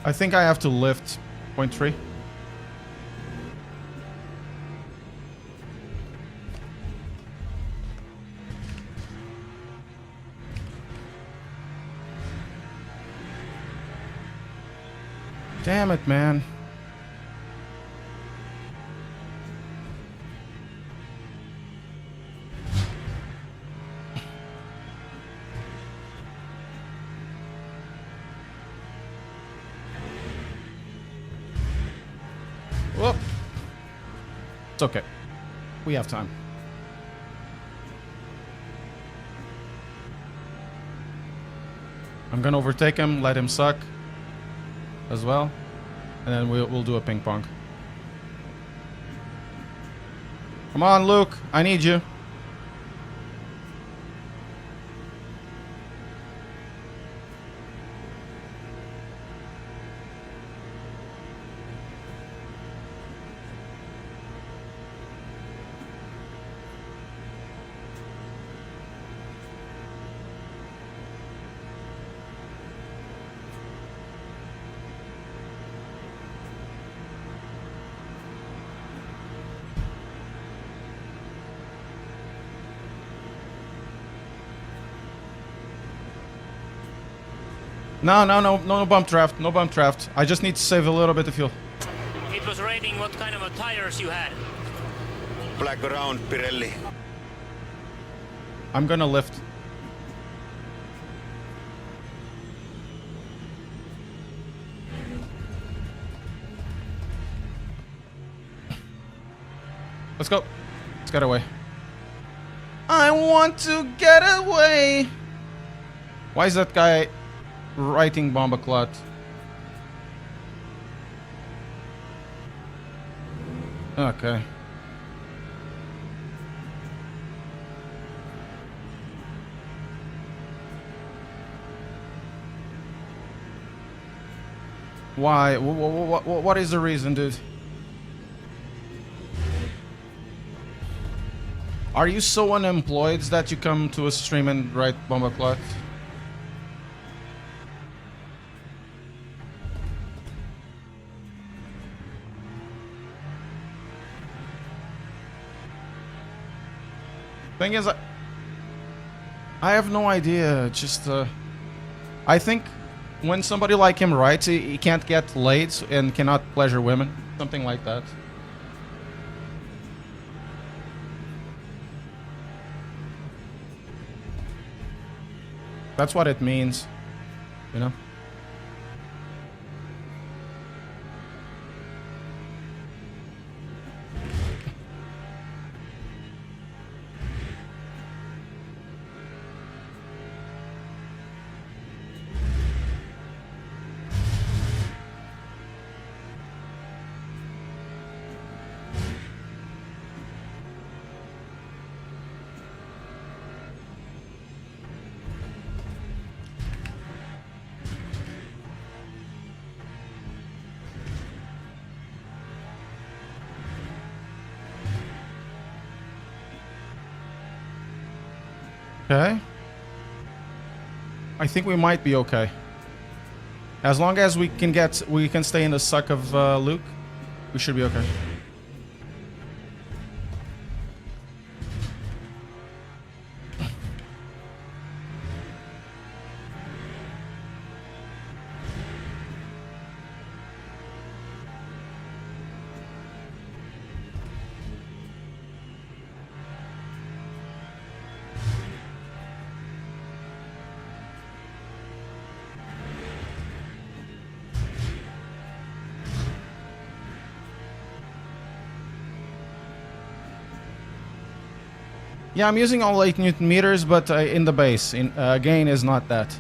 I think I have to lift 0.3. Damn it, man. It's okay. We have time. I'm gonna overtake him, let him suck as well, and then we'll do a ping pong. Come on, Luke, I need you. No bump draft, no bump draft. I just need to save a little bit of fuel. It was raining. What kind of tires you had? Black around Pirelli. I'm gonna lift. Let's go. Let's get away. I want to get away. Why is that guy writing bomba clot? Okay. Why? What is the reason, dude? Are you so unemployed that you come to a stream and write bomba clot? Thing is, I have no idea. Just, I think when somebody like him writes, he can't get laid and cannot pleasure women. Something like that. That's what it means, you know? Okay. I think we might be okay. As long as we can stay in the suck of Luke, we should be okay. Yeah, I'm using all 8 Newton meters, but in the base. Gain is not that.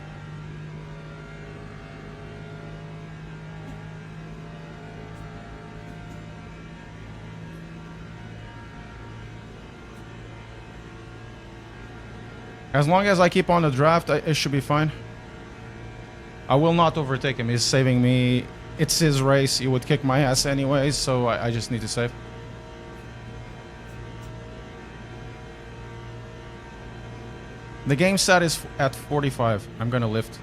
As long as I keep on the draft, it should be fine. I will not overtake him. He's saving me. It's his race. He would kick my ass anyways, so I just need to save. The game set is at 45. I'm gonna lift.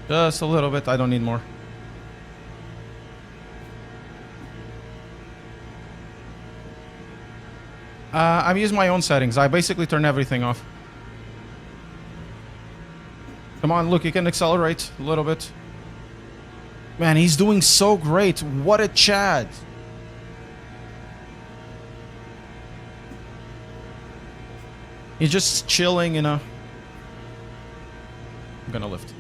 Just a little bit. I don't need more. I'm using my own settings. I basically turn everything off. Come on, look, you can accelerate a little bit. Man, he's doing so great. What a Chad. He's just chilling, you know. I'm gonna lift.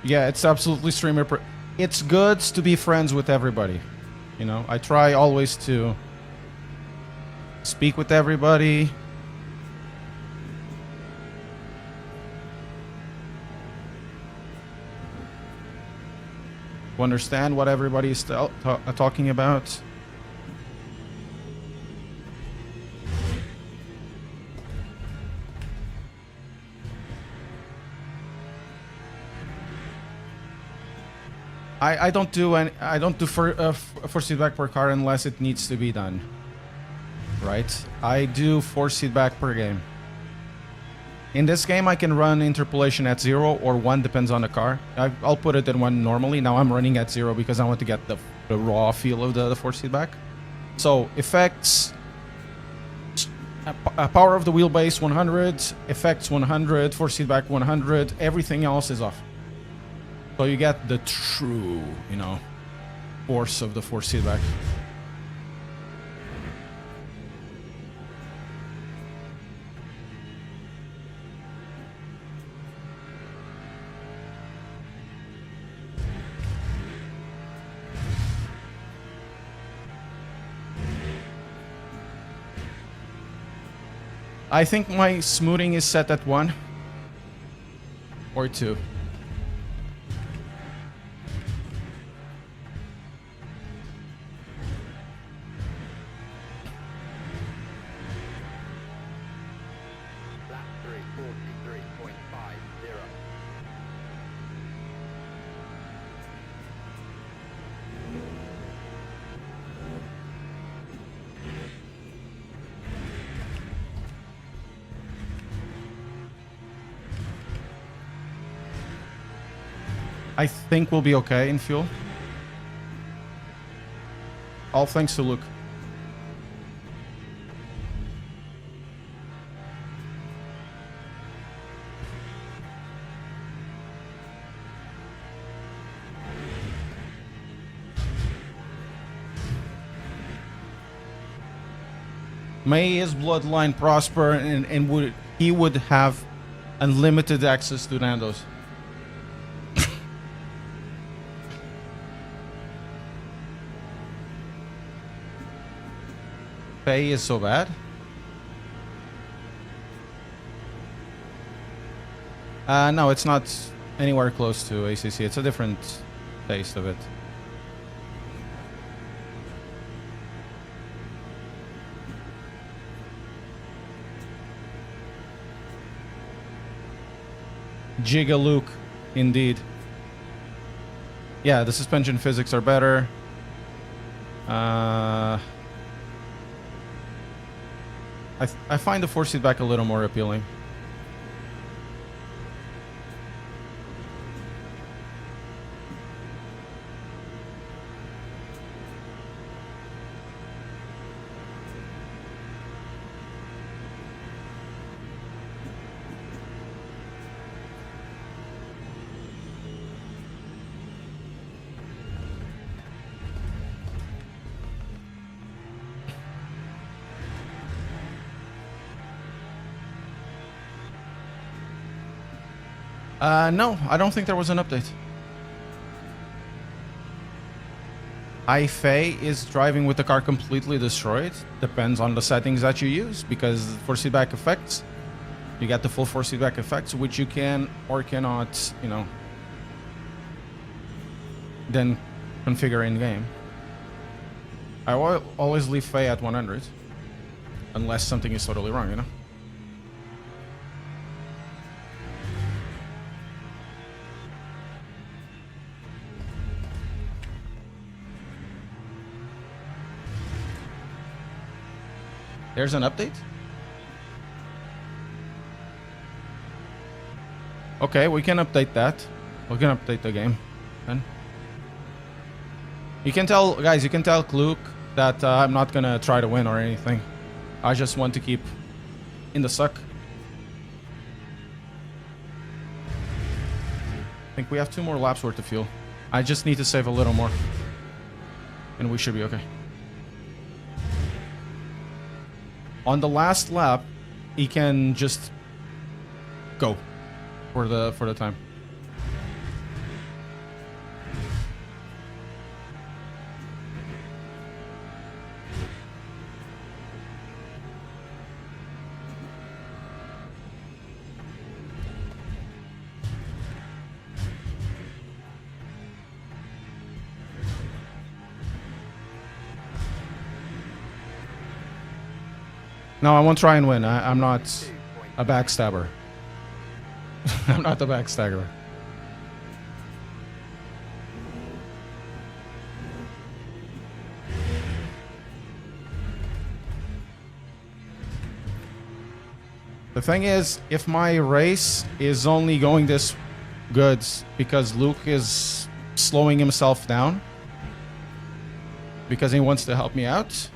Yeah, it's absolutely streamer. It's good to be friends with everybody. You know, I try always to speak with everybody. To understand what everybody is talking about. I don't do any. I don't do force feedback per car unless it needs to be done. Right? I do force feedback per game. In this game, I can run interpolation at 0 or 1, depends on the car. I'll put it at 1 normally. Now I'm running at 0 because I want to get the raw feel of the force feedback. So effects, power of the wheelbase 100, effects 100, force feedback 100. Everything else is off. So you get the true, you know, force of the force feedback. I think my smoothing is set at 1 or 2. Lap 343.50. I think we'll be okay in fuel. All thanks to Luke. May his bloodline prosper and he would have unlimited access to Nando's. Pay is so bad. No, it's not anywhere close to ACC. It's a different taste of it. Giga Luke, indeed. Yeah, the suspension physics are better. I find the force feedback a little more appealing. No, I don't think there was an update. Ifei is driving with the car completely destroyed. Depends on the settings that you use, because force feedback effects, you get the full force feedback effects, which you can or cannot, you know, then configure in game. I always leave Fei at 100, unless something is totally wrong, you know. There's an update? Okay, we can update that. We can update the game then. You can tell, guys, you can tell Luke that I'm not gonna try to win or anything. I just want to keep in the suck. I think we have 2 more laps worth of fuel. I just need to save a little more. And we should be okay. On the last lap, he can just go for the time. No, I won't try and win. I'm not a backstabber. I'm not the backstabber. The thing is, if my race is only going this good because Luke is slowing himself down because he wants to help me out,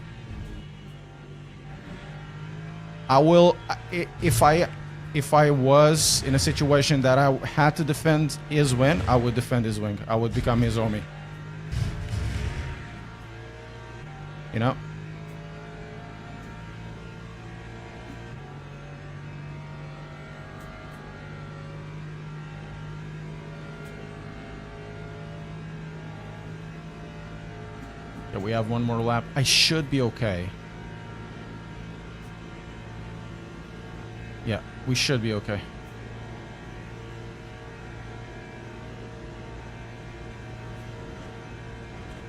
I will, if I was in a situation that I had to defend his win, I would defend his win. I would become his homie. You know? Yeah, we have one more lap. I should be okay. Yeah, we should be okay.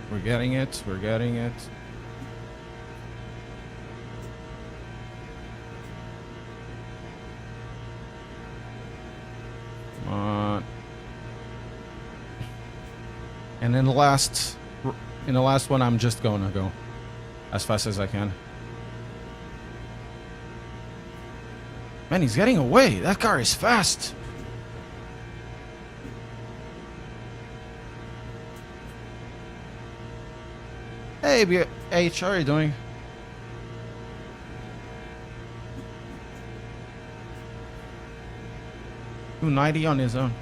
We're getting it. We're getting it. Come on. And in the last one, I'm just gonna go as fast as I can. Man, he's getting away. That car is fast. Hey, BH, how are you doing? $290 on his own.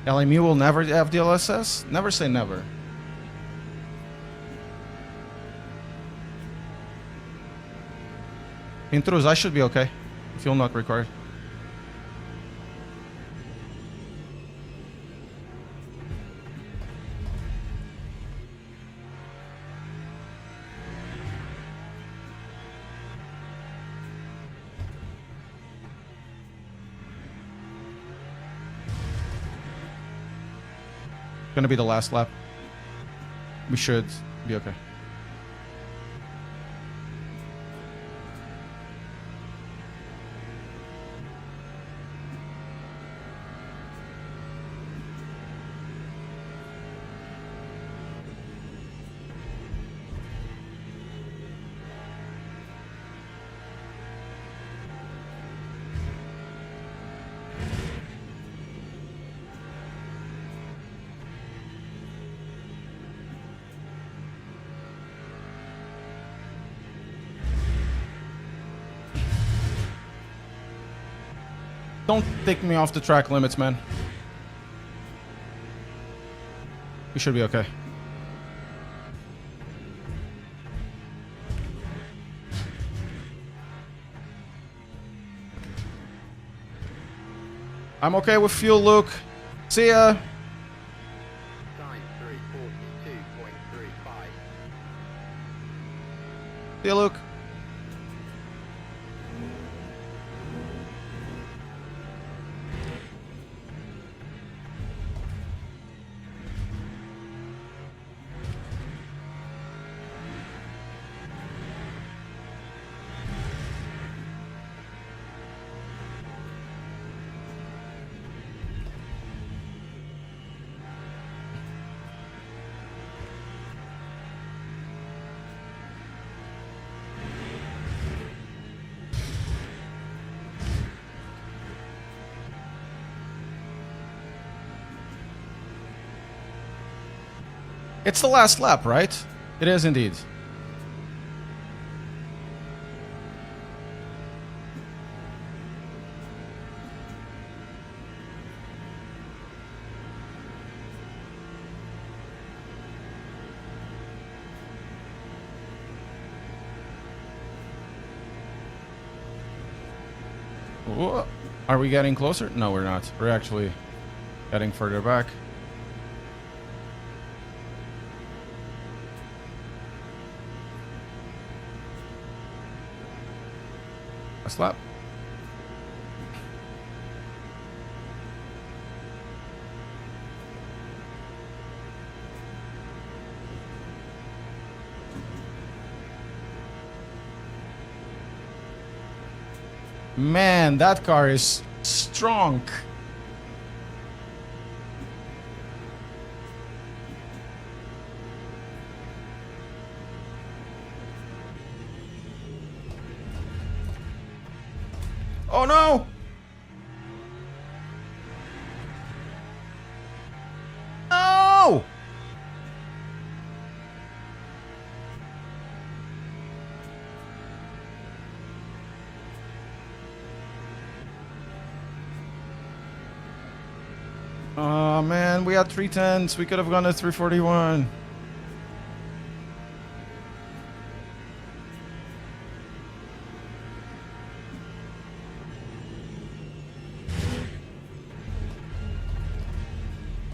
LMU will never have DLSS? Never say never. Intros, I should be okay. Fuel not required. Gonna be the last lap. We should be okay. Don't take me off the track limits, man. We should be okay. I'm okay with fuel, Luke. See ya. Time 342.35. See ya, Luke. It's the last lap, right? It is indeed. Whoa. Are we getting closer? No, we're not. We're actually getting further back. Last lap. Man, that car is strong. Oh no! No! Oh man, we had 310s. We could have gone to 341.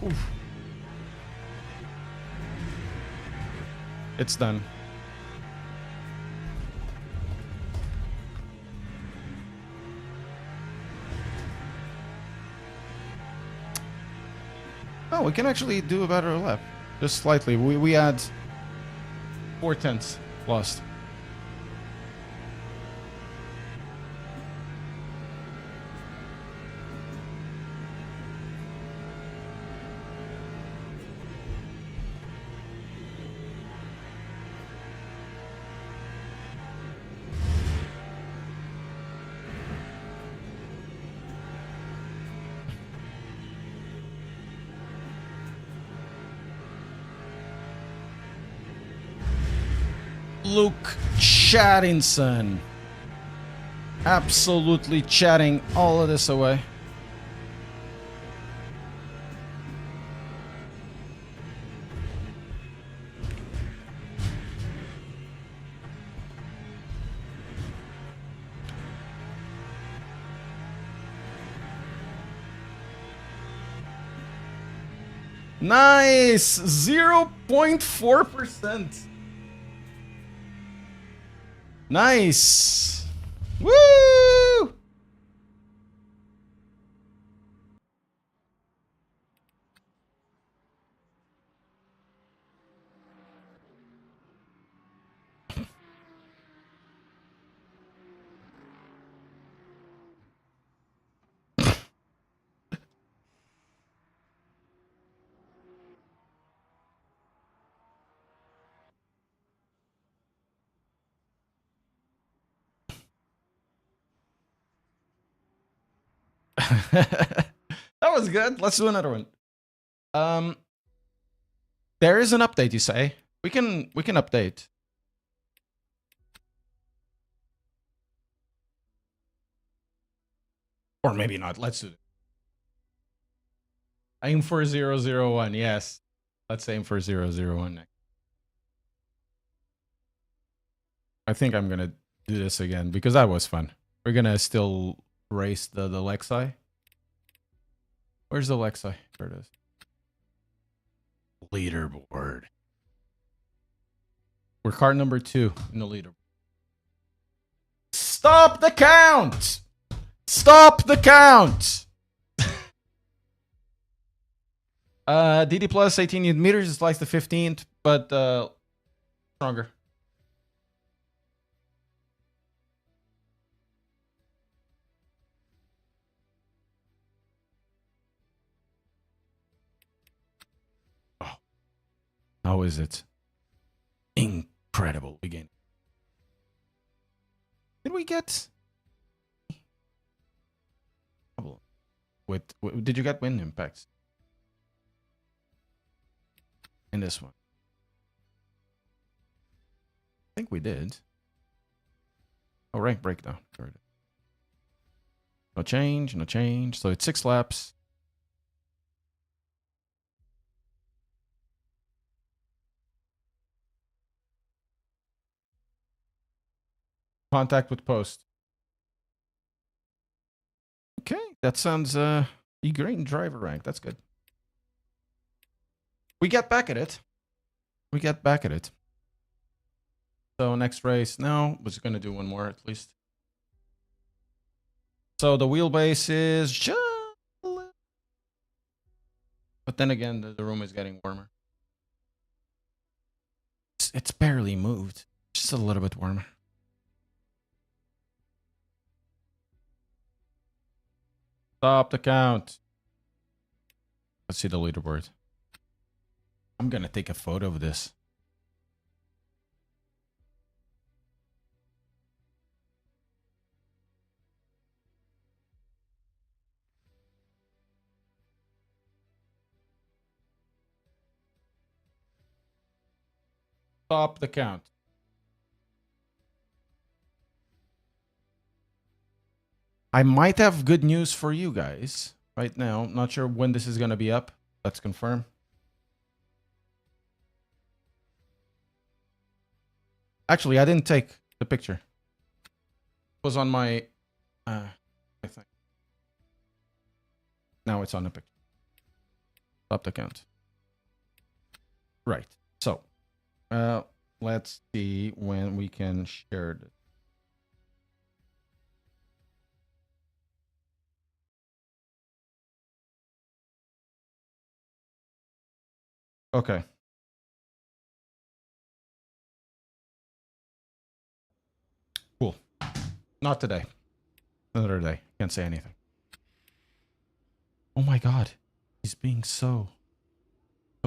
Oof. It's done. Oh, we can actually do a better lap. Just slightly. We had 4/10 lost. Luke Chattinson. Absolutely chatting all of this away. Nice! 0.4%. Nice! Woo! That was good. Let's do another one. There is an update, you say? We can update. Or maybe not. Let's do it. Aim for 001. Yes. Let's aim for 001 next. I think I'm gonna do this again because that was fun. We're gonna still race the Lexi. Where's the Lexi? There it is. Leaderboard. We're car number 2 in the leaderboard. Stop the count! Stop the count! DD plus 18 Newton meters is like the 15th, but stronger. Oh, how is it? Incredible again. Did we get did you get wind impacts in this one? I think we did. Oh, rank breakdown. No change, no change. So it's 6 laps. Contact with post. Okay, that sounds E-green driver rank. That's good. We get back at it. We get back at it. So next race, no, was gonna do one more at least. So the wheelbase is just a little... But then again, the room is getting warmer. It's barely moved. Just a little bit warmer. Stop the count. Let's see the leaderboard. I'm gonna take a photo of this. Stop the count. I might have good news for you guys right now. Not sure when this is going to be up. Let's confirm. Actually, I didn't take the picture. It was on my... I think. Now it's on the picture. Stop the count. Right. So, let's see when we can share this. Okay. Cool. Not today. Another day. Can't say anything. Oh my god. He's being so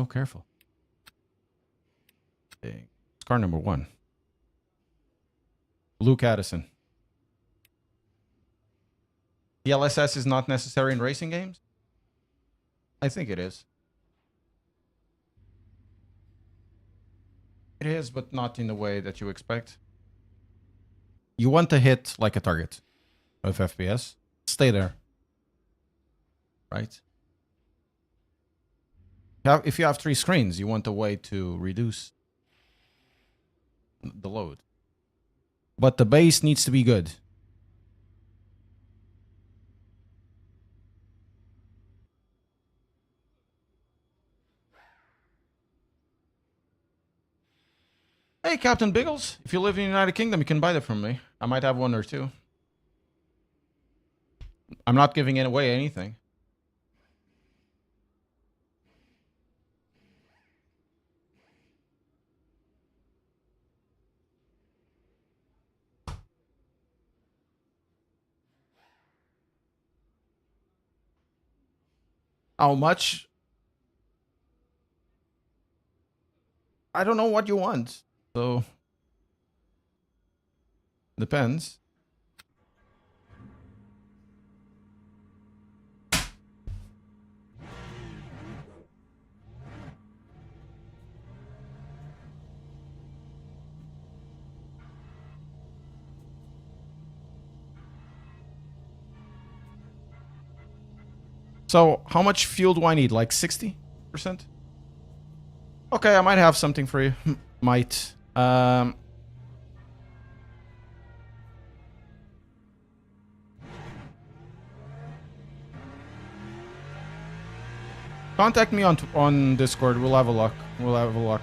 careful. Dang. It's car number 1. Luke Addison. The LSS is not necessary in racing games? I think it is. It is, but not in the way that you expect. You want to hit like a target of FPS. Stay there. Right? If you have 3 screens, you want a way to reduce the load. But the base needs to be good. Hey, Captain Biggles. If you live in the United Kingdom, you can buy that from me. I might have 1 or 2. I'm not giving away anything. How much? I don't know what you want. So, depends. So, how much fuel do I need? Like 60%? Okay, I might have something for you. Might. Contact me on Discord. We'll have a look. We'll have a look.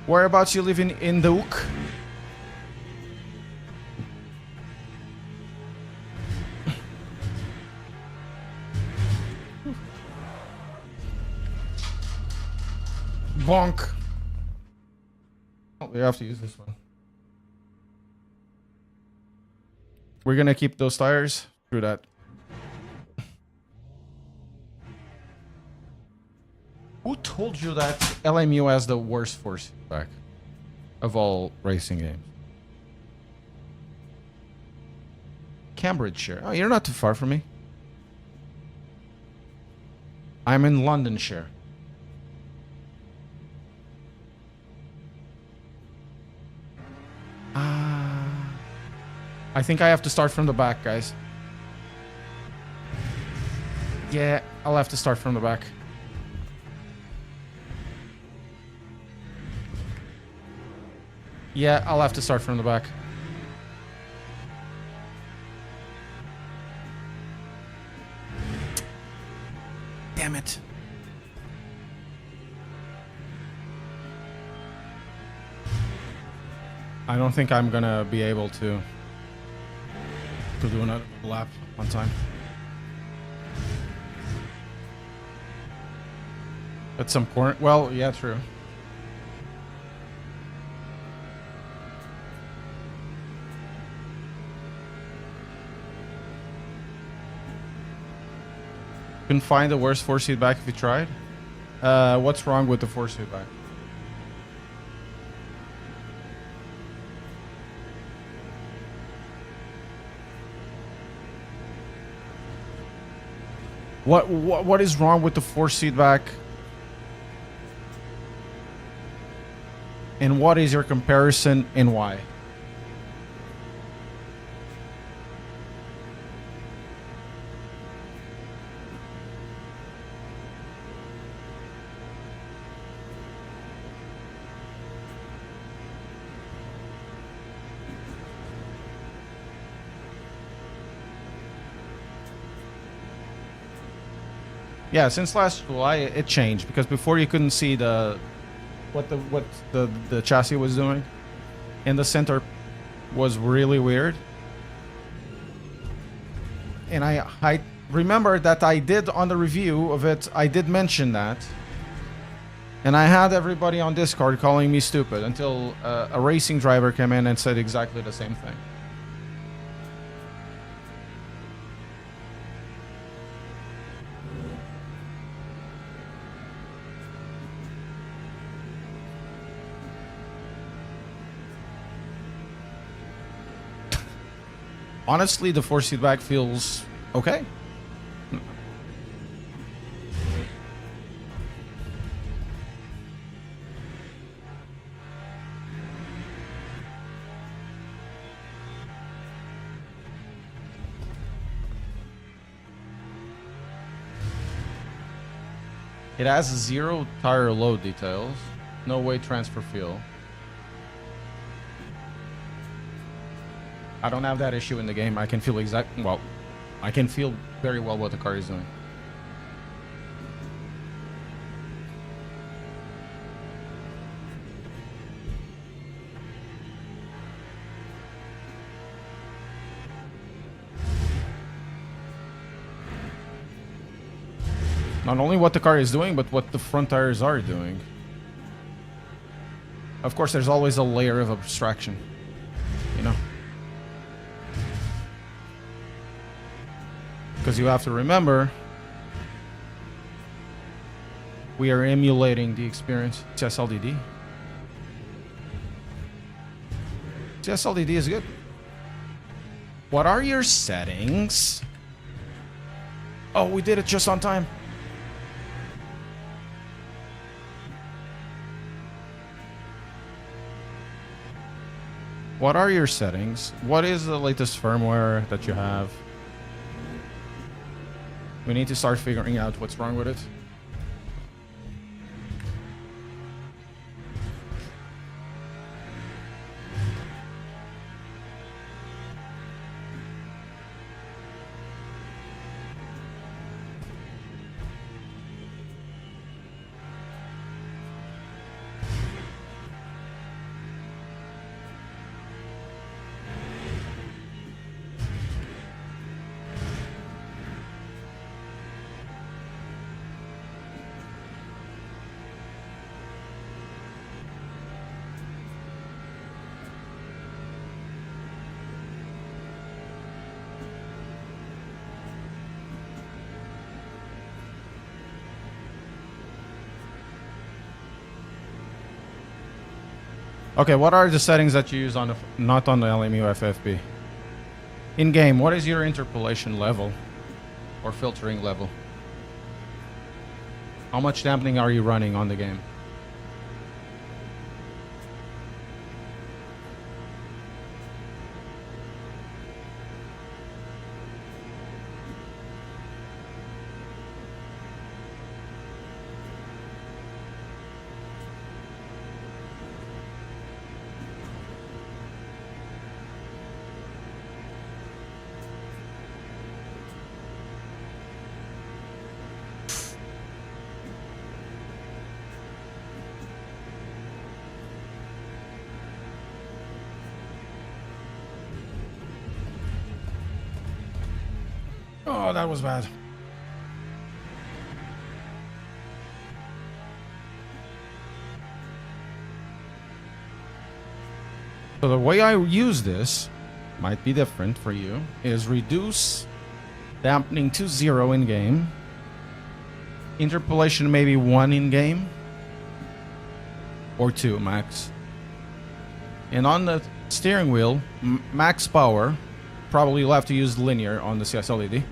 Whereabouts you live in the Hook? Bonk. Oh, we have to use this one. We're gonna keep those tires. Screw that. Who told you that LMU has the worst force feedback of all racing games? Cambridgeshire. Oh, you're not too far from me. I'm in Londonshire. I think I have to start from the back, guys. Yeah, I'll have to start from the back. Yeah, I'll have to start from the back. damn it. I don't think I'm gonna be able to do another lap on time. At some point, well, yeah, true. Couldn't find the worst force feedback if you tried. What's wrong with the force feedback? What is wrong with the force feedback? And what is your comparison and why? Yeah, since last July it changed because before you couldn't see what the chassis was doing, and the center was really weird. And I remember that I did on the review of it, I did mention that, and I had everybody on Discord calling me stupid until a racing driver came in and said exactly the same thing. Honestly, the force feedback feels okay. It has 0 tire load details, no weight transfer fuel. I don't have that issue in the game. I can feel I can feel very well what the car is doing. Not only what the car is doing, but what the front tires are doing. Of course, there's always a layer of abstraction, you know? Because you have to remember, we are emulating the experience. CSLDD. CSLDD is good. What are your settings? Oh, we did it just on time. What are your settings? What is the latest firmware that you have? We need to start figuring out what's wrong with it. Okay, what are the settings that you use on the not on the LMU FFP? In game, what is your interpolation level or filtering level? How much dampening are you running on the game? Oh, that was bad. So the way I use this might be different for you, is reduce dampening to 0 in game, interpolation maybe 1 in game, or 2 max. And on the steering wheel, max power, probably you'll have to use linear on the CS LED.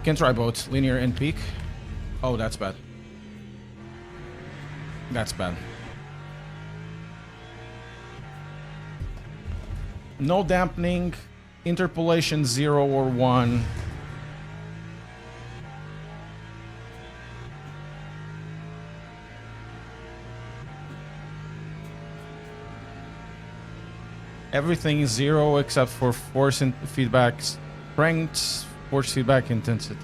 Can try both, linear and peak. Oh, that's bad. That's bad. No dampening, interpolation 0 or 1. Everything is 0 except for force and feedback strength, force feedback intensity.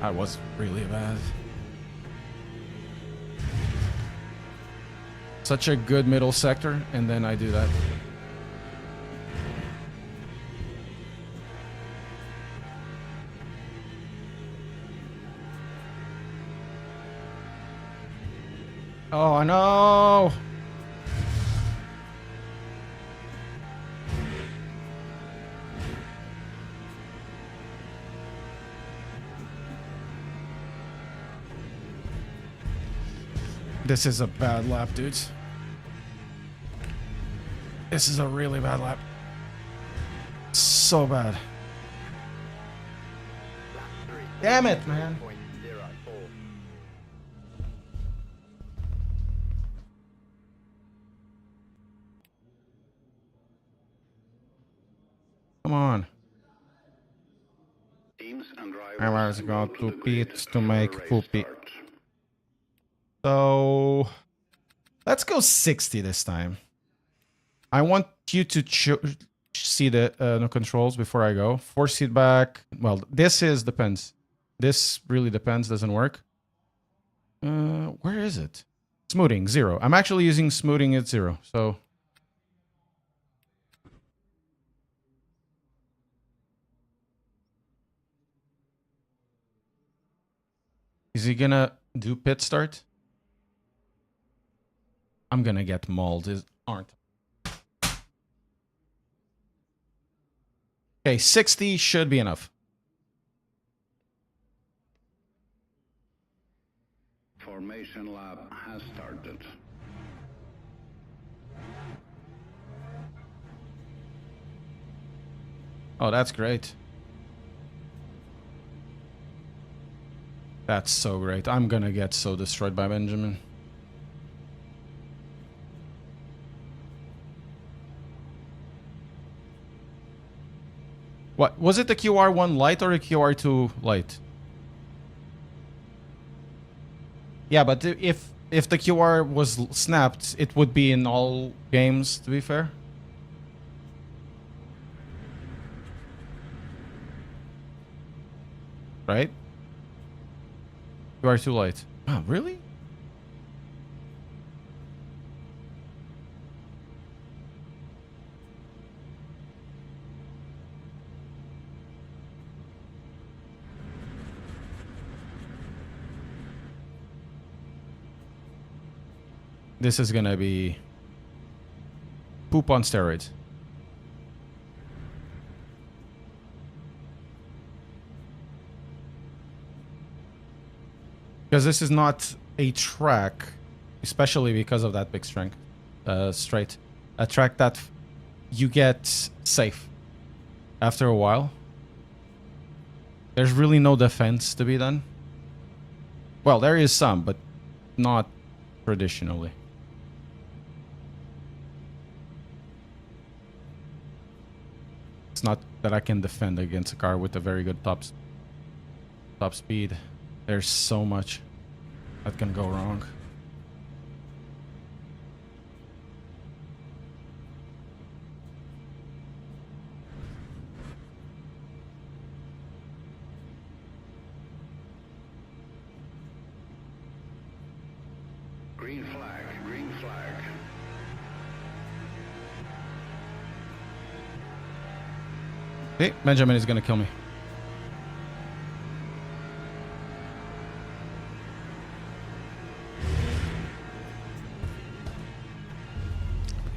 That was really bad. Such a good middle sector, and then I do that. Oh no! This is a bad lap, dudes. This is a really bad lap. So bad. Damn it, man. Come on. Teams and drivers I was going will to the grid pit to for make race poopy. start. So let's go 60 this time. I want you to see the no controls before I go. Force feedback. Well, this depends. This really depends. Doesn't work. Where is it? Smoothing 0. I'm actually using smoothing at 0. So is he gonna do pit start? I'm gonna get mauled, aren't I? Okay, 60 should be enough. Formation lap has started. Oh, that's great. That's so great. I'm gonna get so destroyed by Benjamin. What was it, the QR1 light or the QR2 light? Yeah, but if the QR was snapped, it would be in all games, to be fair. Right? QR2 light. Oh, really? This is gonna be poop on steroids. Because this is not a track, especially because of that big strength, straight. A track that you get safe after a while. There's really no defense to be done. Well, there is some, but not traditionally. It's not that I can defend against a car with a very good top speed. There's so much that can go wrong. Green flag, green flag. See, Benjamin is gonna kill me.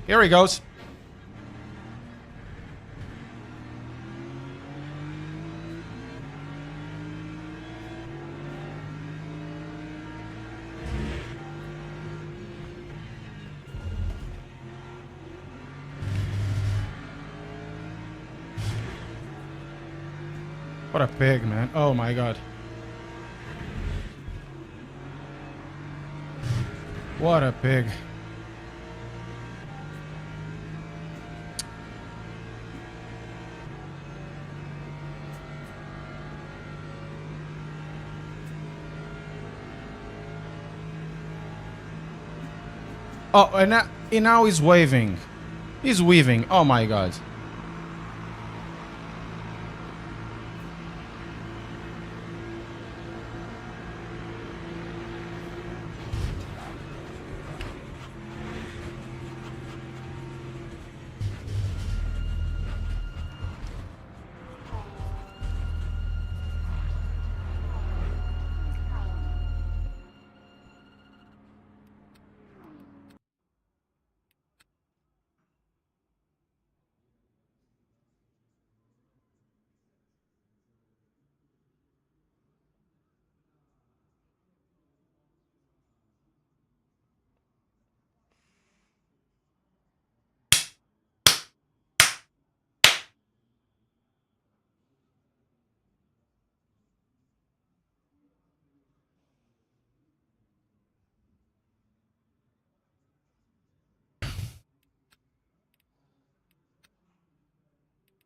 Here he goes. What a pig, man. Oh my god. What a pig. Oh, and now he's waving. He's weaving. Oh my god.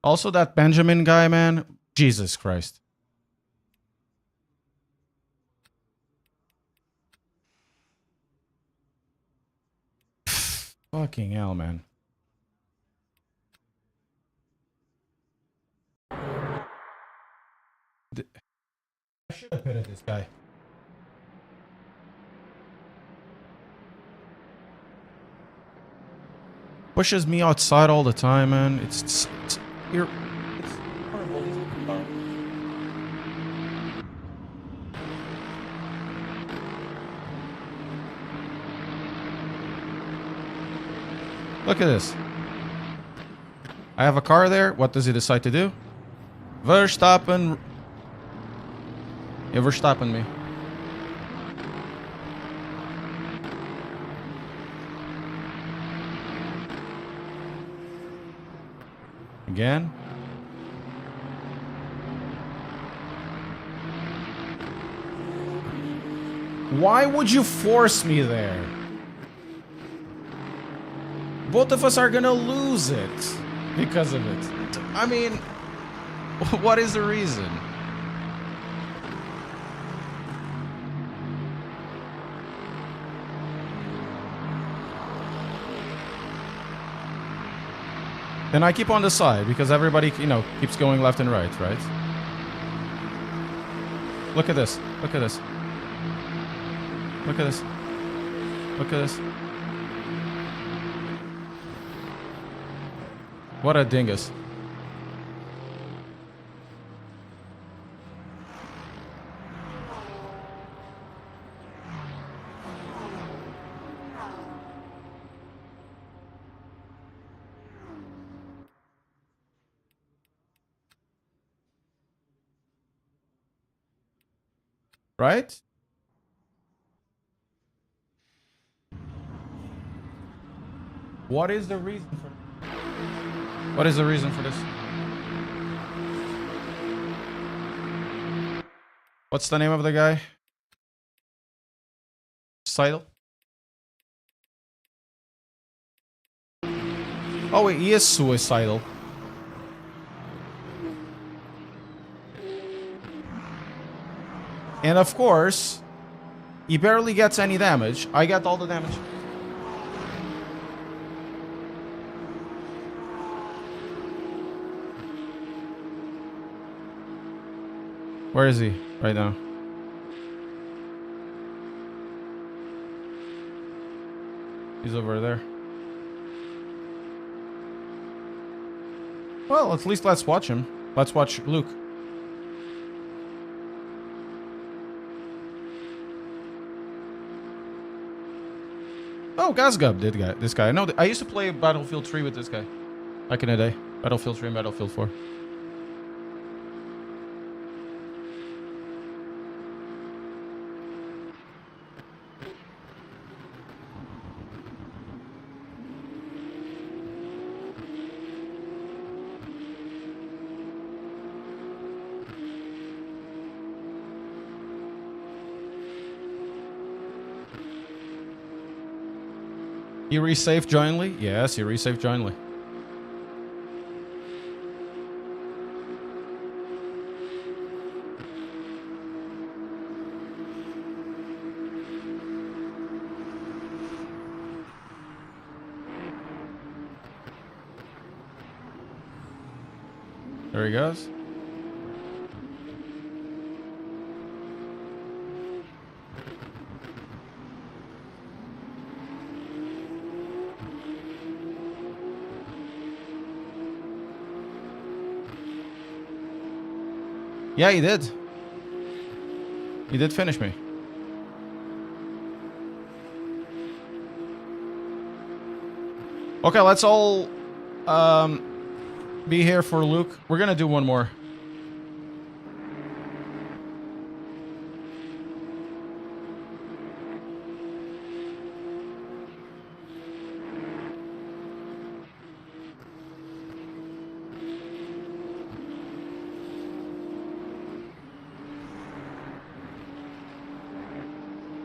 Also, that Benjamin guy, man. Jesus Christ. Fucking hell, man. I should have pitted this guy. Pushes me outside all the time, man. It's horrible. Look at this. I have a car there. What does he decide to do? Verstappen. Yeah, Verstappen me. Again. Why would you force me there? Both of us are gonna lose it because of it. I mean, what is the reason? And I keep on the side because everybody, you know, keeps going left and right, right? Look at this. Look at this. Look at this. Look at this. What a dingus. Right? What is the reason for What is the reason for this? What's the name of the guy? Seidel? Oh wait, he is suicidal. And of course, he barely gets any damage. I get all the damage. Where is he right now? He's over there. Well, at least let's watch him. Let's watch Luke. Oh, Gazgub did this guy. No, I used to play Battlefield 3 with this guy back in the day. Battlefield 3 and Battlefield 4. He resaved jointly? Yes, he resaved jointly. There he goes. Yeah, he did. He did finish me. Okay, let's all be here for Luke. We're gonna do one more.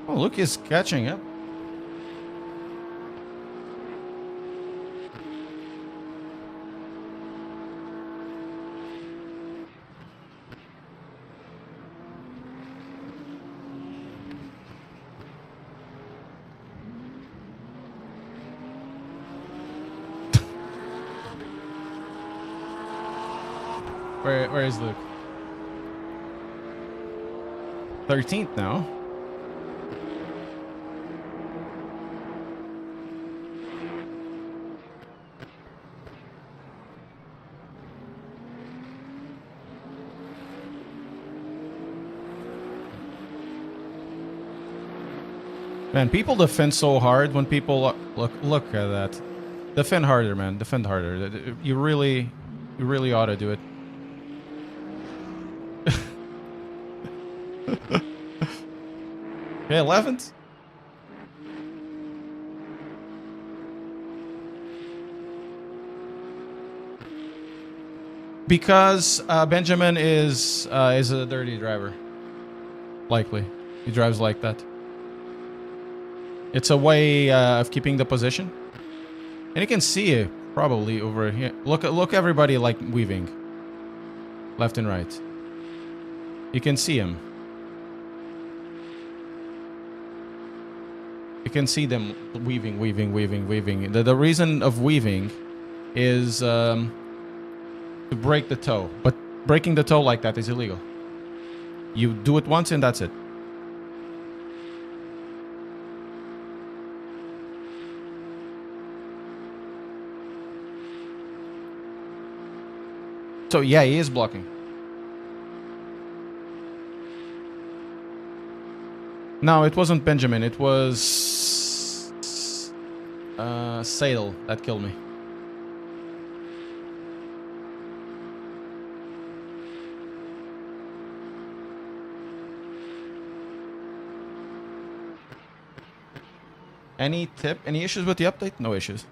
Oh, Luke is catching up. Where is Luke? 13th now. Man, people defend so hard when people look at that. Defend harder, man. Defend harder. You really ought to do it. Okay, 11th. Because Benjamin is a dirty driver. Likely, he drives like that. It's a way of keeping the position, and you can see it probably over here. Look, everybody like weaving, left and right. You can see him. You can see them weaving. The reason of weaving is to break the toe, but breaking the toe like that is illegal. You do it once and that's it. So yeah, he is blocking. No, it wasn't Benjamin. It was Sale that killed me. Any tip? Any issues with the update? No issues.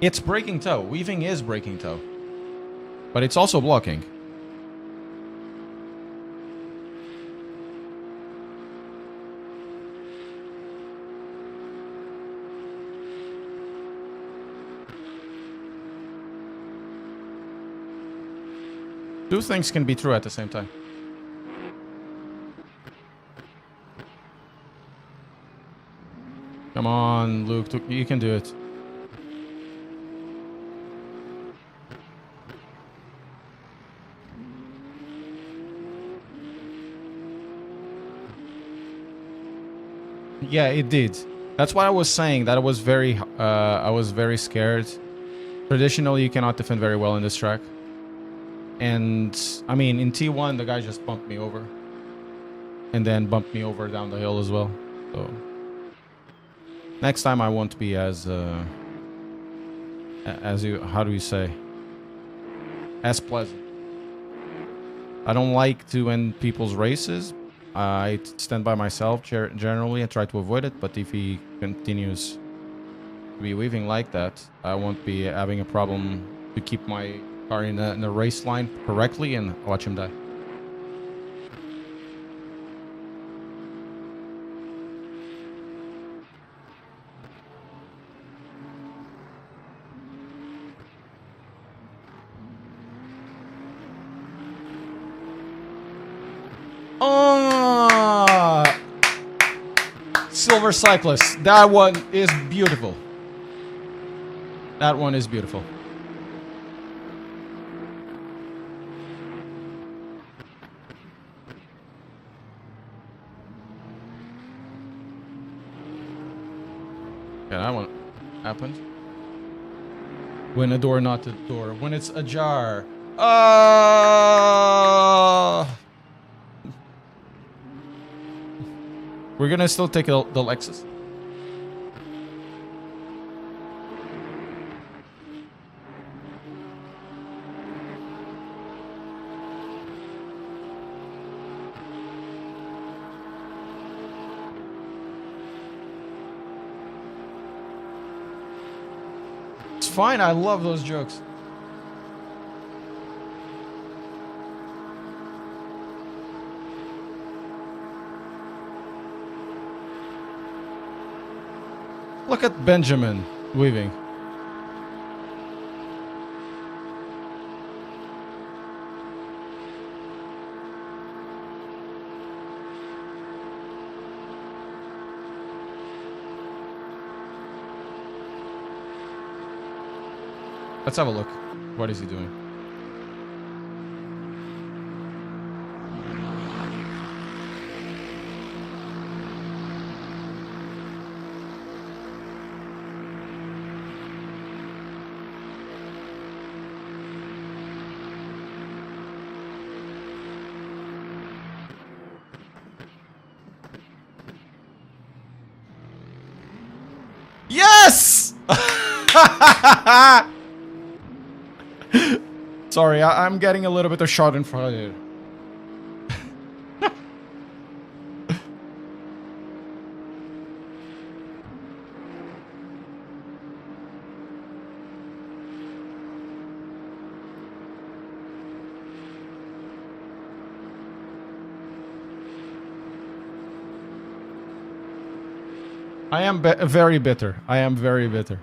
It's breaking toe. Weaving is breaking toe. But it's also blocking. Two things can be true at the same time. Come on, Luke. You can do it. Yeah, it did. That's why I was saying that I was very scared. Traditionally, you cannot defend very well in this track. And, I mean, in T1, the guy just bumped me over. And then bumped me over down the hill as well. So, next time I won't be as how do you say? As pleasant. I don't like to end people's races. I stand by myself generally and try to avoid it. But if he continues to be weaving like that, I won't be having a problem to keep my car in a race line correctly and watch him die. Oh, Silver Cyclist. That one is beautiful. That one is beautiful. Yeah, that one happened. When a door, not a door. When it's ajar. We're gonna still take the Lexus. It's fine, I love those jokes. Look at Benjamin weaving. Let's have a look. What is he doing? Yes! Sorry, I'm getting a little bit of shot in front of you. I am very bitter. I am very bitter.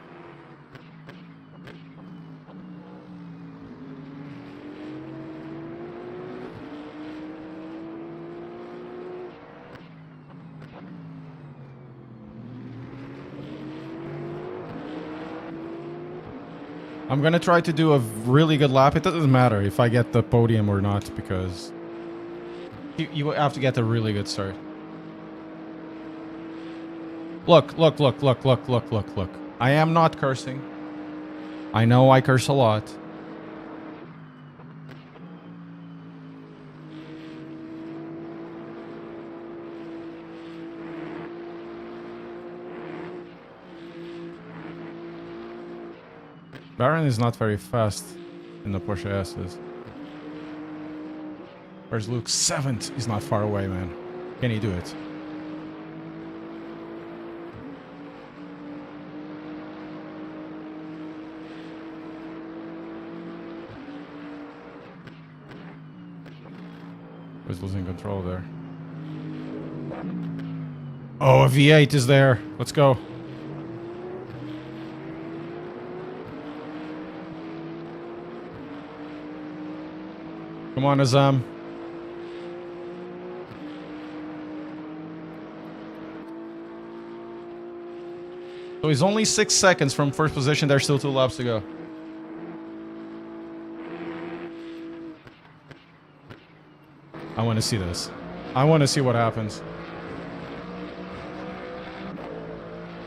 I'm gonna try to do a really good lap. It doesn't matter if I get the podium or not, because you have to get a really good start. Look. I am not cursing. I know I curse a lot. Baron is not very fast in the Porsche S's. Where's Luke? 7th. He's not far away, man. Can he do it? Was losing control there. Oh, a V8 is there. Let's go. Come on, Azam. So he's only 6 seconds from first position. There's still 2 laps to go. I want to see this. I want to see what happens.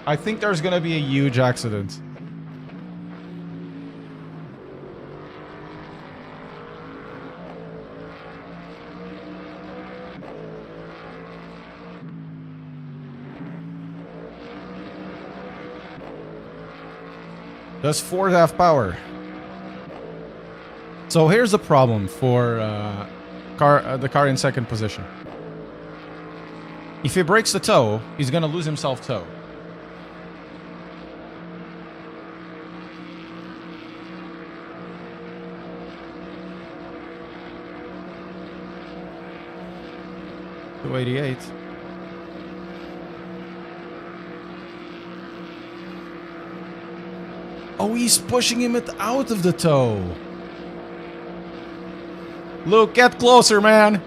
I think there's gonna be a huge accident. Does Ford have power? So here's the problem for the car in second position. If he breaks the toe, he's gonna lose himself toe. $288. Oh, he's pushing him out of the toe. Luke, get closer, man.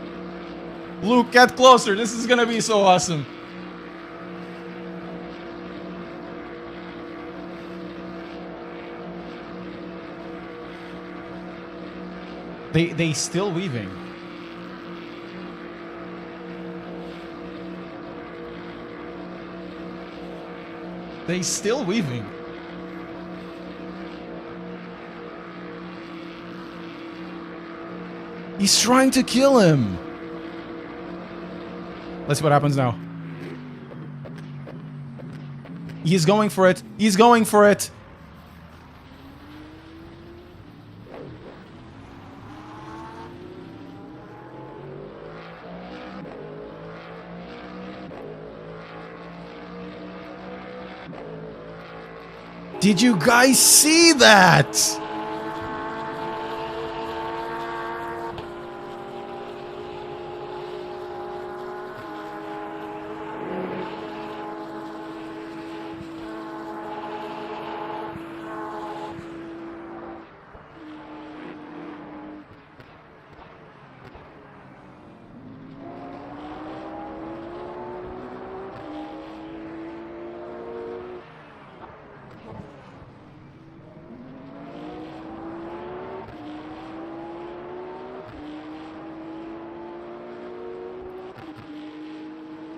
Luke, get closer. This is gonna be so awesome. They still weaving. They still weaving. He's trying to kill him. Let's see what happens now. He's going for it. He's going for it. Did you guys see that?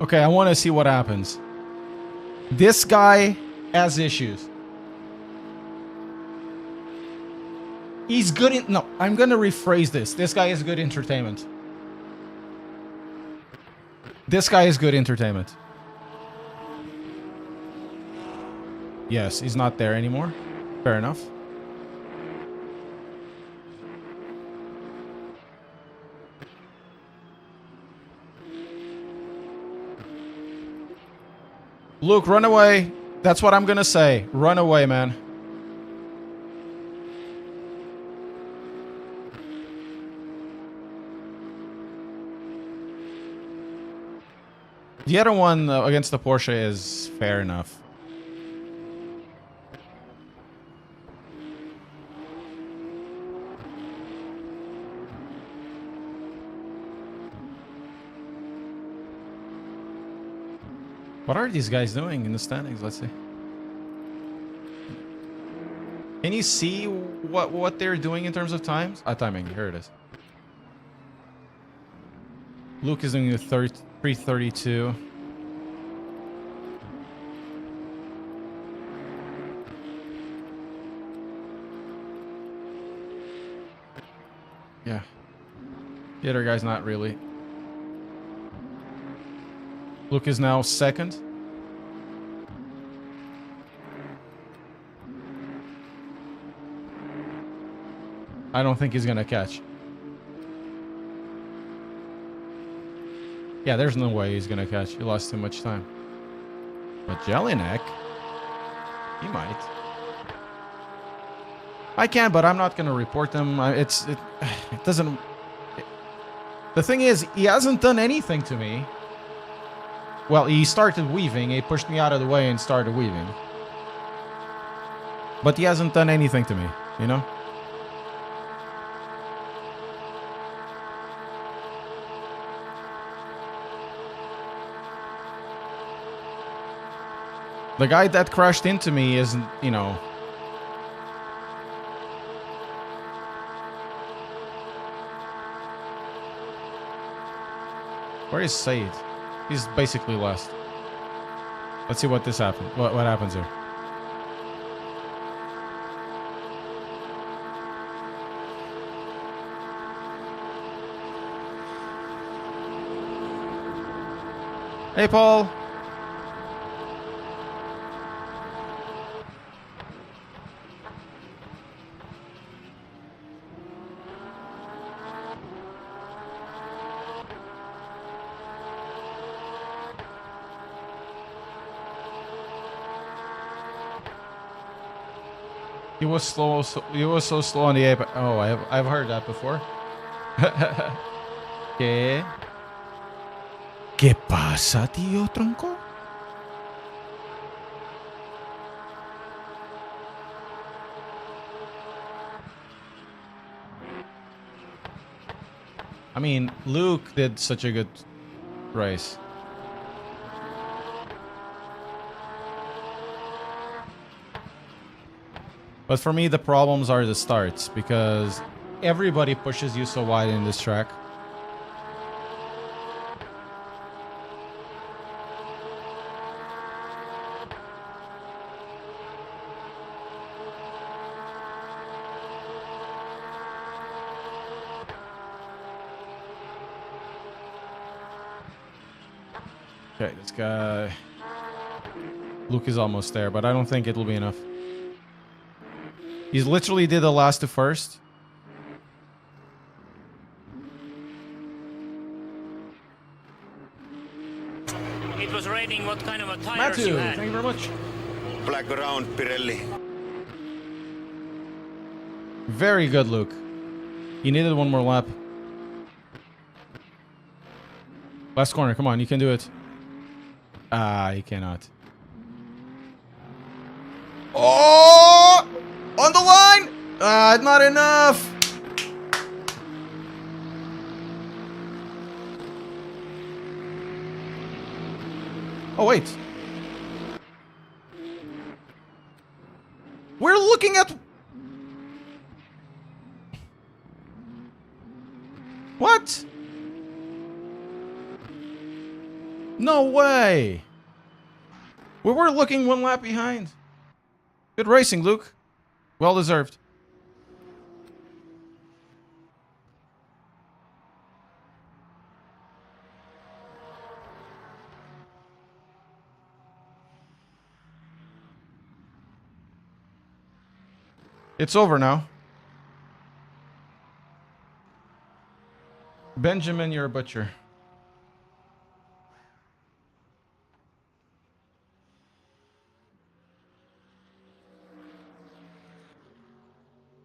Okay, I want to see what happens. This guy has issues. He's good in... No, I'm going to rephrase this. This guy is good entertainment. This guy is good entertainment. Yes, he's not there anymore. Fair enough. Luke, run away. That's what I'm gonna say. Run away, man. The other one against the Porsche is fair enough. What are these guys doing in the standings? Let's see. Can you see what they're doing in terms of times? Timing. Here it is. Luke is doing the 3:32. Yeah. The other guy's not really. Luke is now second. I don't think he's gonna catch. Yeah, there's no way he's gonna catch. He lost too much time. But Jelinek, he might. I can, but I'm not gonna report him. It doesn't. The thing is, he hasn't done anything to me. Well, he started weaving. He pushed me out of the way and started weaving. But he hasn't done anything to me, you know? The guy that crashed into me isn't, you know... Where is Said? He's basically last. Let's see what this happens. What happens here? Hey, Paul. He was slow. He was so slow on the ape. Oh, I've heard that before. ¿Qué? ¿Qué pasa, tío tronco? I mean, Luke did such a good race. But for me, the problems are the starts, because everybody pushes you so wide in this track. Okay, this guy... Luke is almost there, but I don't think it'll be enough. He literally did the last to first. It was raining what kind of a tires Matthew, you had. thank you very much. Black ground, Pirelli. Very good, Luke. He needed one more lap. Last corner, come on, you can do it. Ah, you cannot. Oh! On the line! Ah, not enough! Oh, wait. We're looking at... What? No way! We were looking one lap behind. Good racing, Luke. Well deserved. It's over now. Benjamin, you're a butcher.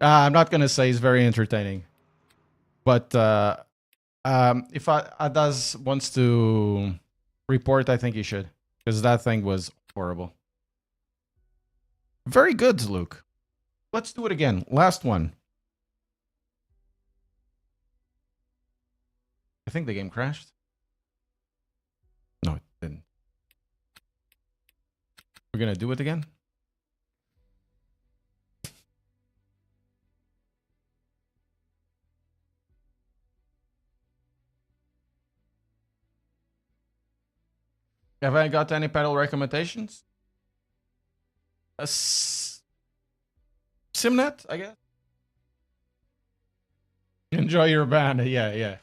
I'm not gonna say he's very entertaining, but if Adaz wants to report, I think he should, because that thing was horrible. Very good, Luke. Let's do it again. Last one. I think the game crashed. No, it didn't. We're gonna do it again. Have I got any pedal recommendations? Simnet, I guess. Enjoy your band. Yeah.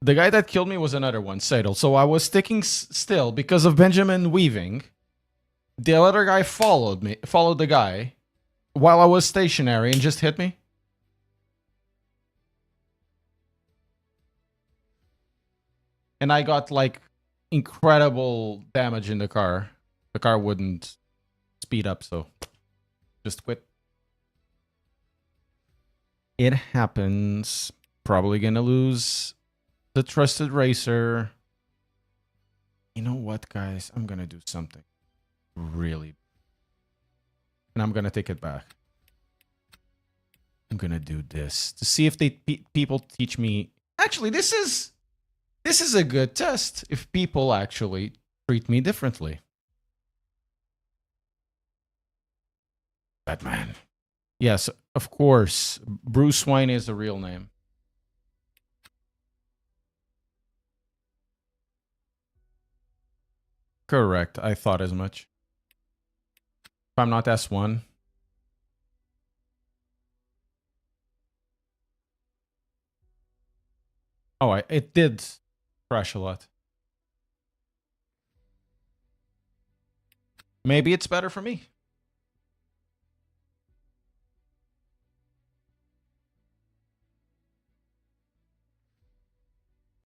The guy that killed me was another one, Sadel. So I was sticking still because of Benjamin weaving. The other guy followed the guy while I was stationary and just hit me. And I got like incredible damage in the car. The car wouldn't speed up, so just quit. It happens. Probably gonna lose the trusted racer. You know what, guys? I'm gonna do something really, and I'm gonna take it back. I'm gonna do this to see if people teach me. Actually, this is a good test if people actually treat me differently. Batman. Yes, of course. Bruce Wayne is a real name. Correct. I thought as much. If I'm not S1. Oh, it did crash a lot. Maybe it's better for me.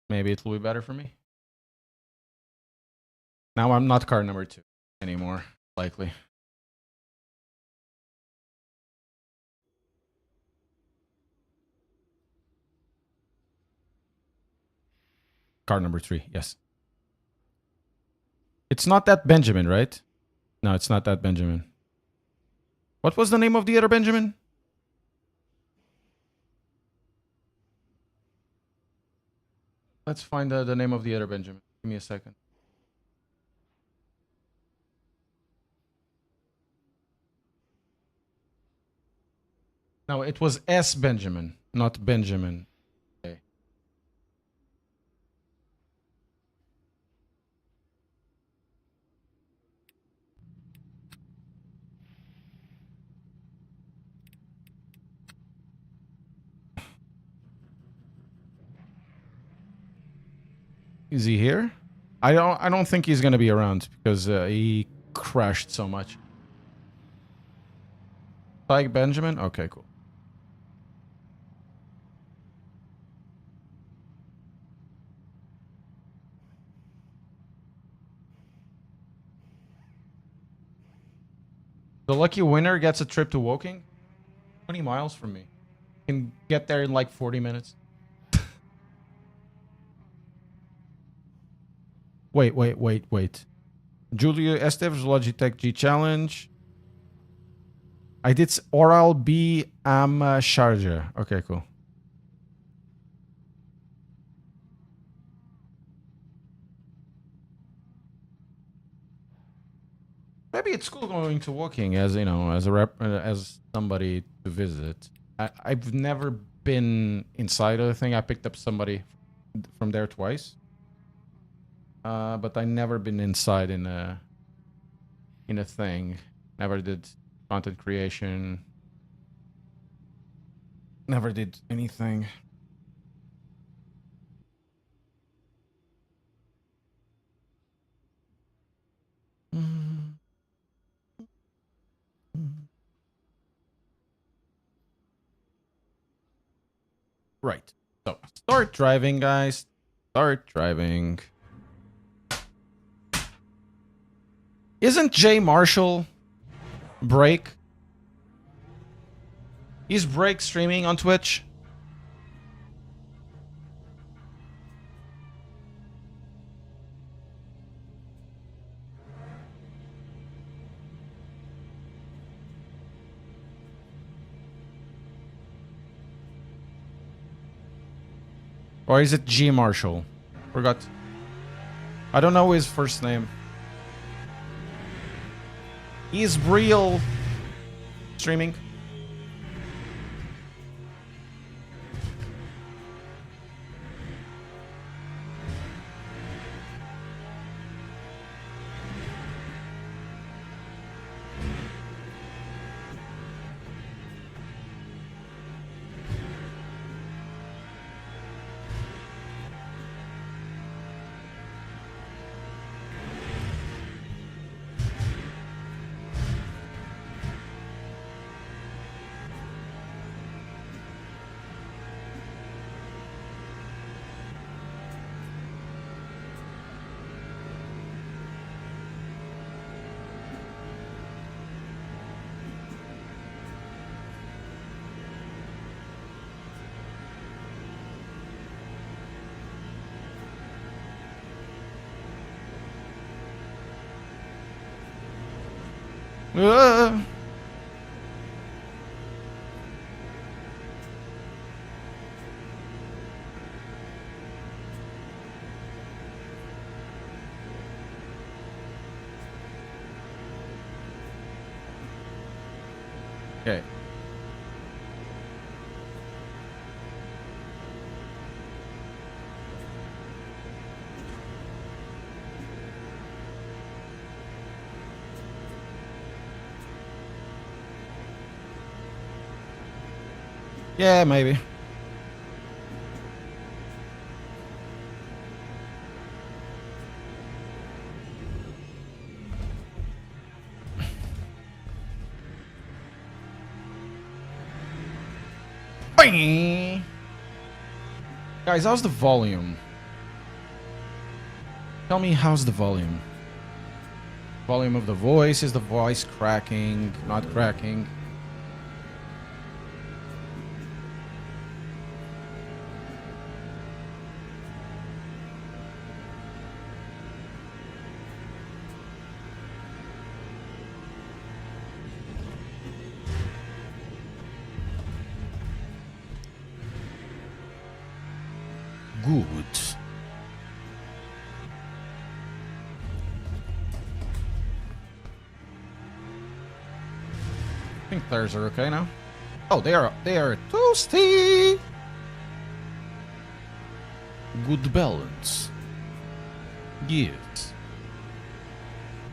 Maybe it will be better for me. Now I'm not car number 2 anymore, likely. Car number 3, yes. It's not that Benjamin, right? No, it's not that Benjamin. What was the name of the other Benjamin? Let's find the name of the other Benjamin. Give me a second. No, it was S. Benjamin, not Benjamin. Okay. Is he here? I don't think he's gonna be around because he crashed so much. Like Benjamin? Okay, cool. The lucky winner gets a trip to Woking. 20 miles from me. Can get there in like 40 minutes. Wait. Julio Esteves Logitech G Challenge. I did Oral B Am Sharjah. Okay, cool. Maybe it's cool going to Woking as you know, as a rep, as somebody to visit. I've never been inside of the thing. I picked up somebody from there twice, but I never been inside in a thing. Never did content creation. Never did anything. Right. So start driving, guys. Start driving. Isn't Jay Marshall Break? He's Break streaming on Twitch. Or is it G Marshall? Forgot. I don't know his first name. He's real streaming. Okay. Yeah, maybe. Bing! Guys, how's the volume? Tell me, how's the volume? Volume of the voice. Is the voice cracking? Not cracking? Good. I think players are okay now. Oh, they are toasty. Good balance. Yes.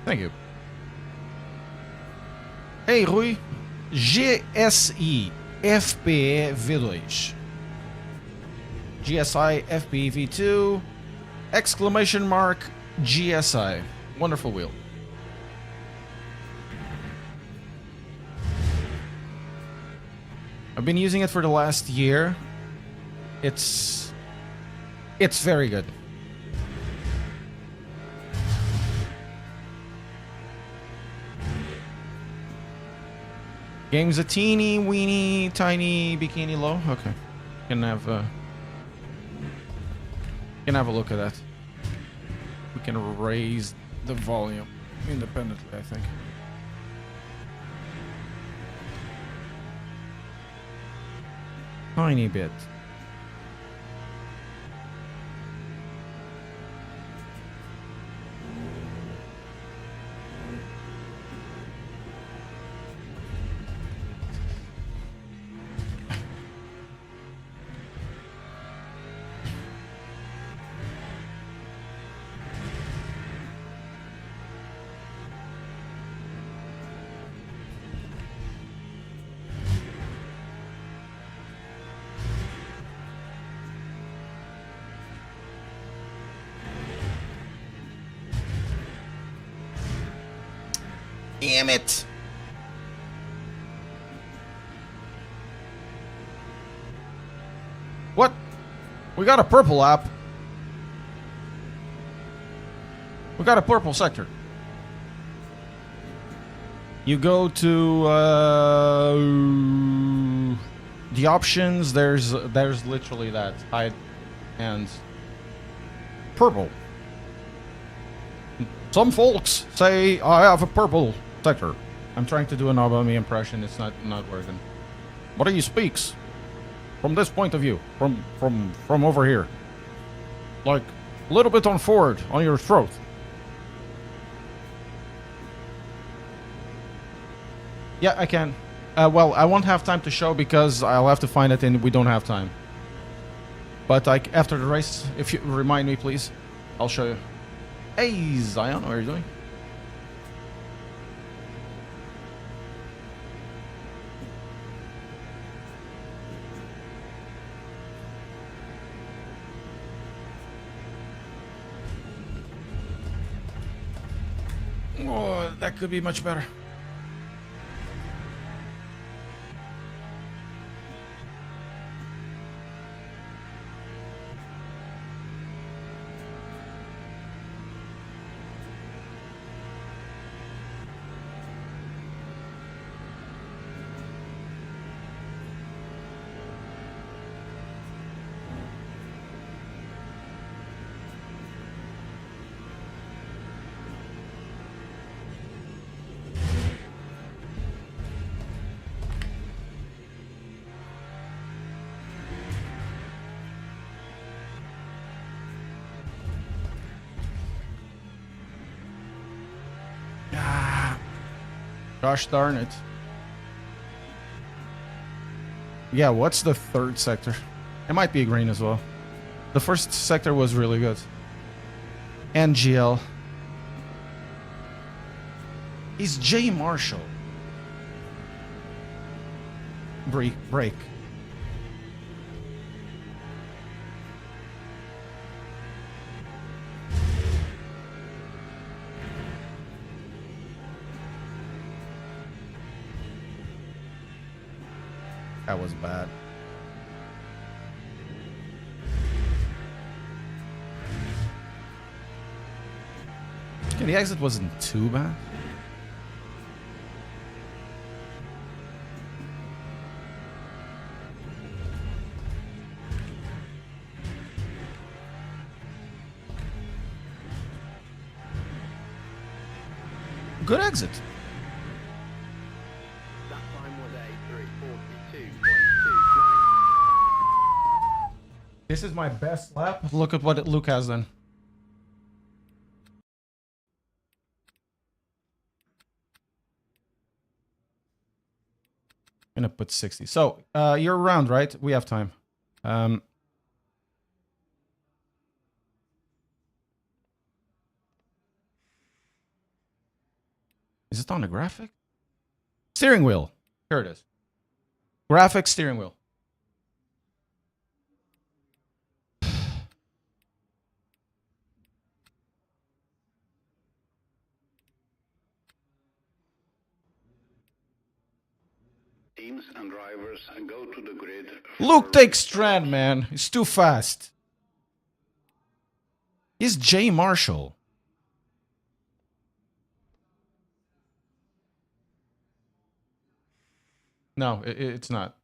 Thank you. Hey, Rui. GSI FPE V2. GSI FPE V2. Exclamation mark GSI. Wonderful wheel. I've been using it for the last year. It's very good. Game's a teeny weeny tiny bikini low. Okay, can have a look at that. We can raise the volume independently, I think. Tiny bit. Damn it. What? We got a purple lap. We got a purple sector. You go to the options. There's literally that hide and purple. Some folks say I have a purple sector. I'm trying to do an Obama impression. It's not working. What do you speaks? From this point of view, from over here, like a little bit on forward on your throat. Yeah, I can. Well, I won't have time to show because I'll have to find it and we don't have time. But like after the race, if you remind me, please, I'll show you. Hey, Zion, what are you doing? Oh, that could be much better. Gosh darn it. Yeah, what's the third sector? It might be green as well. The first sector was really good. NGL. He's J. Marshall. Break. That was bad. Okay, the exit wasn't too bad. Good exit. That time was a 3:42.29. This is my best lap. Look at what Luke has done. Gonna put 60. So, you're around, right? We have time. Is it on the graphic? Steering wheel. Here it is. Graphic steering wheel. Teams and drivers go to the grid. Luke takes strand, man. He's too fast. He's Jay Marshall. No, it's not.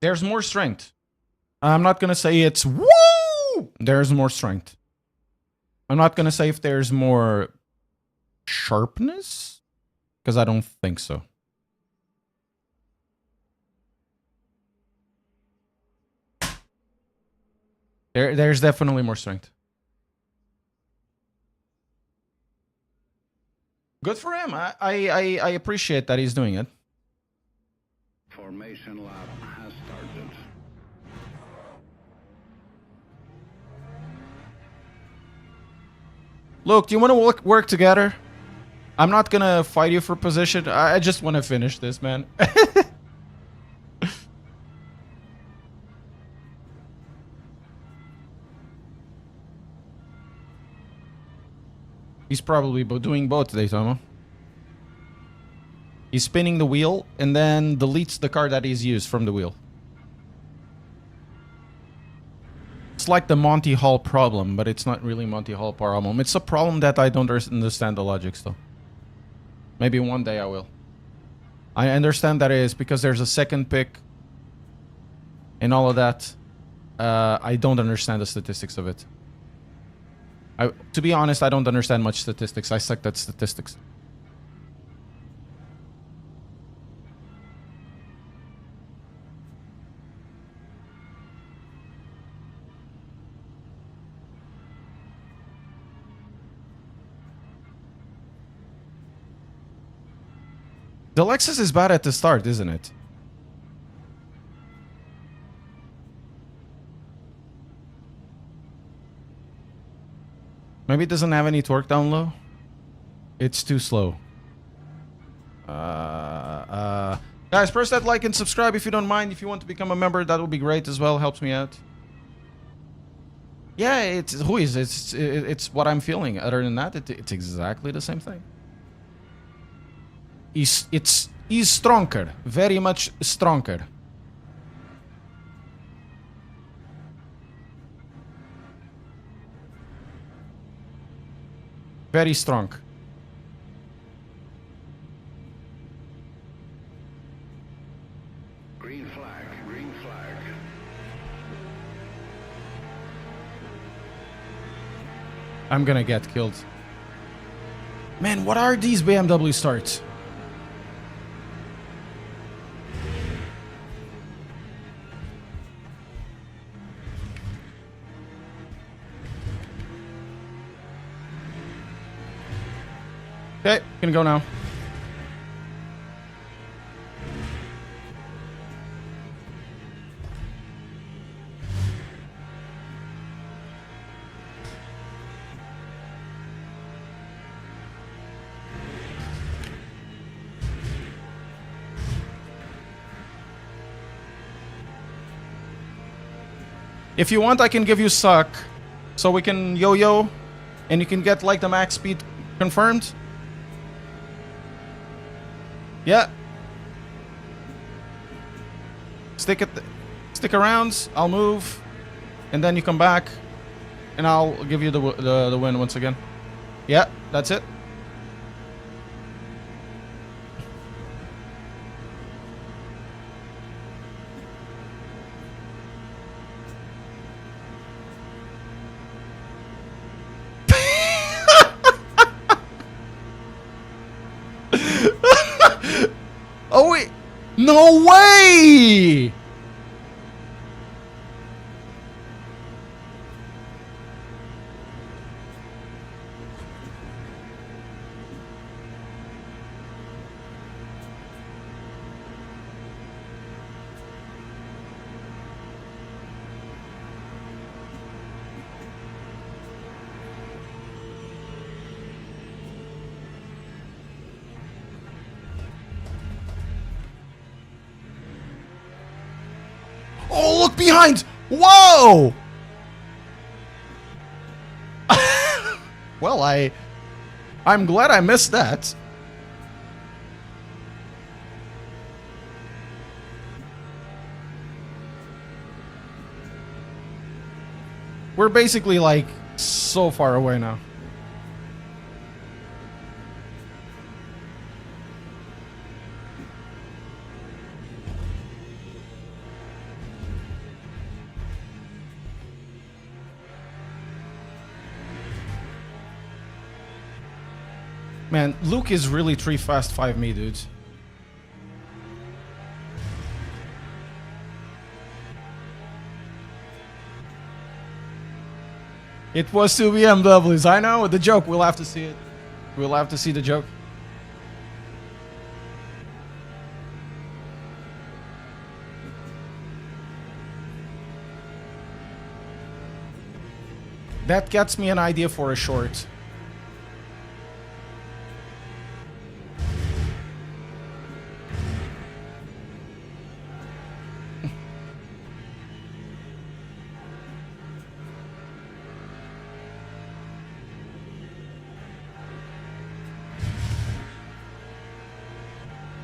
There's more strength. I'm not going to say it's woo! There's more strength. I'm not going to say if there's more sharpness, because I don't think so. There's definitely more strength. Good for him. I appreciate that he's doing it. Formation lap has started. Look, do you want to work together? I'm not gonna fight you for position. I just want to finish this, man. He's probably doing both today, Tomo. He's spinning the wheel and then deletes the car that he's used from the wheel. It's like the Monty Hall problem, but it's not really Monty Hall problem. It's a problem that I don't understand the logic still. Maybe one day I will. I understand that it is because there's a second pick and all of that. I don't understand the statistics of it. To be honest, I don't understand much statistics. I suck at statistics. The Lexus is bad at the start, isn't it? Maybe it doesn't have any torque down low. It's too slow. Guys, press that like and subscribe if you don't mind. If you want to become a member, that would be great as well. Helps me out. Yeah, it's what I'm feeling. Other than that, it's exactly the same thing. He's stronger, very much stronger. Very strong. Green flag, green flag. I'm gonna get killed. Man, what are these BMW starts? Okay, gonna go now. If you want, I can give you suck, so we can yo-yo. And you can get like the max speed confirmed. Yeah. Stick around, I'll move, and then you come back, and I'll give you the win once again. Yeah, that's it. Oh wait, no way! Oh, look behind! Whoa! Well, I'm glad I missed that. We're basically like so far away now. Man, Luke is really 3 fast 5 me, dudes. It was 2 BMWs. I know the joke. We'll have to see it. We'll have to see the joke. That gets me an idea for a short.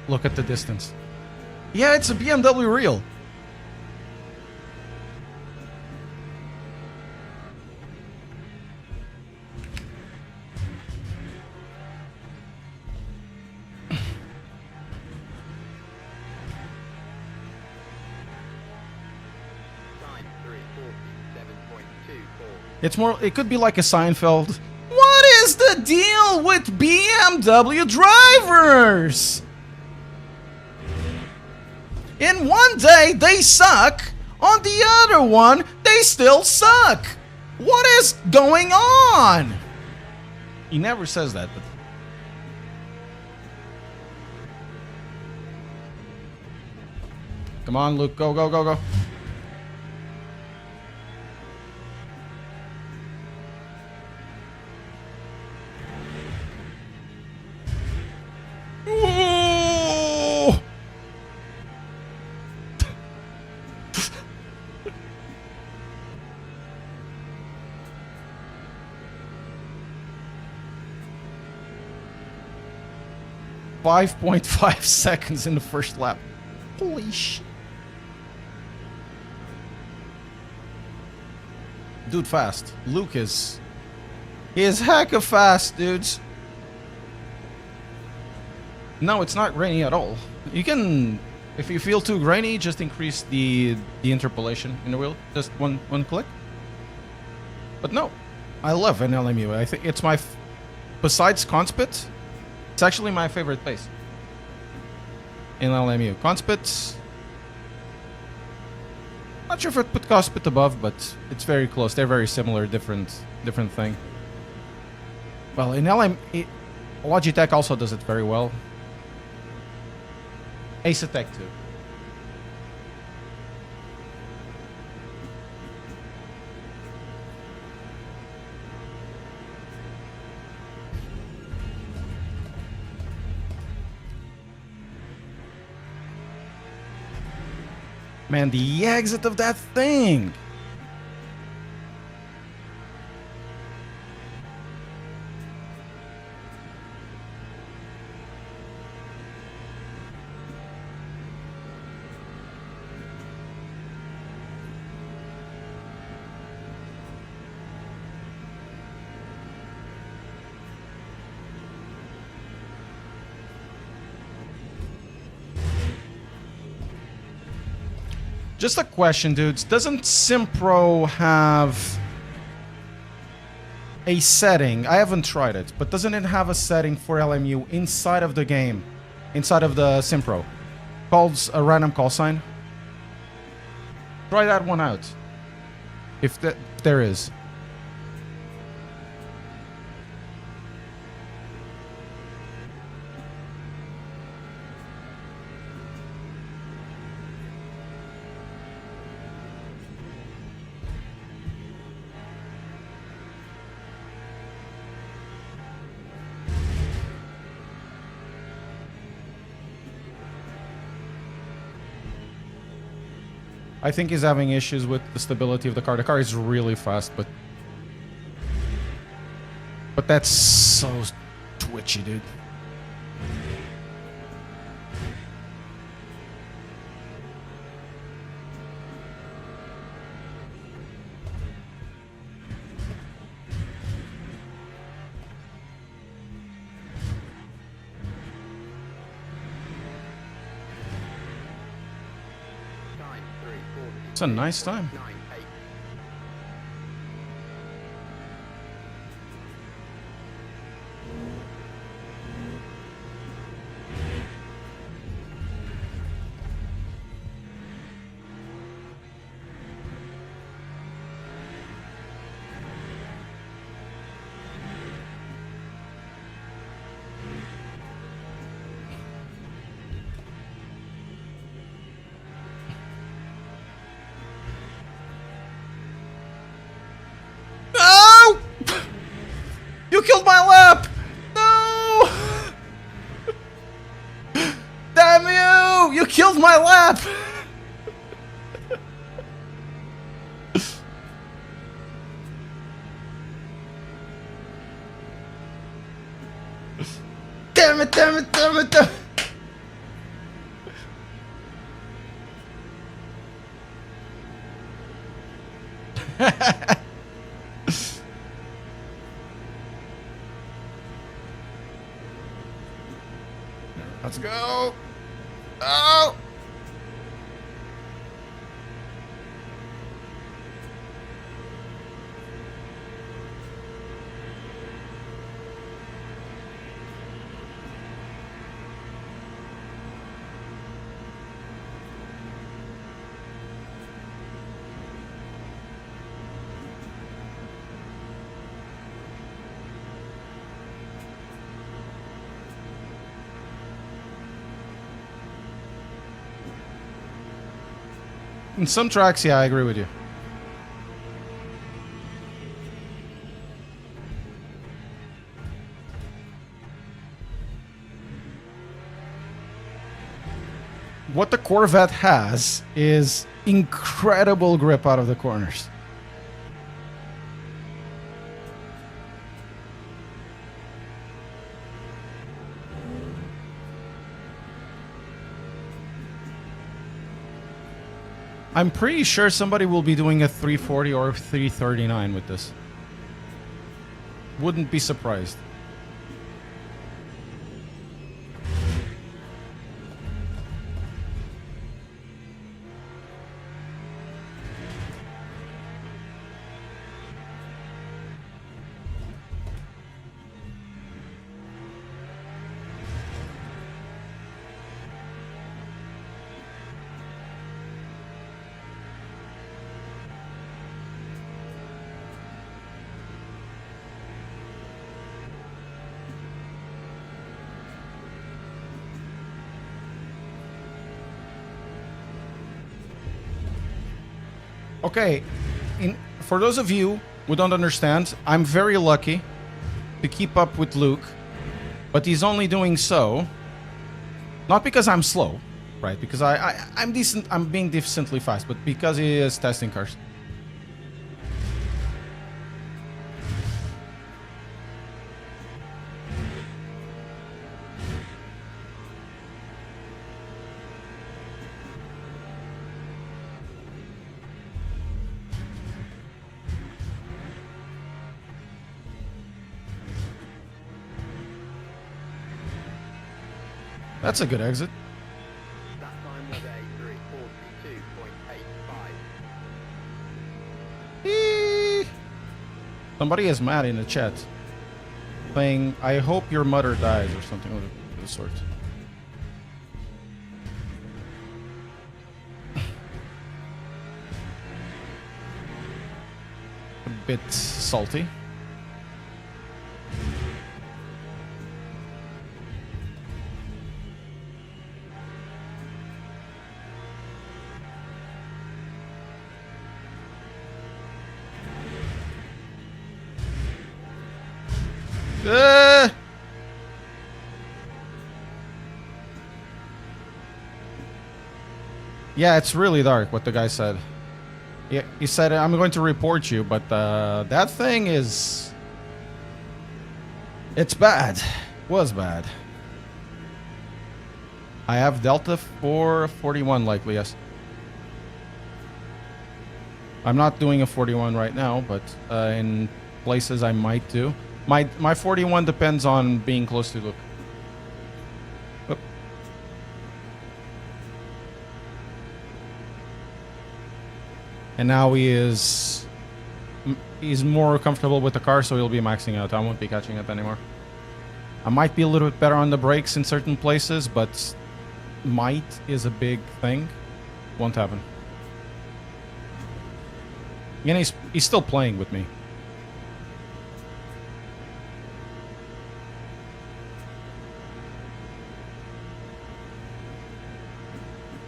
Look at the distance. Yeah, it's a BMW real. Time 347.24. It's more, it could be like a Seinfeld. What is the deal with BMW drivers? In one day, they suck. On the other one, they still suck. What is going on? He never says that, but... Come on, Luke. Go, go, go, go. Ooh! 5.5 seconds in the first lap. Holy shit. Dude, fast. Luke is... He is hecka fast, dudes. No, it's not grainy at all. You can... If you feel too grainy, just increase the interpolation in the wheel. Just one click. But no. I love an LMU. I think it's my... Besides Conspit, it's actually my favorite pace in LMU. Conspit... Not sure if I'd put Conspit above, but it's very close. They're very similar, different thing. Well, in Logitech also does it very well. Asetech too. Man, the exit of that thing! Just a question, dudes. Doesn't Simpro have a setting? I haven't tried it, but doesn't it have a setting for LMU inside of the game? Inside of the Simpro? Called a random call sign? Try that one out. If there is. I think he's having issues with the stability of the car. The car is really fast, but that's so twitchy, dude. Time 340. It's a nice time. 98. No! You killed my lap! No! Damn you! You killed my lap! Damn it, damn it, damn it, damn it! Let's go! Oh! In some tracks, yeah, I agree with you. What the Corvette has is incredible grip out of the corners. I'm pretty sure somebody will be doing a 340 or 339 with this. Wouldn't be surprised. Okay, for those of you who don't understand, I'm very lucky to keep up with Luke, but he's only doing so not because I'm slow, right? Because I'm decent, I'm being decently fast, but because he is testing cars. That's a good exit. That time was a 342.8. Somebody is mad in the chat, saying, "I hope your mother dies" or something of the sort. A bit salty. Yeah, it's really dark, what the guy said. Yeah, he said, "I'm going to report you," but that thing is... It's bad. Was bad. I have Delta 441 likely, yes. I'm not doing a 41 right now, but in places I might do. My 41 depends on being close to Luke. Oop. And now he's more comfortable with the car, so he'll be maxing out. I won't be catching up anymore. I might be a little bit better on the brakes in certain places, but might is a big thing. Won't happen. And he's still playing with me.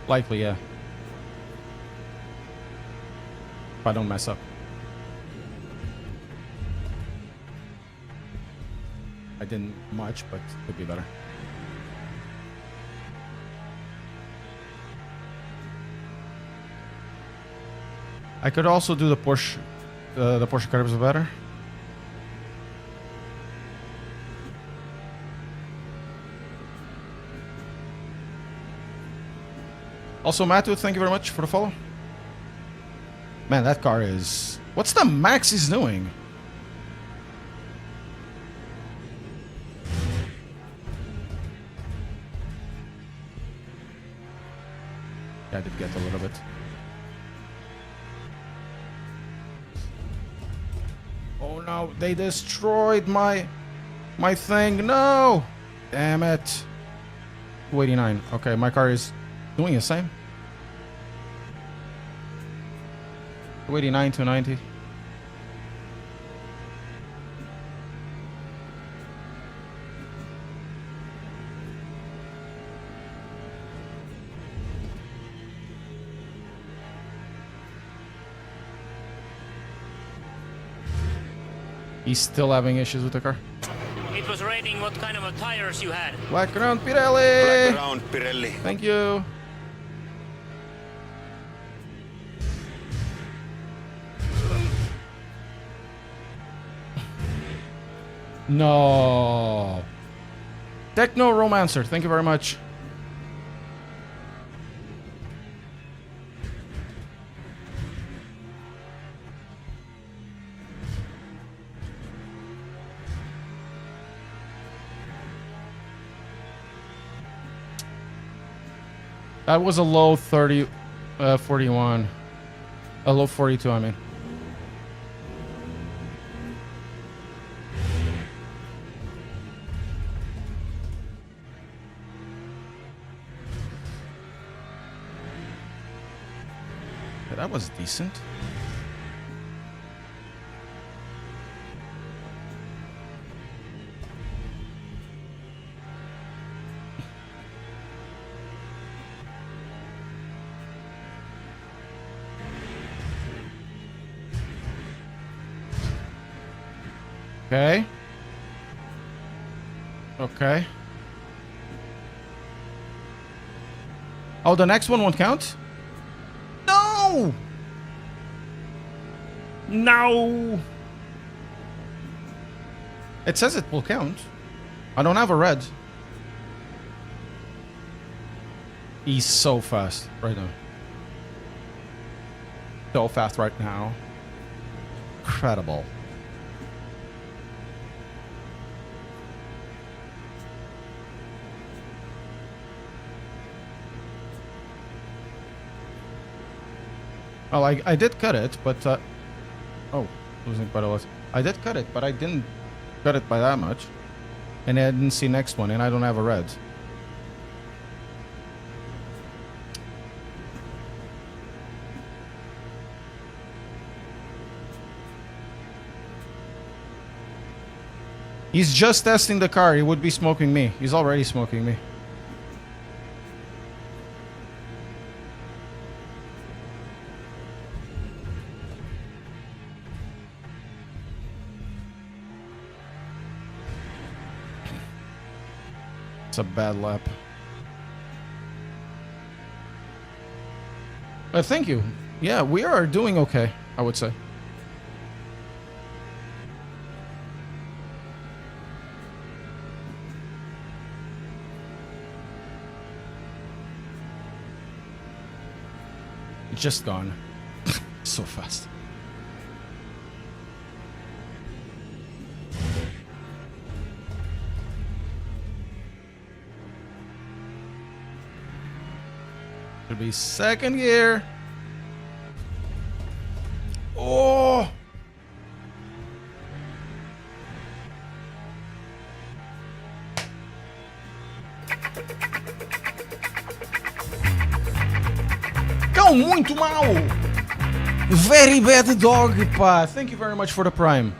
Likely, yeah. If I don't mess up. I didn't much, but could be better. I could also do the Porsche curbs better. Also, Matthew, thank you very much for the follow. Man, that car is... What's the max he's doing? Yeah, I did get a little bit. Oh no, they destroyed my thing. No! Damn it. 289. Okay, my car is doing the same. 289, 290. He's still having issues with the car. It was raining. What kind of tires you had? Black ground Pirelli! Black round Pirelli. Thank you. No. Techno Romancer, thank you very much. That was a low 41. A low 42, I mean. Yeah, that was decent. Okay. Okay. Oh, the next one won't count? No! No! It says it will count. I don't have a red. He's so fast right now. So fast right now. Incredible. Well, I did cut it, but... oh. losing quite a lot. I did cut it, but I didn't cut it by that much. And I didn't see next one, and I don't have a red. He's just testing the car. He would be smoking me. He's already smoking me. It's a bad lap. Thank you. Yeah, we are doing okay, I would say. Just gone. So fast. Should be second gear. Oh! Cão muito mal! Very bad dog, pá. Thank you very much for the prime.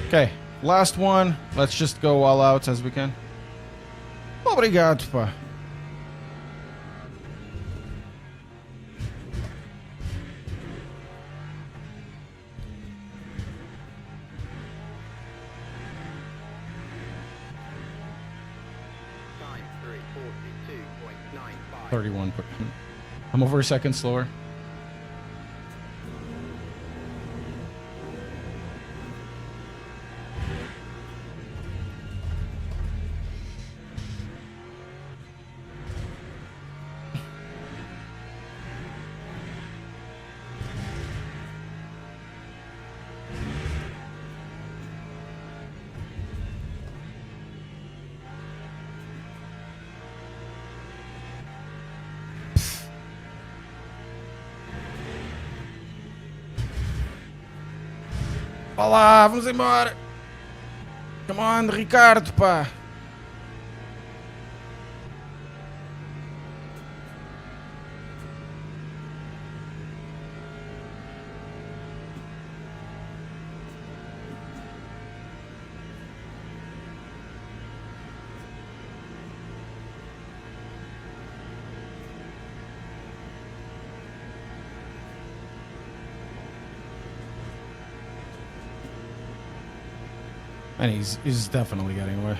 Okay, last one. Let's just go all out as we can. Obrigado, pá. Time 3:42.95. 31. I'm over a second slower. Vá lá, vamos embora. Come on, Ricardo, pá. And he's definitely getting away.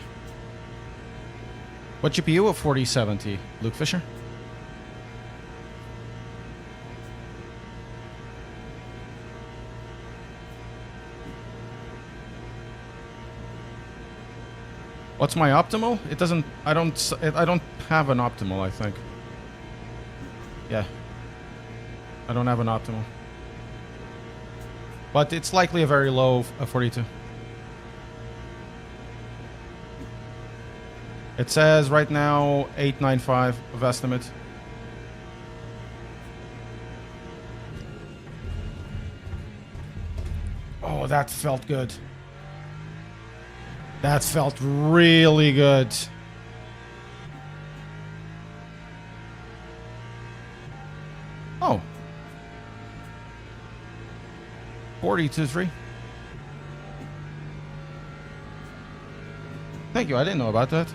What GPU? A 4070. Luke Fisher? What's my optimal? It doesn't. I don't have an optimal. I think. Yeah. I don't have an optimal. But it's likely a very low 42. It says right now 895 of estimate. Oh, that felt good. That felt really good. Oh. 42.3. Thank you. I didn't know about that.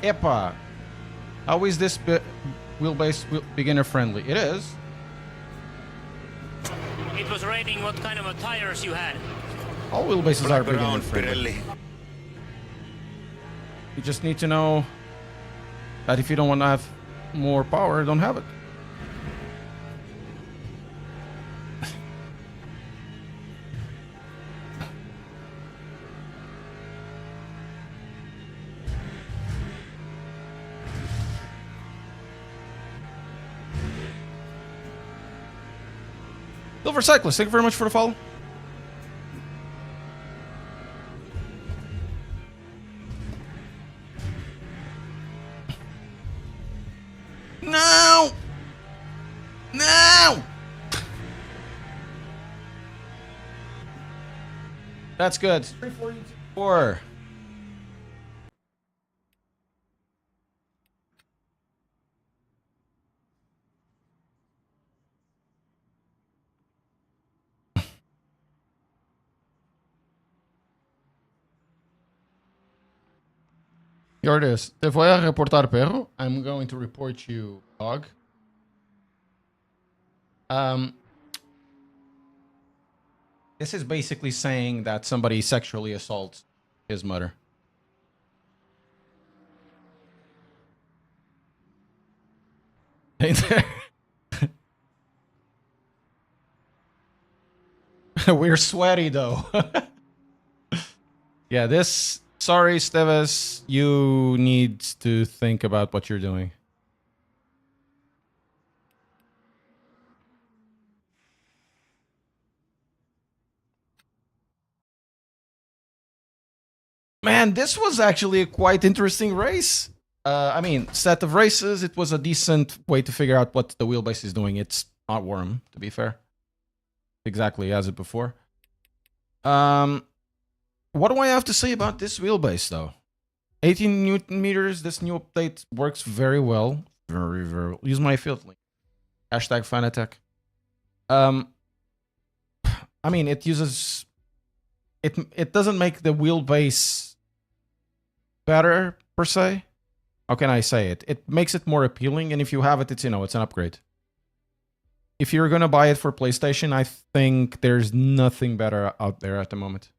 Epa. How is this wheelbase beginner friendly? It is. It was raining what kind of tires you had. All wheelbases are Black beginner around friendly. Pirelli. You just need to know that if you don't want to have more power, don't have it. Silver Cyclist, thank you very much for the follow. No! No! That's good. 3-4. Here it is. Te voy a reportar, perro. I'm going to report you, dog. This is basically saying that somebody sexually assaults his mother. We're sweaty though. Yeah, this. Sorry, Steves. You need to think about what you're doing. Man, this was actually a quite interesting race. I mean, set of races. It was a decent way to figure out what the wheelbase is doing. It's not warm, to be fair. Exactly as it before. What do I have to say about this wheelbase, though? 18 Newton meters. This new update works very well. Very, very well. Use my field link. Hashtag Fanatec. I mean, it uses... It doesn't make the wheelbase better, per se. How can I say it? It makes it more appealing, and if you have it, it's, you know, it's an upgrade. If you're gonna buy it for PlayStation, I think there's nothing better out there at the moment.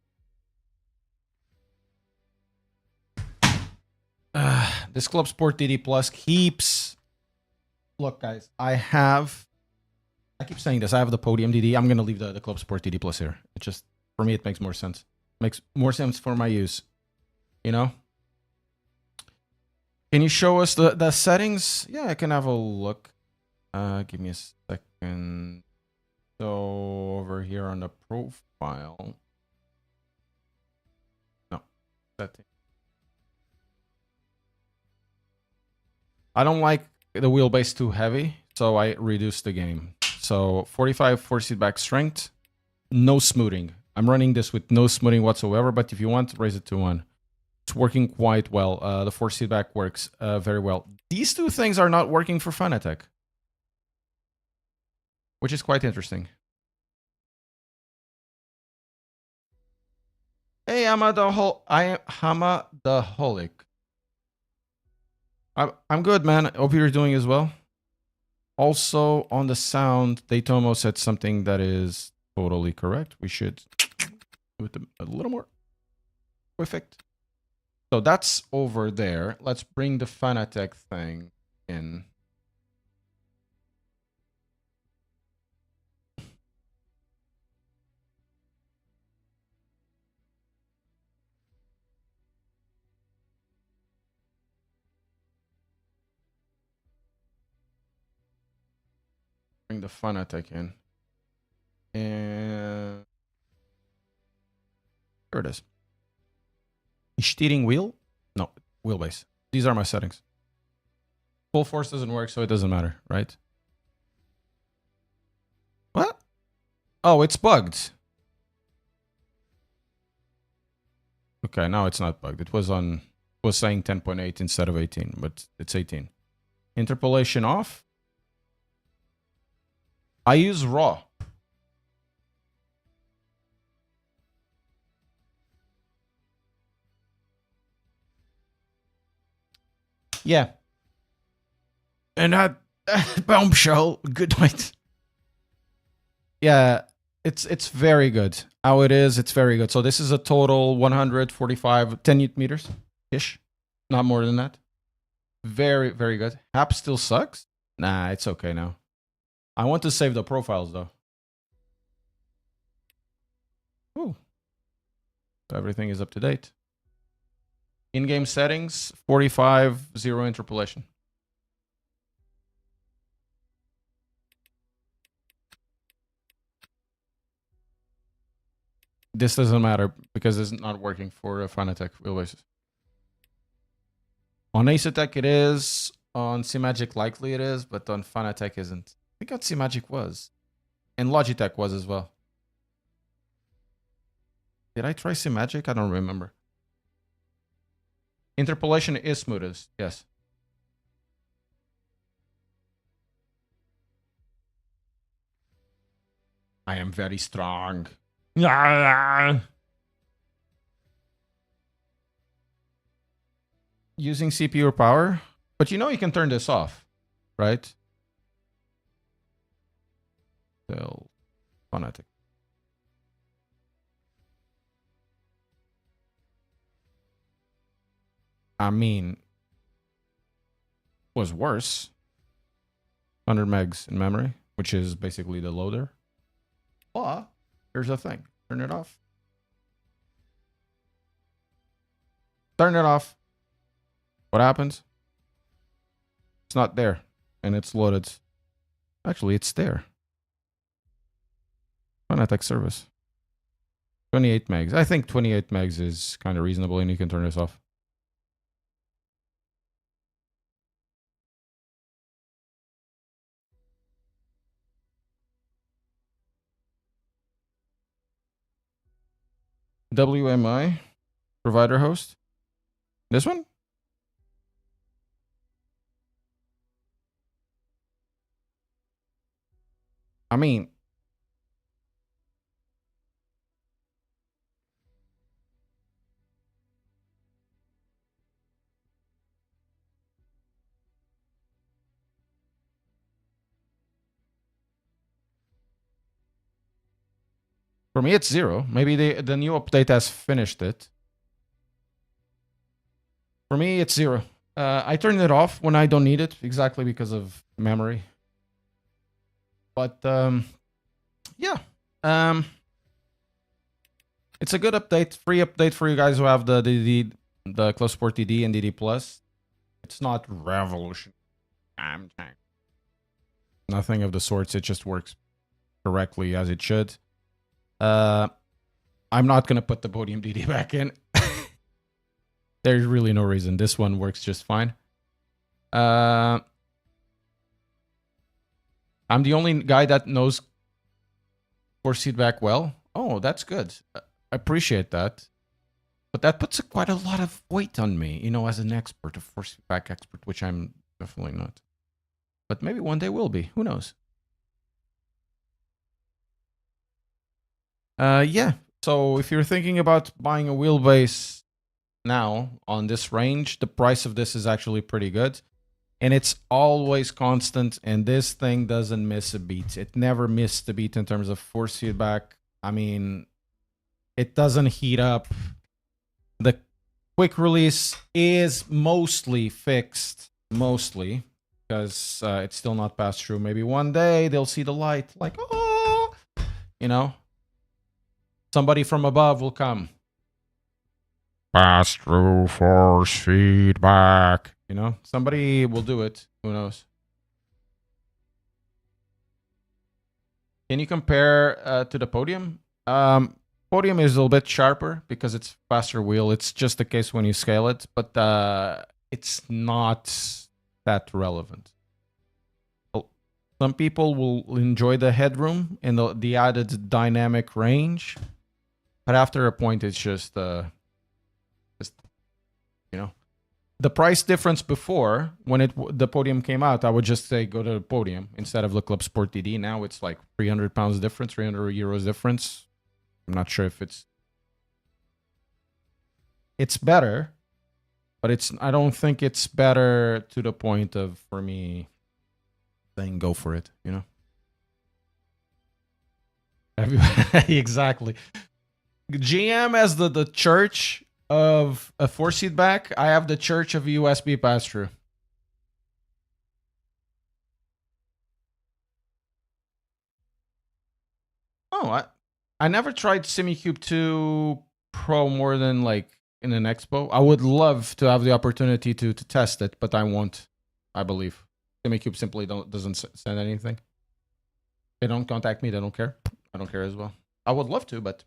This Clubsport DD Plus keeps... Look, guys, I keep saying this. I have the Podium DD. I'm gonna leave the Clubsport DD Plus here. It just, for me, it makes more sense. Makes more sense for my use. You know? Can you show us the settings? Yeah, I can have a look. Give me a second. So over here on the profile. No, setting. I don't like the wheelbase too heavy, so I reduced the game. So 45 force feedback strength, no smoothing. I'm running this with no smoothing whatsoever, but if you want, raise it to 1. It's working quite well. The force feedback works very well. These two things are not working for Fanatec, which is quite interesting. Hey, Hamadaholic. I'm good, man. I hope you're doing as well. Also, on the sound, Daytomo said something that is totally correct. We should do it a little more perfect. So that's over there. Let's bring the Fanatec thing in. Bring the Fanatec in. And here it is. Steering wheel? No, wheelbase. These are my settings. Full force doesn't work, so it doesn't matter, right? What? Oh, it's bugged. Okay, now it's not bugged. It was saying 10.8 instead of 18, but it's 18. Interpolation off. I use raw. Yeah. And that bombshell. Good night. Yeah, it's very good. How it is, it's very good. So this is a total 145, 10 newton meters ish. Not more than that. Very, very good. Hap still sucks? Nah, it's okay now. I want to save the profiles though. Ooh. Everything is up to date. In-game settings, 45, 0 interpolation. This doesn't matter because it's not working for Fanatec wheelbases. On Ace-Attack it is. On C-Magic likely it is, but on Fanatec isn't. I think on C-Magic was. And Logitech was as well. Did I try C-Magic? I don't remember. Interpolation is smoothest, yes. I am very strong. Using CPU power, but you know you can turn this off, right? Tell Fanatec. I mean, was worse. 100 megs in memory, which is basically the loader. But here's the thing. Turn it off. Turn it off. What happens? It's not there. And it's loaded. Actually, it's there. Fanatec service. 28 megs. I think 28 megs is kind of reasonable and you can turn this off. WMI provider host. This one? I mean, for me it's 0. Maybe the new update has finished it. For me it's 0. I turn it off when I don't need it, exactly because of memory. But yeah, it's a good update, free update for you guys who have the Clubsport DD and DD Plus. It's not revolution. Nothing of the sorts. It just works correctly as it should. I'm not gonna put the Podium DD back in. There's really no reason. This one works just fine. I'm the only guy that knows force feedback well. Oh, that's good. I appreciate that. But that puts quite a lot of weight on me, you know, as an expert, a force feedback expert, which I'm definitely not. But maybe one day will be. Who knows? Yeah. So if you're thinking about buying a wheelbase now on this range, the price of this is actually pretty good. And it's always constant, and this thing doesn't miss a beat. It never missed a beat in terms of force feedback. I mean, it doesn't heat up. The quick release is mostly fixed, mostly, because it's still not passed through. Maybe one day they'll see the light, like, oh, you know, somebody from above will come. Pass through force feedback. You know, somebody will do it. Who knows? Can you compare to the Podium? Podium is a little bit sharper because it's faster wheel. It's just the case when you scale it, but it's not that relevant. Some people will enjoy the headroom and the added dynamic range, but after a point, it's just you know. The price difference before, when the Podium came out, I would just say go to the Podium instead of the Clubsport DD. Now it's like 300 pounds difference, 300 euros difference. I'm not sure if it's better, But I don't think it's better to the point of, for me, saying go for it, you know? Exactly. GM as the church of a 4-seat back. I have the church of USB pass-through. Oh, I never tried SimiCube 2 Pro more than like in an expo. I would love to have the opportunity to test it, but I won't, I believe. SimiCube simply doesn't send anything. They don't contact me, they don't care. I don't care as well. I would love to, but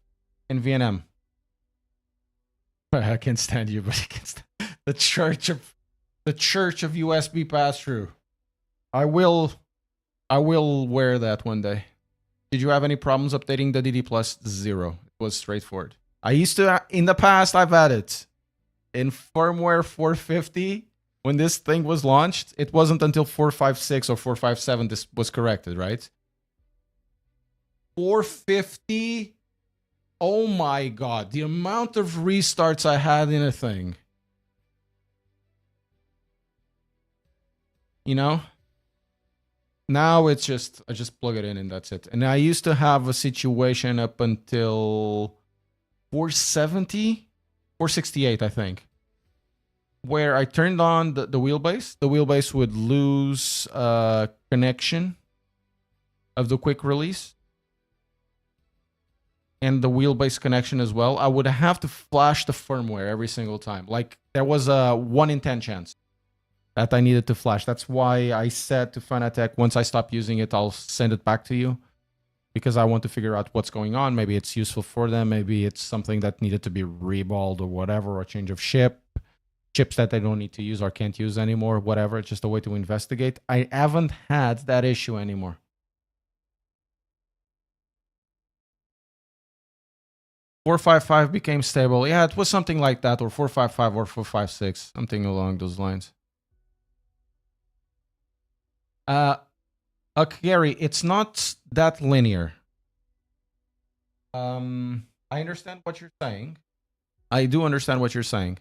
in VNM. I can't stand you, but I can't stand the church of USB pass-through. I will wear that one day. Did you have any problems updating the DD Plus? 0. It was straightforward. I used to, in the past, I've had it. In firmware 450, when this thing was launched, it wasn't until 456 or 457 this was corrected, right? 450? Oh my god, the amount of restarts I had in a thing. You know? Now it's just, I just plug it in and that's it. And I used to have a situation up until 470, 468, I think, where I turned on the wheelbase. The wheelbase would lose connection of the quick release and the wheelbase connection as well. I would have to flash the firmware every single time. Like there was a 1 in 10 chance that I needed to flash. That's why I said to Fanatec, once I stop using it, I'll send it back to you, because I want to figure out what's going on. Maybe it's useful for them. Maybe it's something that needed to be reballed or whatever, or change of chips that they don't need to use or can't use anymore, whatever. It's just a way to investigate. I haven't had that issue anymore. .455 became stable. Yeah, it was something like that, or 455 or 456, something along those lines. Gary, it's not that linear. I understand what you're saying. I do understand what you're saying.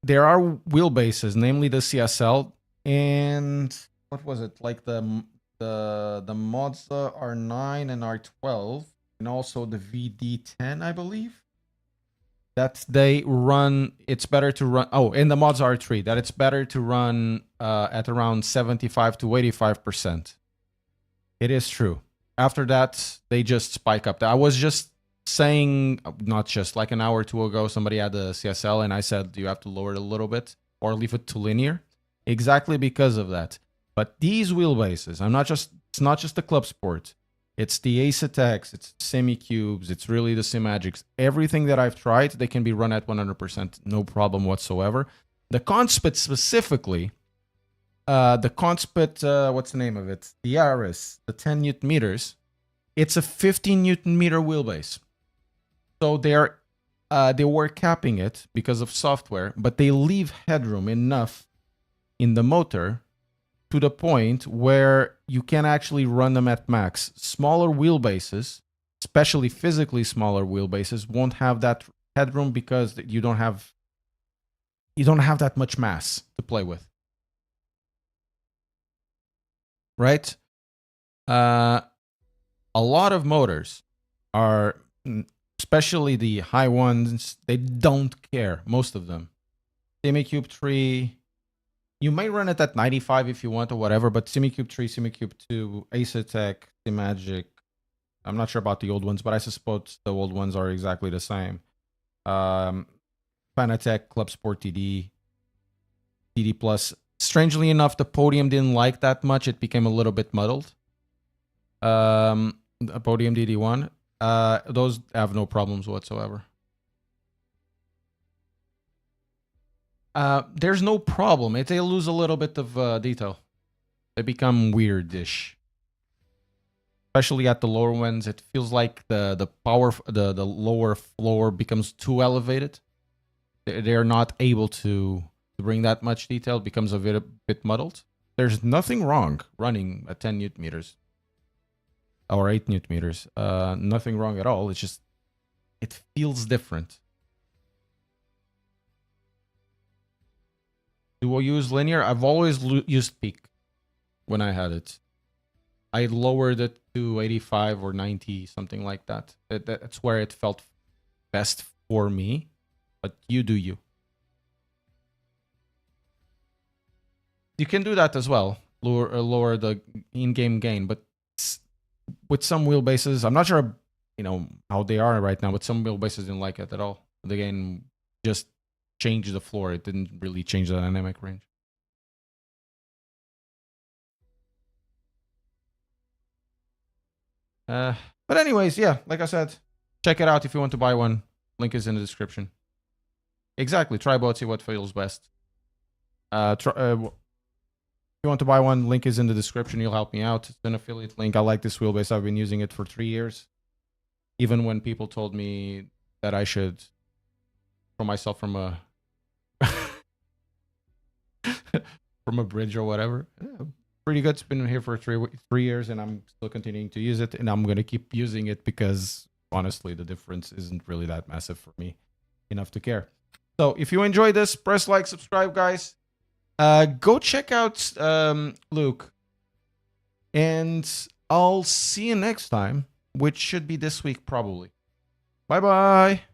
There are wheelbases, namely the CSL, and what was it? Like the Mazda R9 and R12, and also the VD10, I believe. That they run, it's better to run, oh, and the mods R3, that it's better to run at around 75 to 85%. It is true. After that, they just spike up. I was just saying, not just like an hour or two ago, somebody had a CSL and I said, do you have to lower it a little bit or leave it to linear? Exactly because of that. But these wheelbases, it's not just the Club Sport. It's the Asetecs, it's SimiCubes, it's really the Simagics. Everything that I've tried, they can be run at 100%, no problem whatsoever. The Conspit specifically, what's the name of it? The Aris, the 10 Newton meters, it's a 15 Newton meter wheelbase. So they were capping it because of software, but they leave headroom enough in the motor to the point where you can actually run them at max. Smaller wheelbases, especially physically smaller wheelbases, won't have that headroom because you don't have that much mass to play with. Right? A lot of motors are, especially the high ones, they don't care, most of them. SimiCube 3, you may run it at 95 if you want or whatever, but SimiCube 3, SimiCube 2, Asetec, Simagic, I'm not sure about the old ones, but I suppose the old ones are exactly the same. Fanatec Clubsport DD, DD Plus. Strangely enough, the Podium didn't like that much. It became a little bit muddled. Podium DD1. Those have no problems whatsoever. There's no problem. They lose a little bit of detail. They become weirdish. Especially at the lower ones, it feels like the power, the lower floor becomes too elevated. They're not able to bring that much detail. It becomes a bit muddled. There's nothing wrong running at 10 Newton meters or 8 Newton meters. Nothing wrong at all. It's just, it feels different. Do I use linear? I've always used peak when I had it. I lowered it to 85 or 90, something like that. That's where it felt best for me. But you do you. You can do that as well. Lower the in-game gain, but with some wheelbases, I'm not sure, you know, how they are right now, but some wheelbases didn't like it at all. The game just changed the floor. It didn't really change the dynamic range. But anyways, yeah, like I said, check it out if you want to buy one. Link is in the description. Exactly. Try both, see what feels best. If you want to buy one, link is in the description. You'll help me out. It's an affiliate link. I like this wheelbase. I've been using it for 3 years. Even when people told me that I should throw myself from a from a bridge or whatever. Yeah, pretty good. It's been here for 3 years, and I'm still continuing to use it, and I'm gonna keep using it because honestly, the difference isn't really that massive for me enough to care. So if you enjoyed this, press like, subscribe, guys. Go check out Luke, and I'll see you next time, which should be this week probably. Bye bye.